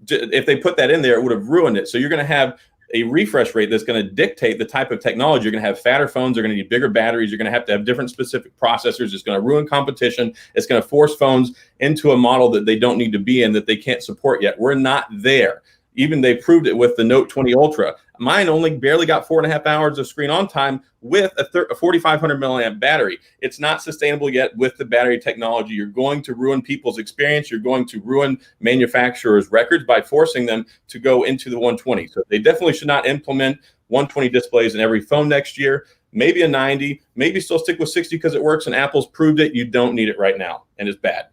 if they put that in there, it would have ruined it. So you're going to have a refresh rate that's going to dictate the type of technology. You're going to have fatter phones. They're going to need bigger batteries. You're going to have different specific processors. It's going to ruin competition. It's going to force phones into a model that they don't need to be in, that they can't support yet. We're not there. Even they proved it with the Note 20 Ultra. Mine only barely got 4.5 hours of screen on time with a 4,500 milliamp battery. It's not sustainable yet with the battery technology. You're going to ruin people's experience. You're going to ruin manufacturers' records by forcing them to go into the 120. So they definitely should not implement 120 displays in every phone next year. Maybe a 90, maybe still stick with 60 because it works and Apple's proved it. You don't need it right now, and it's bad.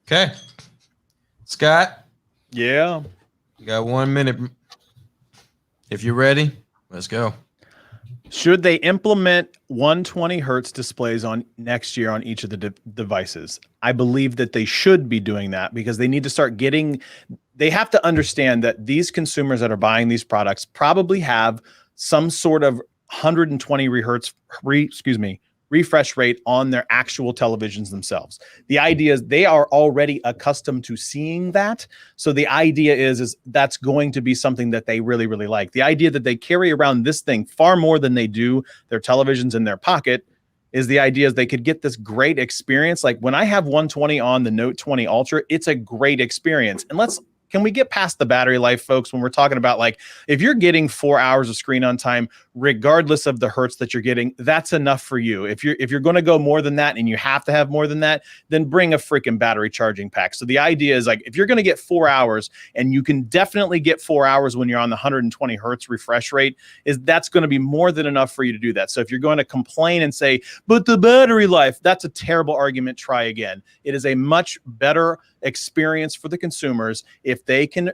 Okay. Scott? Yeah. You got 1 minute. If you're ready, let's go. Should they implement 120 hertz displays on next year on each of the devices? I believe that they should be doing that because they need to start getting, they have to understand that these consumers that are buying these products probably have some sort of 120 refresh rate on their actual televisions themselves. The idea is they are already accustomed to seeing that. So the idea is that's going to be something that they really, really like. The idea that they carry around this thing far more than they do their televisions in their pocket is the idea is they could get this great experience. Like when I have 120 on the Note 20 Ultra, it's a great experience. And can we get past the battery life, folks, when we're talking about, like, if you're getting 4 hours of screen on time, regardless of the hertz that you're getting, that's enough for you. If you're going to go more than that and you have to have more than that, then bring a freaking battery charging pack. So the idea is, like, if you're going to get 4 hours, and you can definitely get 4 hours when you're on the 120 hertz refresh rate, that's going to be more than enough for you to do that. So if you're going to complain and say, but the battery life, that's a terrible argument. Try again. It is a much better experience for the consumers if they can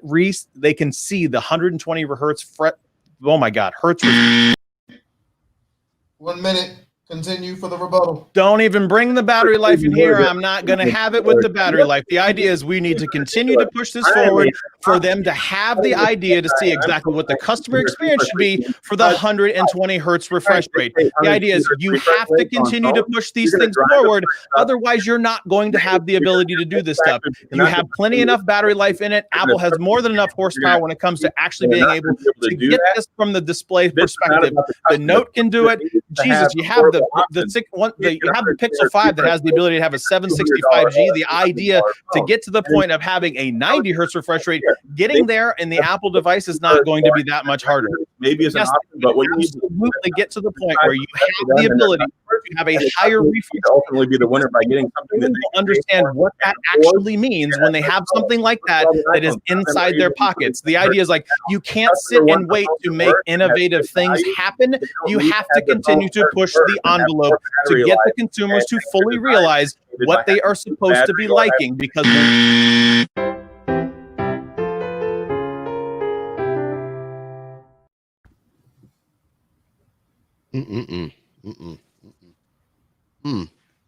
see the 120 hertz hertz. 1 minute. Continue for the rebuttal. Don't even bring the battery life in here. I'm not going to have it with the battery life. The idea is we need to continue to push this forward for them to have the idea to see exactly what the customer experience should be for the 120 hertz refresh rate. The idea is you have to continue to push these things forward. Otherwise, you're not going to have the ability to do this stuff. You have plenty enough battery life in it. Apple has more than enough horsepower when it comes to actually being able to get this from the display perspective. The Note can do it. Jesus, you have you have the Pixel 5 that has the ability to have a 765G. The idea to get to the point of having a 90 hertz refresh rate, getting there in the Apple device is not going to be that much harder. Maybe it's an option, but when you absolutely get to the point where you have the ability to have a higher refresh, ultimately be the winner by getting something that they understand what that actually means when they have something like that that is inside their pockets. The idea is, like, you can't sit and wait to make innovative things happen. You have to continue to push the envelope to get the consumers to fully realize what they are supposed to be liking, because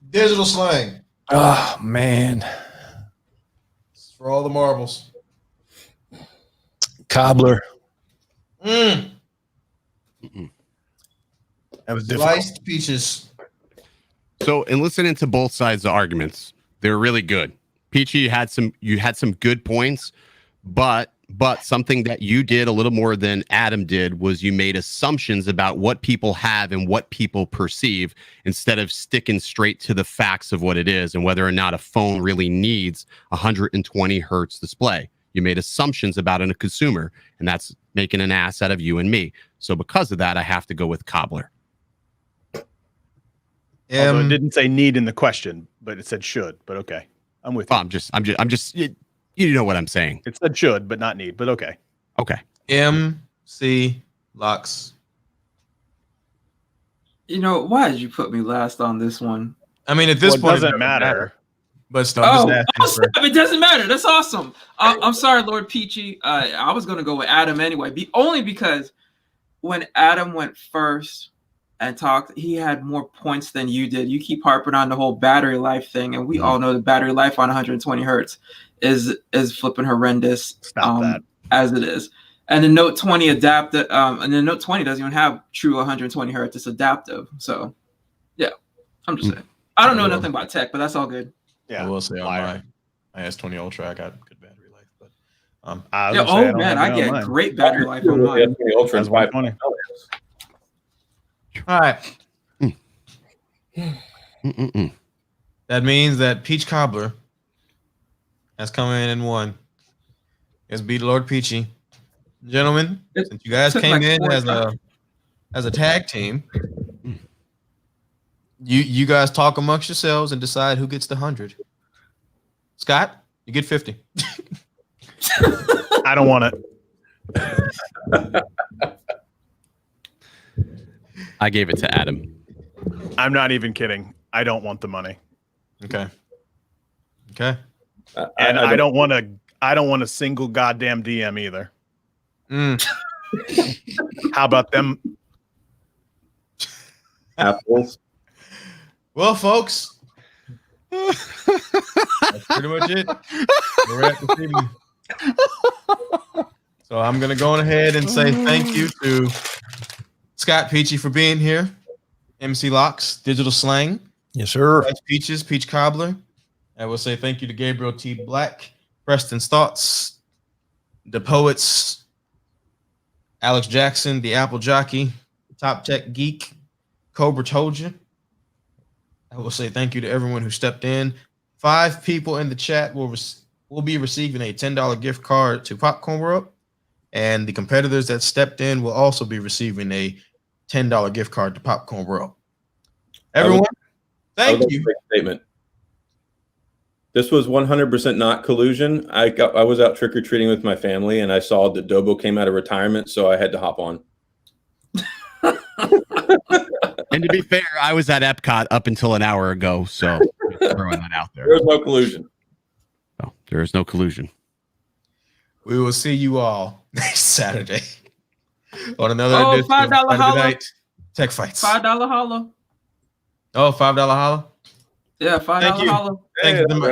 Digital slang. Oh man. It's for all the marbles. Cobbler. That was difficult. Sliced peaches. So, in listening to both sides of the arguments, they're really good. Peachy, you had some good points, but something that you did a little more than Adam did was you made assumptions about what people have and what people perceive instead of sticking straight to the facts of what it is and whether or not a phone really needs 120 hertz display. You made assumptions about a consumer, and that's making an ass out of you and me. So because of that, I have to go with Cobbler. Although it didn't say need in the question, but it said should. But okay, I'm with you. I'm just. You know what I'm saying. It said should, but not need. But okay. Okay. MC Lux. You know, why did you put me last on this one? I mean, at this point, it doesn't matter. But still, it doesn't matter. That's awesome. I'm sorry, Lord Peachy. I was going to go with Adam anyway, only because when Adam went first, and talked. He had more points than you did. You keep harping on the whole battery life thing, and we all know the battery life on 120 hertz is flipping horrendous. Stop that. As it is. And the Note 20 adaptive, and the Note 20 doesn't even have true 120 hertz. It's adaptive. So, yeah, I'm just saying. I don't know nothing about tech, but that's all good. Yeah, I will say on my S20 Ultra, I got good battery life, but I get great battery life on mine. Ultra is 520. All right. That means that Peach Cobbler has come in and won. It's beat Lord Peachy. Gentlemen, since you guys came in as a tag team, you guys talk amongst yourselves and decide who gets the 100. Scott, you get 50. I don't want it. I gave it to Adam. I'm not even kidding. I don't want the money. Okay. And I don't want a single goddamn DM either. How about them apples? Well, folks, that's pretty much it. We're at this evening. So I'm gonna go on ahead and say thank you to Scott Peachy for being here. MC Locks, Digital Slang. Yes, sir. Peaches, Peach Cobbler. I will say thank you to Gabriel T. Black, Preston's Thoughts, The Poets, Alex Jackson, The Apple Jockey, Top Tech Geek, Cobra Told You. I will say thank you to everyone who stepped in. 5 people in the chat will be receiving a $10 gift card to Popcorn World, and the competitors that stepped in will also be receiving a $10 gift card to Popcorn World. Everyone, thank you. Statement. This was 100% not collusion. I was out trick-or-treating with my family, and I saw that Dobo came out of retirement, so I had to hop on. And to be fair, I was at Epcot up until an hour ago, so throwing that out there. There's no collusion. No, there is no collusion. We will see you all next Saturday on another edition $5 of Saturday holla. Night Tech Fights. $5 holla. Oh, $5 holla. Yeah, $5 Thank you. holla.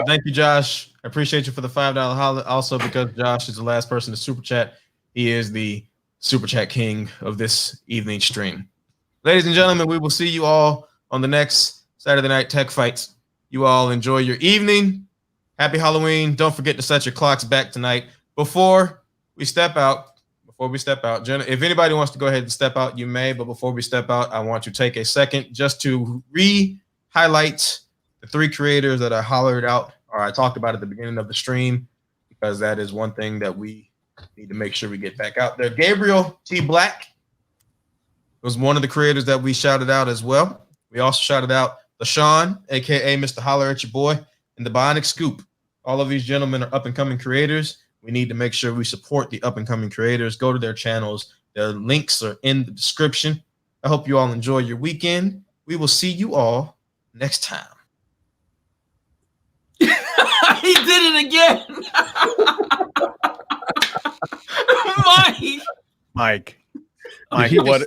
Thank you, Josh. I appreciate you for the $5 holla. Also, because Josh is the last person to super chat, he is the super chat king of this evening stream. Ladies and gentlemen, we will see you all on the next Saturday Night Tech Fights. You all enjoy your evening. Happy Halloween. Don't forget to set your clocks back tonight. Before we step out, if anybody wants to go ahead and step out, you may. But before we step out, I want you to take a second just to re-highlight the 3 creators that I hollered out or I talked about at the beginning of the stream, because that is one thing that we need to make sure we get back out there. Gabriel T. Black was one of the creators that we shouted out as well. We also shouted out LaShawn, aka Mr. Holler at Your Boy, and the Bionic Scoop. All of these gentlemen are up-and-coming creators. We need to make sure we support the up-and-coming creators. Go to their channels. Their links are in the description. I hope you all enjoy your weekend. We will see you all next time. He did it again. Mike, What?